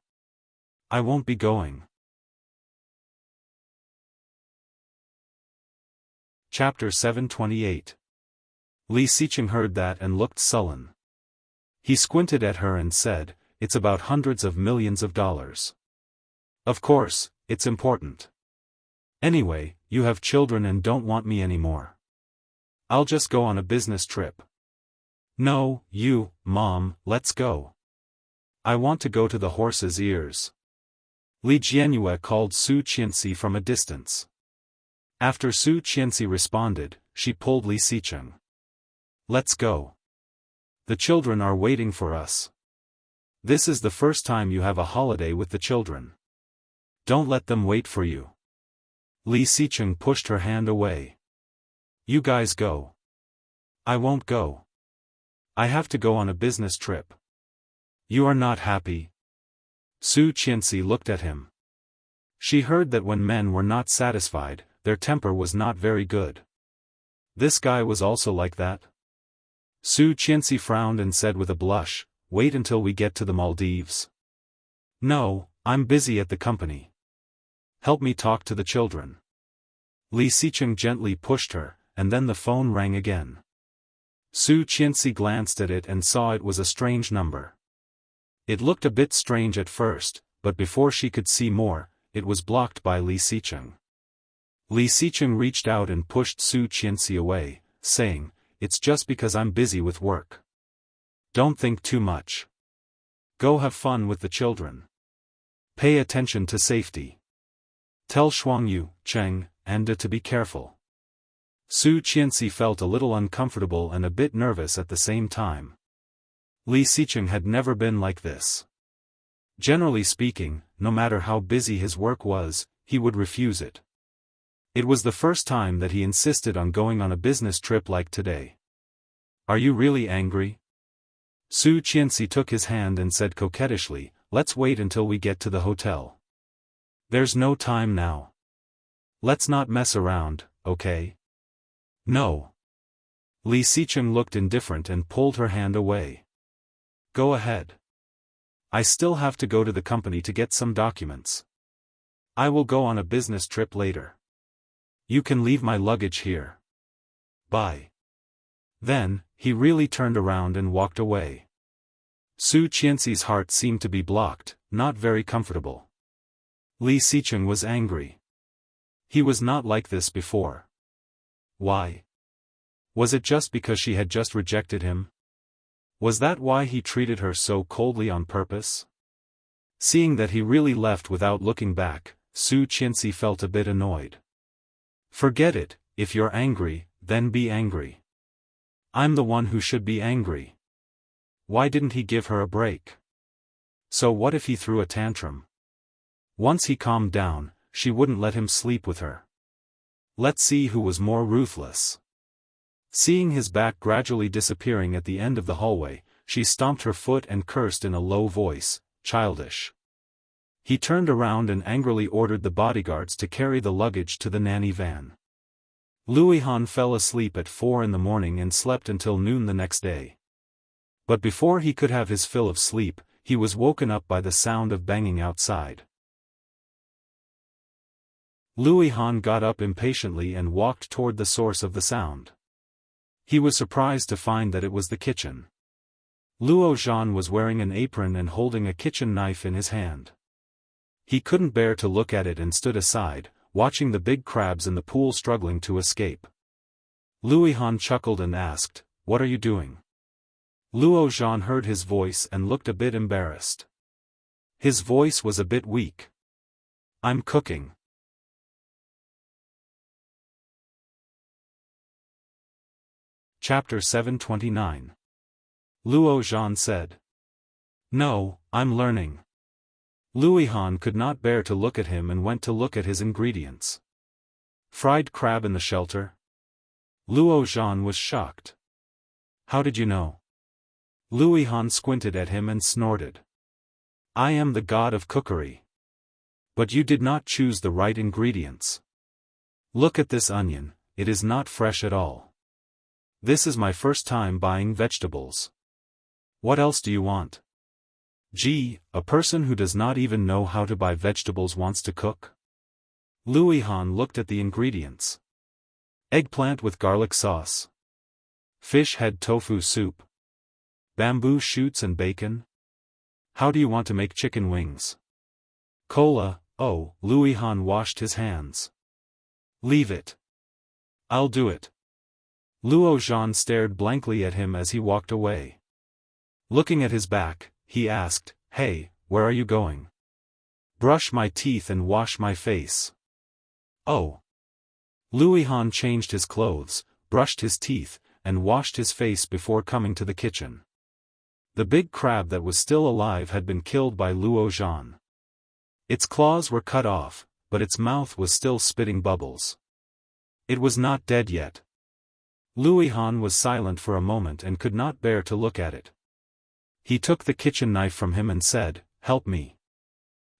[SPEAKER 1] I won't be going." Chapter 728. Li Xicheng heard that and looked sullen. He squinted at her and said, "It's about hundreds of millions of dollars. Of course, it's important. Anyway, you have children and don't want me anymore. I'll just go on a business trip." "No, Mom, let's go. I want to go to the horse's ears." Li Jianyue called Su Qianxi from a distance. After Su Qianxi responded, she pulled Li Xicheng. "Let's go. The children are waiting for us. This is the first time you have a holiday with the children. Don't let them wait for you." Li Xicheng pushed her hand away. "You guys go. I won't go. I have to go on a business trip." "You are not happy?" Su Qianxi looked at him. She heard that when men were not satisfied, their temper was not very good. This guy was also like that? Su Qianxi frowned and said with a blush, "Wait until we get to the Maldives." "No, I'm busy at the company. Help me talk to the children." Li Xicheng gently pushed her, and then the phone rang again. Su Qianxi glanced at it and saw it was a strange number. It looked a bit strange at first, but before she could see more, it was blocked by Li Xicheng. Li Xicheng reached out and pushed Su Qianxi away, saying, "It's just because I'm busy with work. Don't think too much. Go have fun with the children. Pay attention to safety. Tell Shuangyu, Cheng, and De to be careful." Su Qianxi felt a little uncomfortable and a bit nervous at the same time. Li Xicheng had never been like this. Generally speaking, no matter how busy his work was, he would refuse it. It was the first time that he insisted on going on a business trip like today. Are you really angry? Su Qianxi took his hand and said coquettishly, let's wait until we get to the hotel. There's no time now. Let's not mess around, okay? No. Li Xicheng looked indifferent and pulled her hand away. Go ahead. I still have to go to the company to get some documents. I will go on a business trip later. You can leave my luggage here. Bye. Then, he really turned around and walked away. Su Qianxi's heart seemed to be blocked, not very comfortable. Li Xicheng was angry. He was not like this before. Why? Was it just because she had just rejected him? Was that why he treated her so coldly on purpose? Seeing that he really left without looking back, Su Qianxi felt a bit annoyed. Forget it, if you're angry, then be angry. I'm the one who should be angry. Why didn't he give her a break? So what if he threw a tantrum? Once he calmed down, she wouldn't let him sleep with her. Let's see who was more ruthless. Seeing his back gradually disappearing at the end of the hallway, she stomped her foot and cursed in a low voice, childish. He turned around and angrily ordered the bodyguards to carry the luggage to the nanny van. Louis Han fell asleep at 4 in the morning and slept until noon the next day. But before he could have his fill of sleep, he was woken up by the sound of banging outside. Louis Han got up impatiently and walked toward the source of the sound. He was surprised to find that it was the kitchen. Luo Zhan was wearing an apron and holding a kitchen knife in his hand. He couldn't bear to look at it and stood aside, watching the big crabs in the pool struggling to escape. Louis Han chuckled and asked, "What are you doing?" Luo Zhan heard his voice and looked a bit embarrassed. His voice was a bit weak. "I'm cooking." Chapter 729. Luo Zhan said. "No, I'm learning." Louis Han could not bear to look at him and went to look at his ingredients. Fried crab in the shelter? Luo Zhan was shocked. "How did you know?" Louis Han squinted at him and snorted. "I am the god of cookery. But you did not choose the right ingredients. Look at this onion, it is not fresh at all. This is my first time buying vegetables. What else do you want? Gee, a person who does not even know how to buy vegetables wants to cook?" Louis Han looked at the ingredients. Eggplant with garlic sauce. Fish head tofu soup. Bamboo shoots and bacon. How do you want to make chicken wings? Cola. Oh, Louis Han washed his hands. "Leave it. I'll do it." Luo Zhan stared blankly at him as he walked away. Looking at his back, he asked, "Hey, where are you going?" "Brush my teeth and wash my face." "Oh." Louis Han changed his clothes, brushed his teeth, and washed his face before coming to the kitchen. The big crab that was still alive had been killed by Luo Zhan. Its claws were cut off, but its mouth was still spitting bubbles. It was not dead yet. Louis Han was silent for a moment and could not bear to look at it. He took the kitchen knife from him and said, "Help me.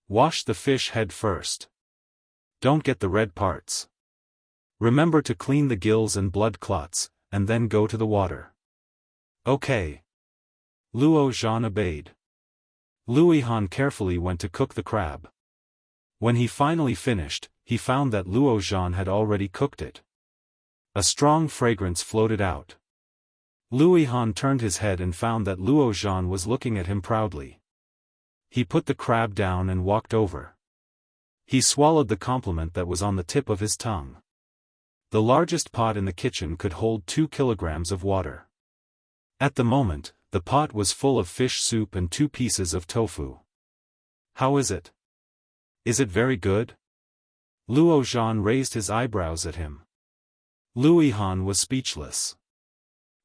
[SPEAKER 1] Wash the fish head first. Don't get the red parts. Remember to clean the gills and blood clots, and then go to the water." "Okay." Luo Zhan obeyed. Louis Han carefully went to cook the crab. When he finally finished, he found that Luo Zhan had already cooked it. A strong fragrance floated out. Louis Han turned his head and found that Luo Zhan was looking at him proudly. He put the crab down and walked over. He swallowed the compliment that was on the tip of his tongue. The largest pot in the kitchen could hold 2 kilograms of water. At the moment, the pot was full of fish soup and 2 pieces of tofu. "How is it? Is it very good?" Luo Zhan raised his eyebrows at him. Louis Han was speechless.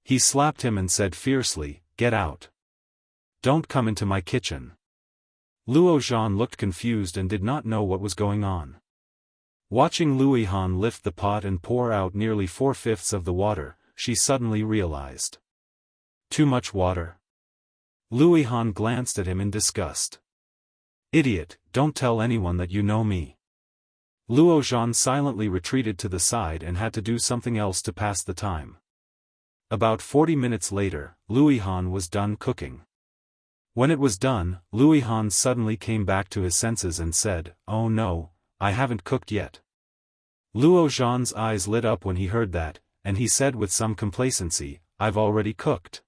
[SPEAKER 1] He slapped him and said fiercely, "Get out. Don't come into my kitchen." Luo Zhan looked confused and did not know what was going on. Watching Louis Han lift the pot and pour out nearly 4/5 of the water, she suddenly realized. Too much water? Louis Han glanced at him in disgust. Idiot, don't tell anyone that you know me. Luo Zhan silently retreated to the side and had to do something else to pass the time. About 40 minutes later, Louis Han was done cooking. When it was done, Louis Han suddenly came back to his senses and said, "Oh no, I haven't cooked yet." Luo Zhan's eyes lit up when he heard that, and he said with some complacency, "I've already cooked."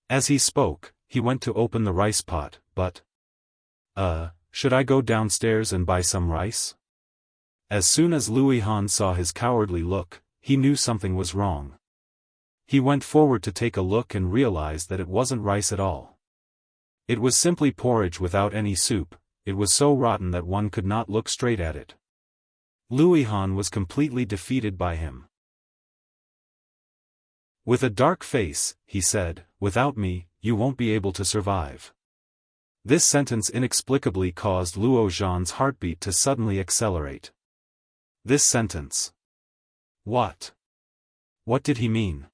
[SPEAKER 1] As he spoke, he went to open the rice pot, but... should I go downstairs and buy some rice? As soon as Louis Han saw his cowardly look, he knew something was wrong. He went forward to take a look and realized that it wasn't rice at all. It was simply porridge without any soup. It was so rotten that one could not look straight at it. Louis Han was completely defeated by him. With a dark face, he said, "Without me, you won't be able to survive." This sentence inexplicably caused Luo Zhan's heartbeat to suddenly accelerate. This sentence. What? What did he mean?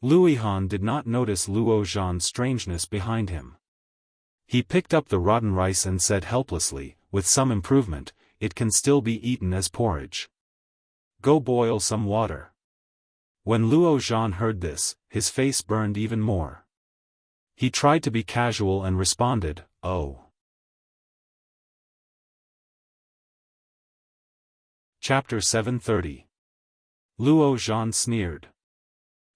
[SPEAKER 1] Louis Han did not notice Luo Zhan's strangeness behind him. He picked up the rotten rice and said helplessly, "With some improvement, it can still be eaten as porridge. Go boil some water." When Luo Zhan heard this, his face burned even more. He tried to be casual and responded, "Oh." Chapter 730. Luo Zhan sneered.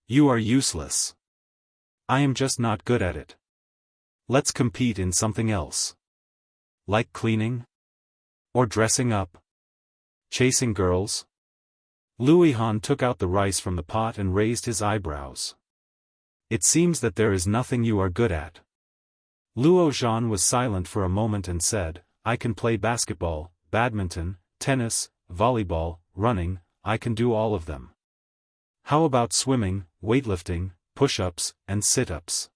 [SPEAKER 1] "You are useless. I am just not good at it. Let's compete in something else. Like cleaning? Or dressing up? Chasing girls?" Louis Han took out the rice from the pot and raised his eyebrows. "It seems that there is nothing you are good at." Luo Zhan was silent for a moment and said, "I can play basketball, badminton, tennis, volleyball, running, I can do all of them. How about swimming, weightlifting, push-ups, and sit-ups?"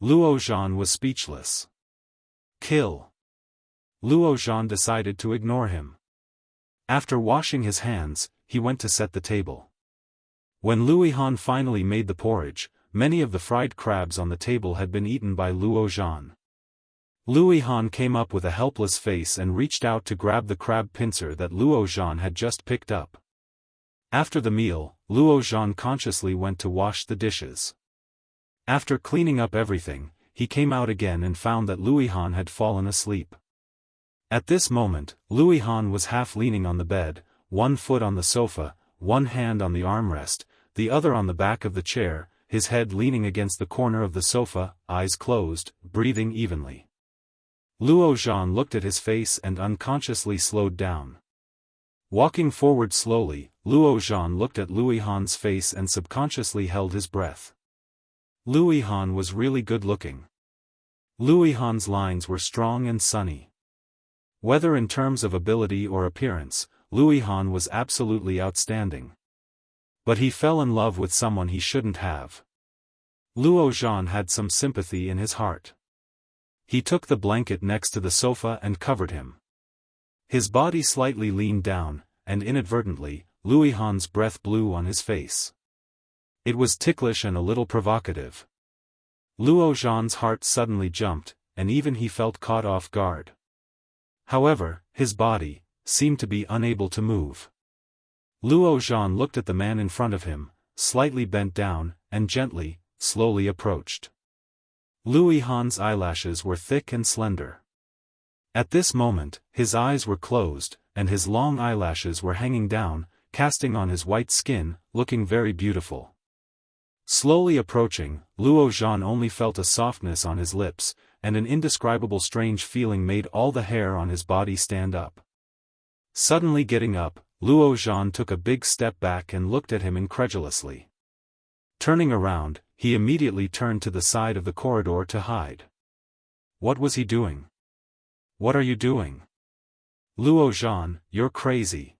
[SPEAKER 1] Luo Zhan was speechless. "Kill." Luo Zhan decided to ignore him. After washing his hands, he went to set the table. When Louis Han finally made the porridge, many of the fried crabs on the table had been eaten by Luo Zhan. Louis Han came up with a helpless face and reached out to grab the crab pincer that Luo Zhan had just picked up. After the meal, Luo Zhan consciously went to wash the dishes. After cleaning up everything, he came out again and found that Louis Han had fallen asleep. At this moment, Louis Han was half leaning on the bed, one foot on the sofa, one hand on the armrest, the other on the back of the chair, his head leaning against the corner of the sofa, eyes closed, breathing evenly. Luo Zhan looked at his face and unconsciously slowed down. Walking forward slowly, Luo Zhan looked at Louis Han's face and subconsciously held his breath. Louis Han was really good looking. Louis Han's lines were strong and sunny. Whether in terms of ability or appearance, Louis Han was absolutely outstanding. But he fell in love with someone he shouldn't have. Luo Zhan had some sympathy in his heart. He took the blanket next to the sofa and covered him. His body slightly leaned down, and inadvertently, Louis Han's breath blew on his face. It was ticklish and a little provocative. Luo Zhan's heart suddenly jumped, and even he felt caught off guard. However, his body seemed to be unable to move. Luo Zhan looked at the man in front of him, slightly bent down, and gently, slowly approached. Louis Han's eyelashes were thick and slender. At this moment, his eyes were closed, and his long eyelashes were hanging down, casting on his white skin, looking very beautiful. Slowly approaching, Luo Zhan only felt a softness on his lips, and an indescribable strange feeling made all the hair on his body stand up. Suddenly getting up, Luo Zhan took a big step back and looked at him incredulously. Turning around, he immediately turned to the side of the corridor to hide. What was he doing? What are you doing? Luo Zhan, you're crazy.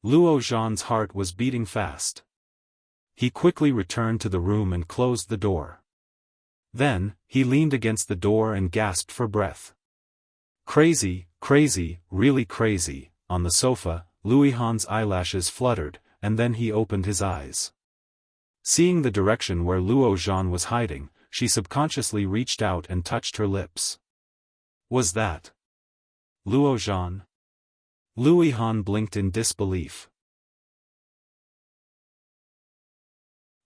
[SPEAKER 1] Luo Zhan's heart was beating fast. He quickly returned to the room and closed the door. Then, he leaned against the door and gasped for breath. Crazy, crazy, really crazy, on the sofa, Louis Han's eyelashes fluttered, and then he opened his eyes. Seeing the direction where Luo Zhan was hiding, she subconsciously reached out and touched her lips. Was that Luo Zhan? Louis Han blinked in disbelief.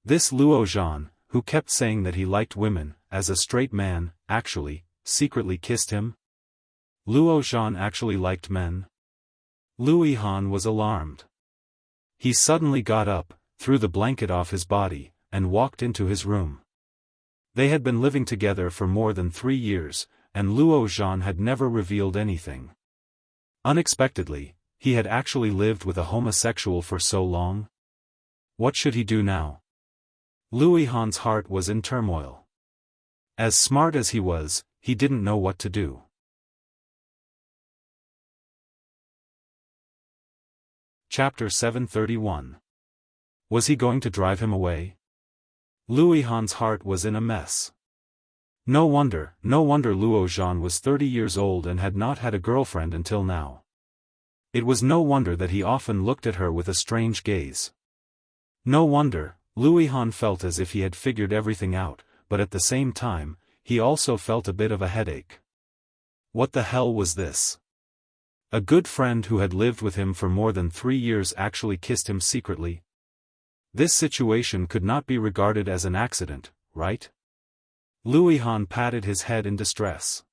[SPEAKER 1] This Luo Zhan, who kept saying that he liked women, as a straight man, actually, secretly kissed him? Luo Zhan actually liked men? Louis Han was alarmed. He suddenly got up, threw the blanket off his body, and walked into his room. They had been living together for more than 3 years, and Luo Zhan had never revealed anything. Unexpectedly, he had actually lived with a homosexual for so long. What should he do now? Louis Han's heart was in turmoil. As smart as he was, he didn't know what to do. Chapter 731. Was he going to drive him away? Louis Han's heart was in a mess. No wonder Luo Zhan was 30 years old and had not had a girlfriend until now. It was no wonder that he often looked at her with a strange gaze. No wonder, Louis Han felt as if he had figured everything out, but at the same time, he also felt a bit of a headache. What the hell was this? A good friend who had lived with him for more than 3 years actually kissed him secretly. This situation could not be regarded as an accident, right? Louis Han patted his head in distress.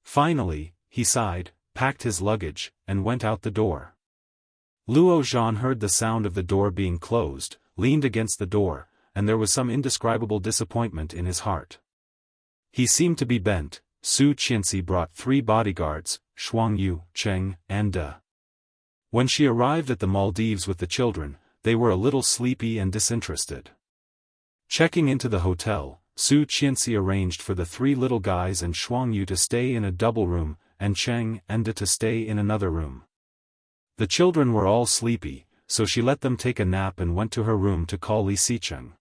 [SPEAKER 1] Finally, he sighed, packed his luggage, and went out the door. Luo Zhan heard the sound of the door being closed, leaned against the door, and there was some indescribable disappointment in his heart. He seemed to be bent. Su Qianxi brought 3 bodyguards, Shuang Yu, Cheng, and De. When she arrived at the Maldives with the children, they were a little sleepy and disinterested. Checking into the hotel, Su Qianxi arranged for the 3 little guys and Shuang Yu to stay in a double room, and Cheng and De to stay in another room. The children were all sleepy, so she let them take a nap and went to her room to call Li Xicheng.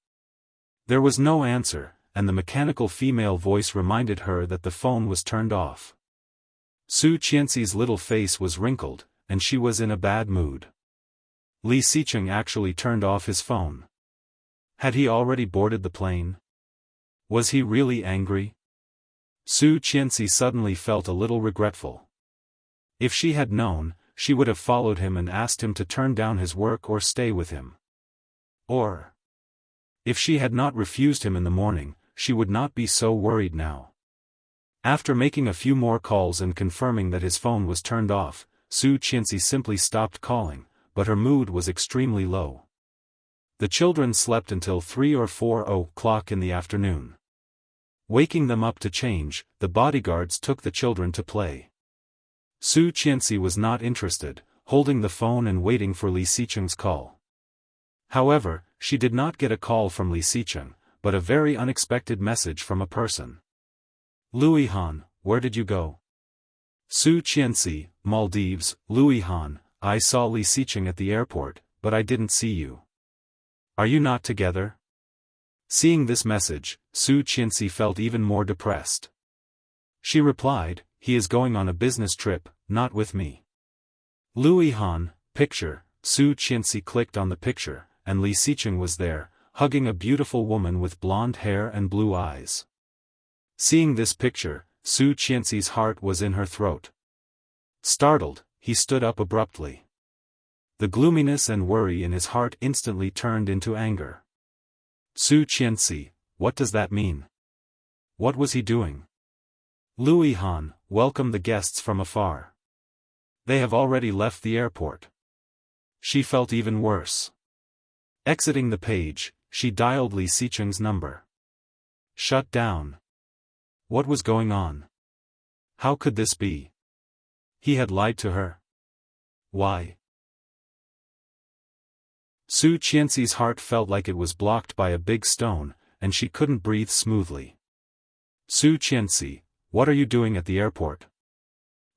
[SPEAKER 1] There was no answer, and the mechanical female voice reminded her that the phone was turned off. Su Qianxi's little face was wrinkled, and she was in a bad mood. Li Xicheng actually turned off his phone. Had he already boarded the plane? Was he really angry? Su Qianxi suddenly felt a little regretful. If she had known, she would have followed him and asked him to turn down his work or stay with him. Or, if she had not refused him in the morning, she would not be so worried now. After making a few more calls and confirming that his phone was turned off, Su Qianxi simply stopped calling, but her mood was extremely low. The children slept until 3 or 4 o'clock in the afternoon. Waking them up to change, the bodyguards took the children to play. Su Qianxi was not interested, holding the phone and waiting for Li Xicheng's call. However, she did not get a call from Li Xicheng, but a very unexpected message from a person. Louis Han, where did you go? Su Qianxi, Maldives. Louis Han, I saw Li Xicheng at the airport, but I didn't see you. Are you not together? Seeing this message, Su Qianxi felt even more depressed. She replied, he is going on a business trip, not with me. Louis Han, picture. Su Qianxi clicked on the picture, and Li Xicheng was there, hugging a beautiful woman with blonde hair and blue eyes. Seeing this picture, Su Qianxi's heart was in her throat. Startled, he stood up abruptly. The gloominess and worry in his heart instantly turned into anger. Su Qianxi, what does that mean? What was he doing? Louis Han, welcome the guests from afar. They have already left the airport. She felt even worse. Exiting the page, she dialed Li Xicheng's number. Shut down. What was going on? How could this be? He had lied to her. Why? Su Qianxi's heart felt like it was blocked by a big stone, and she couldn't breathe smoothly. Su Qianxi, what are you doing at the airport?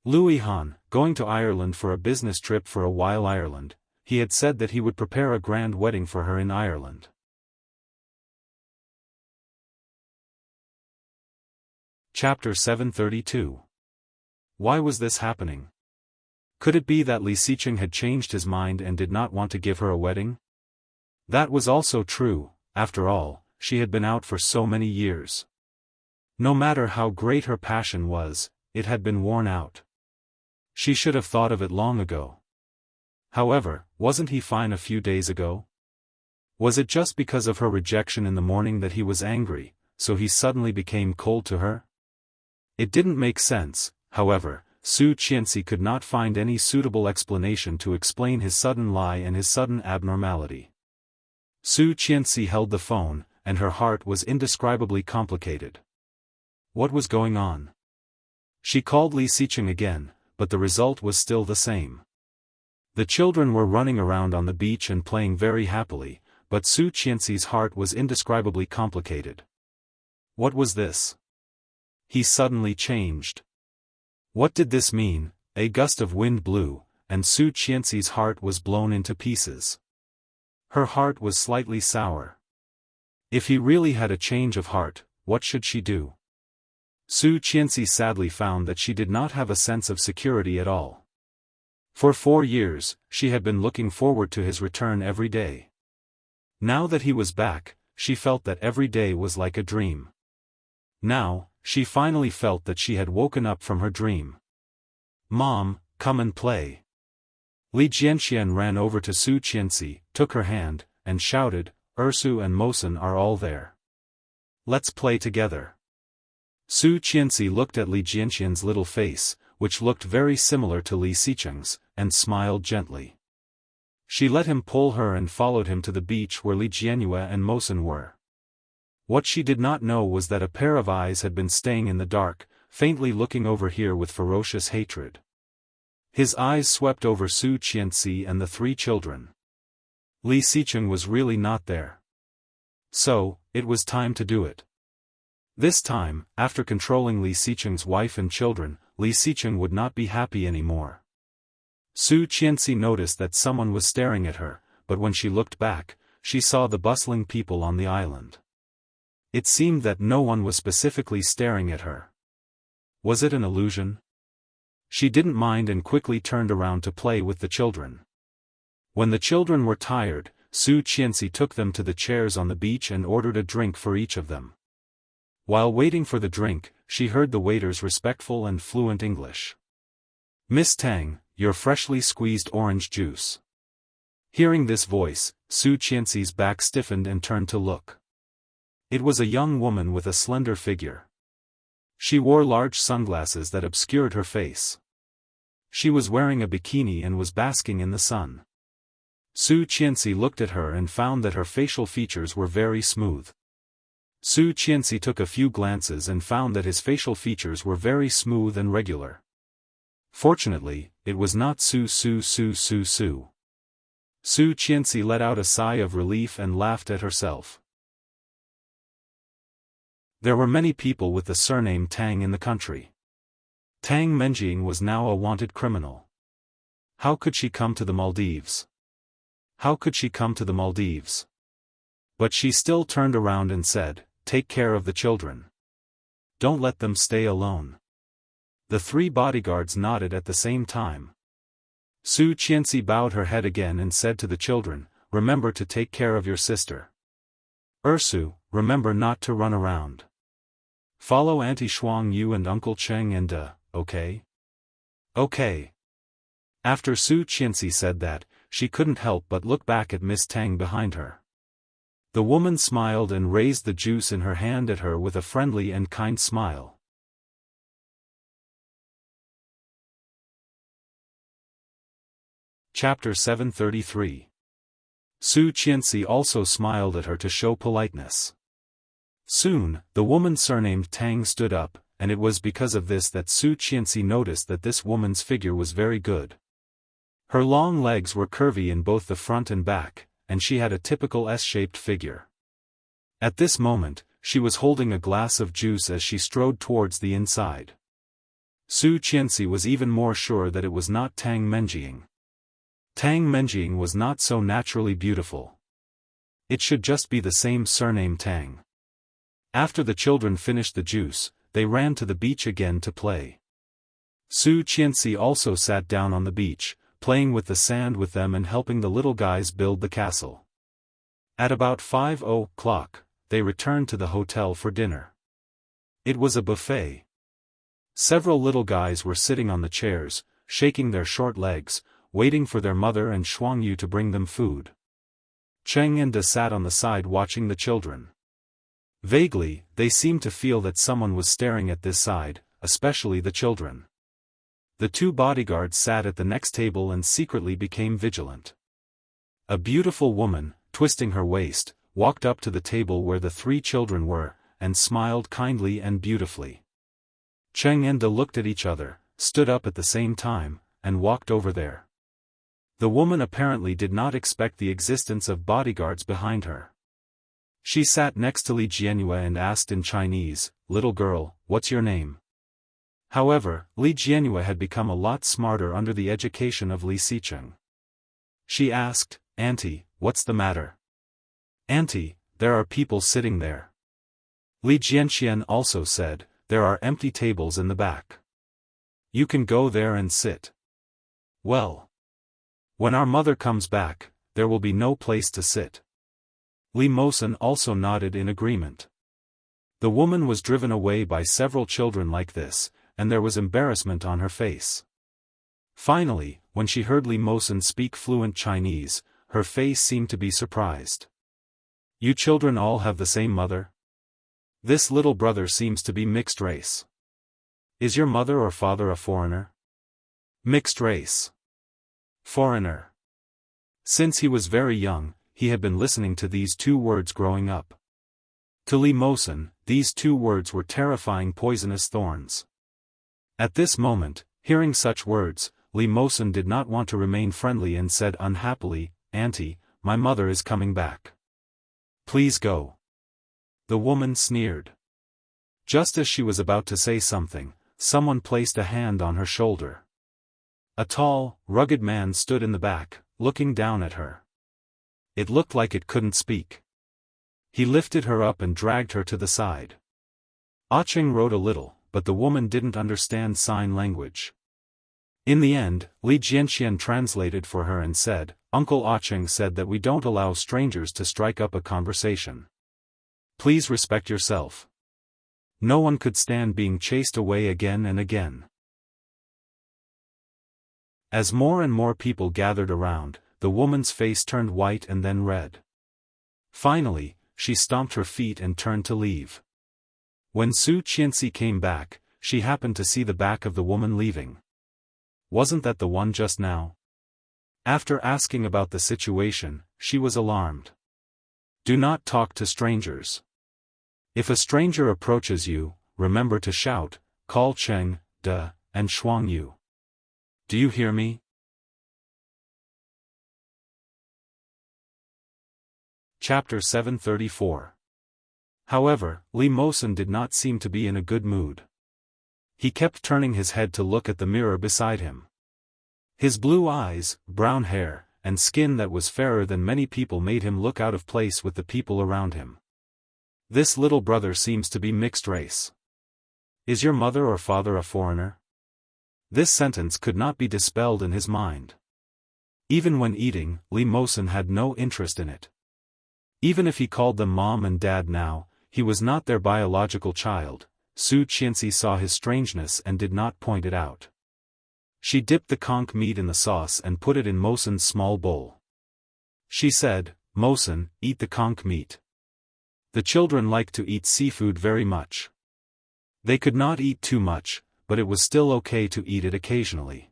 [SPEAKER 1] Louis Han, going to Ireland for a business trip for a while. Ireland. He had said that he would prepare a grand wedding for her in Ireland. Chapter 732. Why was this happening? Could it be that Li Xiqing had changed his mind and did not want to give her a wedding? That was also true. After all, she had been out for so many years. No matter how great her passion was, it had been worn out. She should have thought of it long ago. However, wasn't he fine a few days ago? Was it just because of her rejection in the morning that he was angry, so he suddenly became cold to her? It didn't make sense. However, Su Qianxi could not find any suitable explanation to explain his sudden lie and his sudden abnormality. Su Qianxi held the phone, and her heart was indescribably complicated. What was going on? She called Li Xiqing again, but the result was still the same. The children were running around on the beach and playing very happily, but Su Qianxi's heart was indescribably complicated. What was this? He suddenly changed. What did this mean? A gust of wind blew, and Su Qianxi's heart was blown into pieces. Her heart was slightly sour. If he really had a change of heart, what should she do? Su Qianxi sadly found that she did not have a sense of security at all. For 4 years, she had been looking forward to his return every day. Now that he was back, she felt that every day was like a dream. Now, she finally felt that she had woken up from her dream. "Mom, come and play." Li Jianxian ran over to Su Qianxi, took her hand, and shouted, "Ersu and Mosen are all there. Let's play together." Su Qianxi looked at Li Jianxian's little face, which looked very similar to Li Xiqing's, and smiled gently. She let him pull her and followed him to the beach where Li Jianyue and Mosen were. What she did not know was that a pair of eyes had been staying in the dark, faintly looking over here with ferocious hatred. His eyes swept over Su Qianxi and the 3 children. Li Xiqing was really not there. So, it was time to do it. This time, after controlling Li Xiqing's wife and children, Li Xiqing would not be happy anymore. Su Qianxi noticed that someone was staring at her, but when she looked back, she saw the bustling people on the island. It seemed that no one was specifically staring at her. Was it an illusion? She didn't mind and quickly turned around to play with the children. When the children were tired, Su Qianxi took them to the chairs on the beach and ordered a drink for each of them. While waiting for the drink, she heard the waiter's respectful and fluent English. "Miss Tang, your freshly squeezed orange juice." Hearing this voice, Su Qianxi's back stiffened and turned to look. It was a young woman with a slender figure. She wore large sunglasses that obscured her face. She was wearing a bikini and was basking in the sun. Su Qianxi looked at her and found that her facial features were very smooth. Su Qianxi took a few glances and found that his facial features were very smooth and regular. Fortunately, it was not Su. Su Qianxi let out a sigh of relief and laughed at herself. There were many people with the surname Tang in the country. Tang Menjing was now a wanted criminal. How could she come to the Maldives? How could she come to the Maldives? But she still turned around and said, "Take care of the children. Don't let them stay alone." The 3 bodyguards nodded at the same time. Su Qianxi bowed her head again and said to the children, "Remember to take care of your sister. Ersu, remember not to run around. Follow Auntie Shuang Yu and Uncle Cheng and okay? Okay." After Su Qianxi said that, she couldn't help but look back at Miss Tang behind her. The woman smiled and raised the juice in her hand at her with a friendly and kind smile. Chapter 733. Su Qianxi also smiled at her to show politeness. Soon, the woman surnamed Tang stood up, and it was because of this that Su Qianxi noticed that this woman's figure was very good. Her long legs were curvy in both the front and back, and she had a typical S-shaped figure. At this moment, she was holding a glass of juice as she strode towards the inside. Su Qianxi was even more sure that it was not Tang Menjing. Tang Menjing was not so naturally beautiful. It should just be the same surname Tang. After the children finished the juice, they ran to the beach again to play. Su Qianxi also sat down on the beach, playing with the sand with them and helping the little guys build the castle. At about 5 o'clock, they returned to the hotel for dinner. It was a buffet. Several little guys were sitting on the chairs, shaking their short legs, waiting for their mother and Shuangyu to bring them food. Cheng and De sat on the side watching the children. Vaguely, they seemed to feel that someone was staring at this side, especially the children. The two bodyguards sat at the next table and secretly became vigilant. A beautiful woman, twisting her waist, walked up to the table where the three children were, and smiled kindly and beautifully. Cheng and De looked at each other, stood up at the same time, and walked over there. The woman apparently did not expect the existence of bodyguards behind her. She sat next to Li Jianyue and asked in Chinese, "Little girl, what's your name?" However, Li Jianyue had become a lot smarter under the education of Li Xicheng. She asked, "Auntie, what's the matter?" "Auntie, there are people sitting there." Li Jianxian also said, "There are empty tables in the back. You can go there and sit." "Well, when our mother comes back, there will be no place to sit." Li Mosen also nodded in agreement. The woman was driven away by several children like this, and there was embarrassment on her face. Finally, when she heard Li Mosen speak fluent Chinese, her face seemed to be surprised. "You children all have the same mother? This little brother seems to be mixed race. Is your mother or father a foreigner?" "Mixed race. Foreigner." Since he was very young, he had been listening to these two words growing up. To Li Mosen, these two words were terrifying poisonous thorns. At this moment, hearing such words, Li Mosen did not want to remain friendly and said unhappily, "Auntie, my mother is coming back. Please go." The woman sneered. Just as she was about to say something, someone placed a hand on her shoulder. A tall, rugged man stood in the back, looking down at her. It looked like it couldn't speak. He lifted her up and dragged her to the side. Cheng wrote a little, but the woman didn't understand sign language. In the end, Li Jianxian translated for her and said, "Uncle Cheng said that we don't allow strangers to strike up a conversation. Please respect yourself." No one could stand being chased away again and again. As more and more people gathered around, the woman's face turned white and then red. Finally, she stomped her feet and turned to leave. When Su Qianxi came back, she happened to see the back of the woman leaving. Wasn't that the one just now? After asking about the situation, she was alarmed. Do not talk to strangers. If a stranger approaches you, remember to shout, call Cheng, De, and Shuangyu. Do you hear me? Chapter 734. However, Li Mosen did not seem to be in a good mood. He kept turning his head to look at the mirror beside him. His blue eyes, brown hair, and skin that was fairer than many people made him look out of place with the people around him. This little brother seems to be mixed race. Is your mother or father a foreigner? This sentence could not be dispelled in his mind. Even when eating, Li Mosen had no interest in it. Even if he called them mom and dad now, he was not their biological child. Su Qianxi saw his strangeness and did not point it out. She dipped the conch meat in the sauce and put it in Mosen's small bowl. She said, "Mosen, eat the conch meat." The children liked to eat seafood very much. They could not eat too much, but it was still okay to eat it occasionally.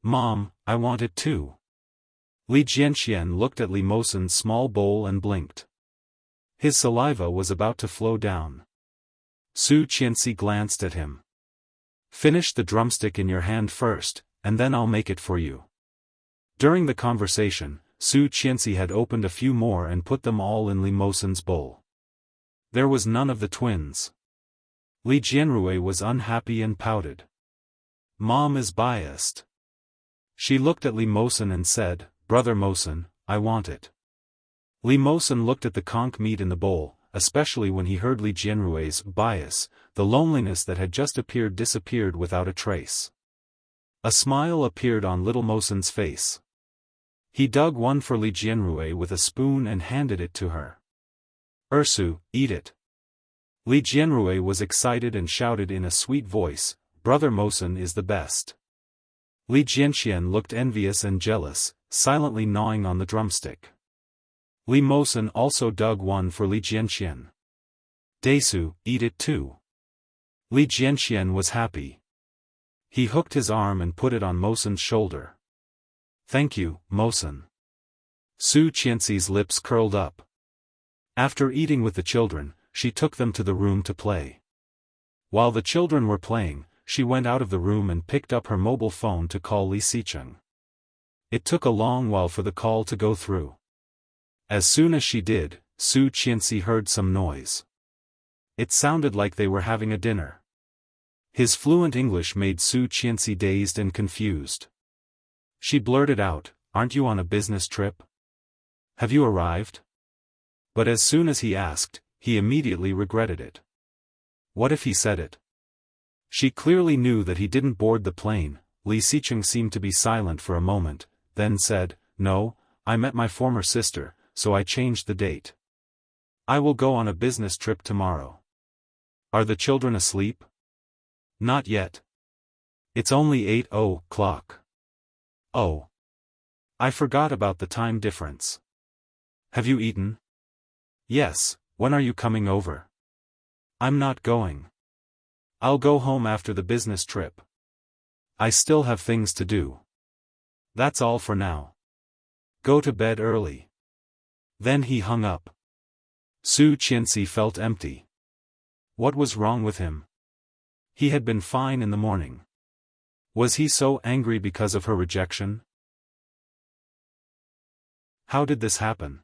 [SPEAKER 1] "Mom, I want it too." Li Jianxian looked at Li Mosen's small bowl and blinked. His saliva was about to flow down. Su Qianxi glanced at him. "Finish the drumstick in your hand first, and then I'll make it for you." During the conversation, Su Qianxi had opened a few more and put them all in Li Mosen's bowl. There was none of the twins. Li Jianrui was unhappy and pouted. "Mom is biased." She looked at Li Mosen and said, "Brother Mosen, I want it." Li Mosen looked at the conch meat in the bowl, especially when he heard Li Jianrui's bias. The loneliness that had just appeared disappeared without a trace. A smile appeared on little Mosen's face. He dug one for Li Jianrui with a spoon and handed it to her. "Ursu, eat it." Li Jianrui was excited and shouted in a sweet voice, "Brother Mosen is the best." Li Jianxian looked envious and jealous, silently gnawing on the drumstick. Li Mosen also dug one for Li Jianxian. "Desu, eat it too." Li Jianxian was happy. He hooked his arm and put it on Mosen's shoulder. "Thank you, Mosen." Su Qianxi's lips curled up. After eating with the children, she took them to the room to play. While the children were playing, she went out of the room and picked up her mobile phone to call Li Xicheng. It took a long while for the call to go through. As soon as she did, Su Qianxi heard some noise. It sounded like they were having a dinner. His fluent English made Su Qianxi dazed and confused. She blurted out, "Aren't you on a business trip? Have you arrived?" But as soon as he asked, he immediately regretted it. What if he said it? She clearly knew that he didn't board the plane. Li Xicheng seemed to be silent for a moment, then said, "No, I met my former sister, so I changed the date. I will go on a business trip tomorrow." "Are the children asleep?" "Not yet. It's only 8:00. Oh. I forgot about the time difference. Have you eaten?" "Yes, when are you coming over?" "I'm not going. I'll go home after the business trip. I still have things to do." "That's all for now. Go to bed early." Then he hung up. Su Qianxi felt empty. What was wrong with him? He had been fine in the morning. Was he so angry because of her rejection? How did this happen?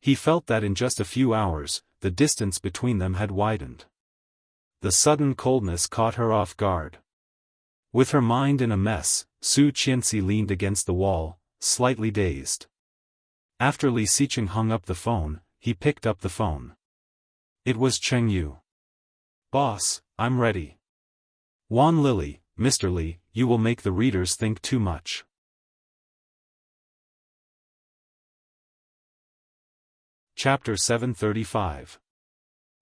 [SPEAKER 1] He felt that in just a few hours, the distance between them had widened. The sudden coldness caught her off guard. With her mind in a mess, Su Qianxi leaned against the wall, slightly dazed. After Li Xicheng hung up the phone, he picked up the phone. It was Cheng Yu. "Boss, I'm ready." "Wan Lily, Mr. Li, you will make the readers think too much." Chapter 735.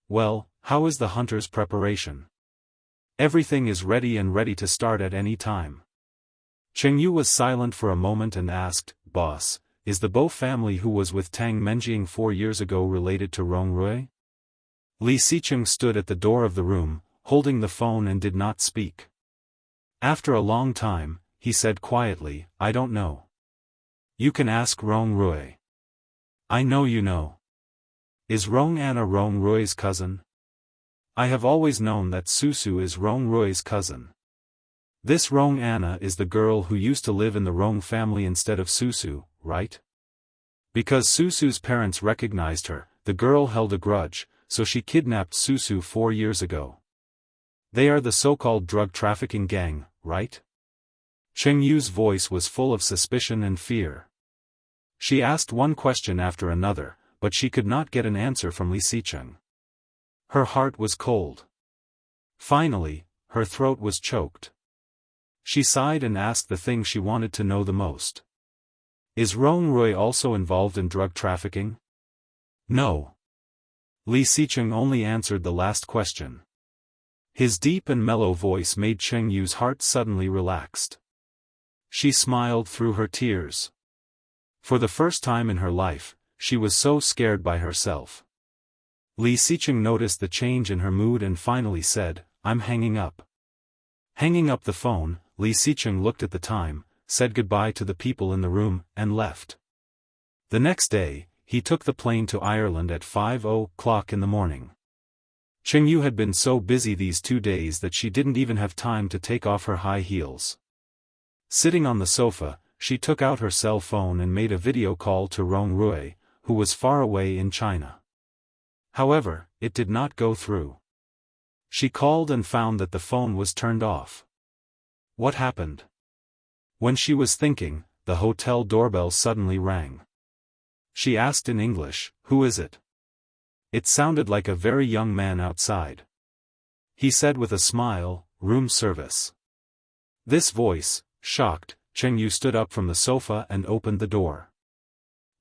[SPEAKER 1] Well, how is the hunter's preparation? Everything is ready and ready to start at any time. Cheng Yu was silent for a moment and asked, "Boss, is the Bo family who was with Tang Menjing 4 years ago related to Rong Rui?" Li Xicheng stood at the door of the room, holding the phone and did not speak. After a long time, he said quietly, "I don't know. You can ask Rong Rui." "I know you know. Is Rong Anna Rong Rui's cousin?" "I have always known that Susu is Rong Rui's cousin. This Rong Anna is the girl who used to live in the Rong family instead of Susu, right? Because Susu's parents recognized her, the girl held a grudge, so she kidnapped Susu 4 years ago. They are the so-called drug trafficking gang, right?" Cheng Yu's voice was full of suspicion and fear. She asked one question after another, but she could not get an answer from Li Xicheng. Her heart was cold. Finally, her throat was choked. She sighed and asked the thing she wanted to know the most. "Is Rong Rui also involved in drug trafficking?" "No." Li Xicheng only answered the last question. His deep and mellow voice made Cheng Yu's heart suddenly relaxed. She smiled through her tears. For the first time in her life, she was so scared by herself. Li Xicheng noticed the change in her mood and finally said, "I'm hanging up." Hanging up the phone, Li Xicheng looked at the time, said goodbye to the people in the room, and left. The next day, he took the plane to Ireland at 5:00 in the morning. Cheng Yu had been so busy these 2 days that she didn't even have time to take off her high heels. Sitting on the sofa, she took out her cell phone and made a video call to Rong Rui, who was far away in China. However, it did not go through. She called and found that the phone was turned off. What happened? When she was thinking, the hotel doorbell suddenly rang. She asked in English, "Who is it?" It sounded like a very young man outside. He said with a smile, "Room service." This voice, shocked, Cheng Yu stood up from the sofa and opened the door.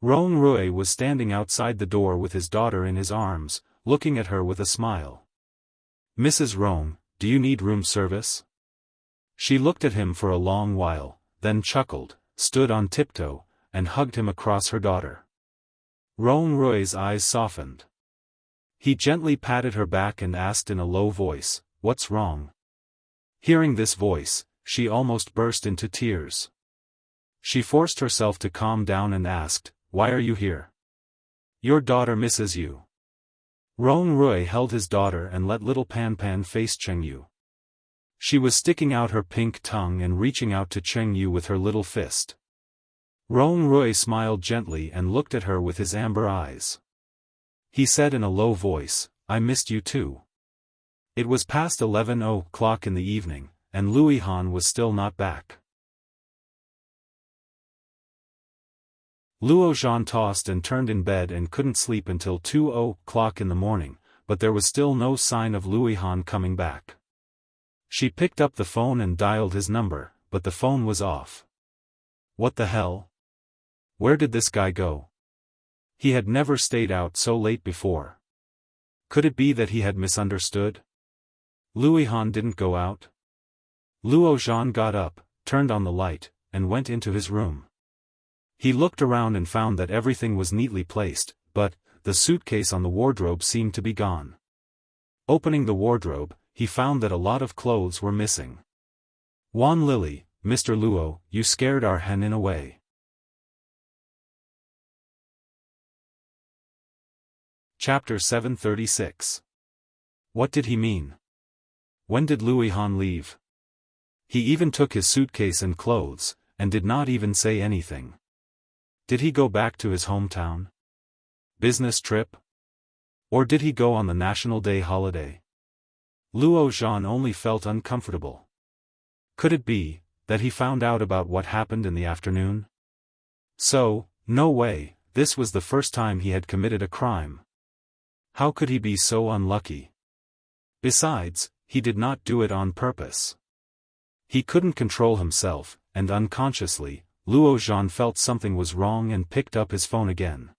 [SPEAKER 1] Rong Rui was standing outside the door with his daughter in his arms, looking at her with a smile. "Mrs. Rong, do you need room service?" She looked at him for a long while, then chuckled, stood on tiptoe, and hugged him across her daughter. Rong Rui's eyes softened. He gently patted her back and asked in a low voice, "What's wrong?" Hearing this voice, she almost burst into tears. She forced herself to calm down and asked, "Why are you here?" "Your daughter misses you." Rong Rui held his daughter and let little Pan Pan face Cheng Yu. She was sticking out her pink tongue and reaching out to Cheng Yu with her little fist. Rong Rui smiled gently and looked at her with his amber eyes. He said in a low voice, "I missed you too." It was past 11 o'clock in the evening, and Louis Han was still not back. Luo Zhan tossed and turned in bed and couldn't sleep until 2 o'clock in the morning, but there was still no sign of Louis Han coming back. She picked up the phone and dialed his number, but the phone was off. What the hell? Where did this guy go? He had never stayed out so late before. Could it be that he had misunderstood? Louis Han didn't go out? Luo Zhan got up, turned on the light, and went into his room. He looked around and found that everything was neatly placed, but the suitcase on the wardrobe seemed to be gone. Opening the wardrobe, he found that a lot of clothes were missing. "Wan Lily, Mr. Luo, you scared our Henin away." Chapter 736. What did he mean? When did Louis Han leave? He even took his suitcase and clothes, and did not even say anything. Did he go back to his hometown? Business trip? Or did he go on the National Day holiday? Luo Zhan only felt uncomfortable. Could it be that he found out about what happened in the afternoon? So, no way, this was the first time he had committed a crime. How could he be so unlucky? Besides, he did not do it on purpose. He couldn't control himself, and unconsciously, Luo Zhan felt something was wrong and picked up his phone again.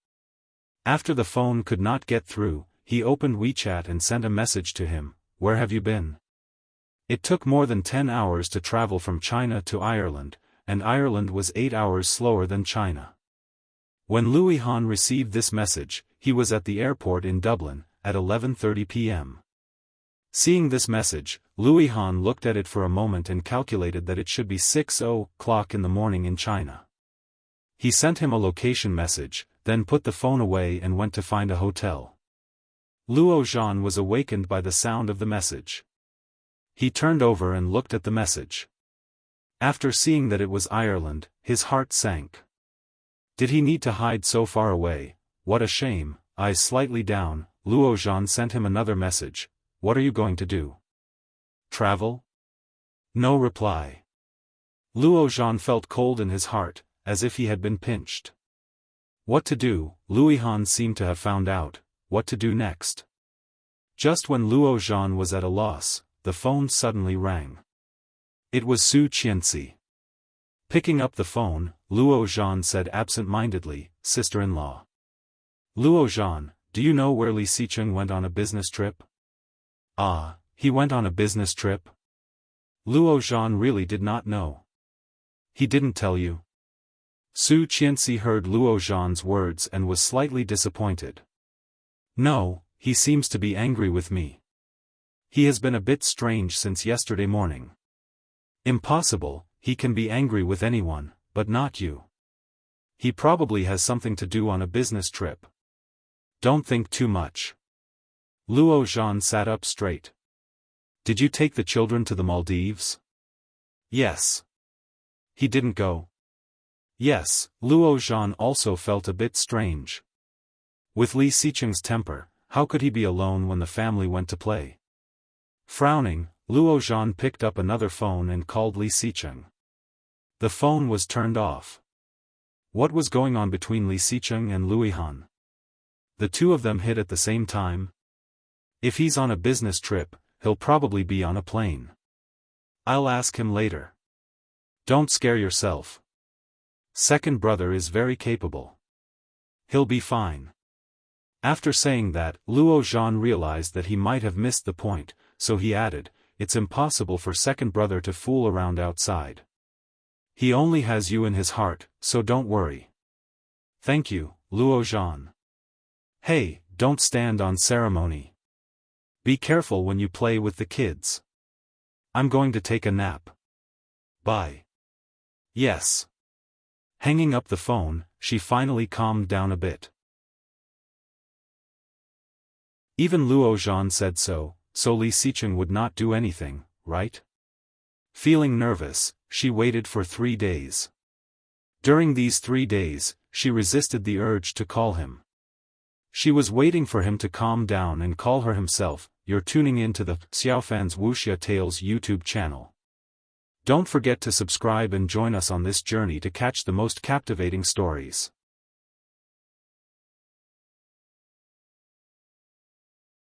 [SPEAKER 1] After the phone could not get through, he opened WeChat and sent a message to him, "Where have you been?" It took more than 10 hours to travel from China to Ireland, and Ireland was 8 hours slower than China. When Louis Han received this message, he was at the airport in Dublin, at 11:30 p.m. Seeing this message, Louis Han looked at it for a moment and calculated that it should be 6 o'clock in the morning in China. He sent him a location message, then put the phone away and went to find a hotel. Luo Zhan was awakened by the sound of the message. He turned over and looked at the message. After seeing that it was Ireland, his heart sank. Did he need to hide so far away? What a shame. Eyes slightly down, Luo Zhan sent him another message. "What are you going to do? Travel?" No reply. Luo Zhan felt cold in his heart, as if he had been pinched. What to do? Louis Han seemed to have found out what to do next. Just when Luo Zhan was at a loss, the phone suddenly rang. It was Su Qianxi. Picking up the phone, Luo Zhan said absent-mindedly, "Sister-in-law." "Luo Zhan, do you know where Li Xicheng went on a business trip?" "Ah, he went on a business trip?" Luo Zhan really did not know. "He didn't tell you?" Su Qianxi heard Luo Zhan's words and was slightly disappointed. "No, he seems to be angry with me. He has been a bit strange since yesterday morning." "Impossible, he can be angry with anyone, but not you. He probably has something to do on a business trip. Don't think too much." Luo Zhan sat up straight. "Did you take the children to the Maldives?" "Yes." "He didn't go?" "Yes." Luo Zhan also felt a bit strange. With Li Xicheng's temper, how could he be alone when the family went to play? Frowning, Luo Zhan picked up another phone and called Li Xicheng. The phone was turned off. What was going on between Li Xicheng and Louis Han? The two of them hit at the same time? If he's on a business trip, he'll probably be on a plane. I'll ask him later. Don't scare yourself. Second brother is very capable. He'll be fine. After saying that, Luo Zhan realized that he might have missed the point, so he added, it's impossible for second brother to fool around outside. He only has you in his heart, so don't worry. Thank you, Luo Zhan. Hey, don't stand on ceremony. Be careful when you play with the kids. I'm going to take a nap. Bye. Yes. Hanging up the phone, she finally calmed down a bit. Even Luo Zhan said so Li Xicheng would not do anything, right? Feeling nervous, she waited for 3 days. During these 3 days, she resisted the urge to call him. She was waiting for him to calm down and call her himself. You're tuning in to the Xiaofan's Wuxia Tales YouTube channel. Don't forget to subscribe and join us on this journey to catch the most captivating stories.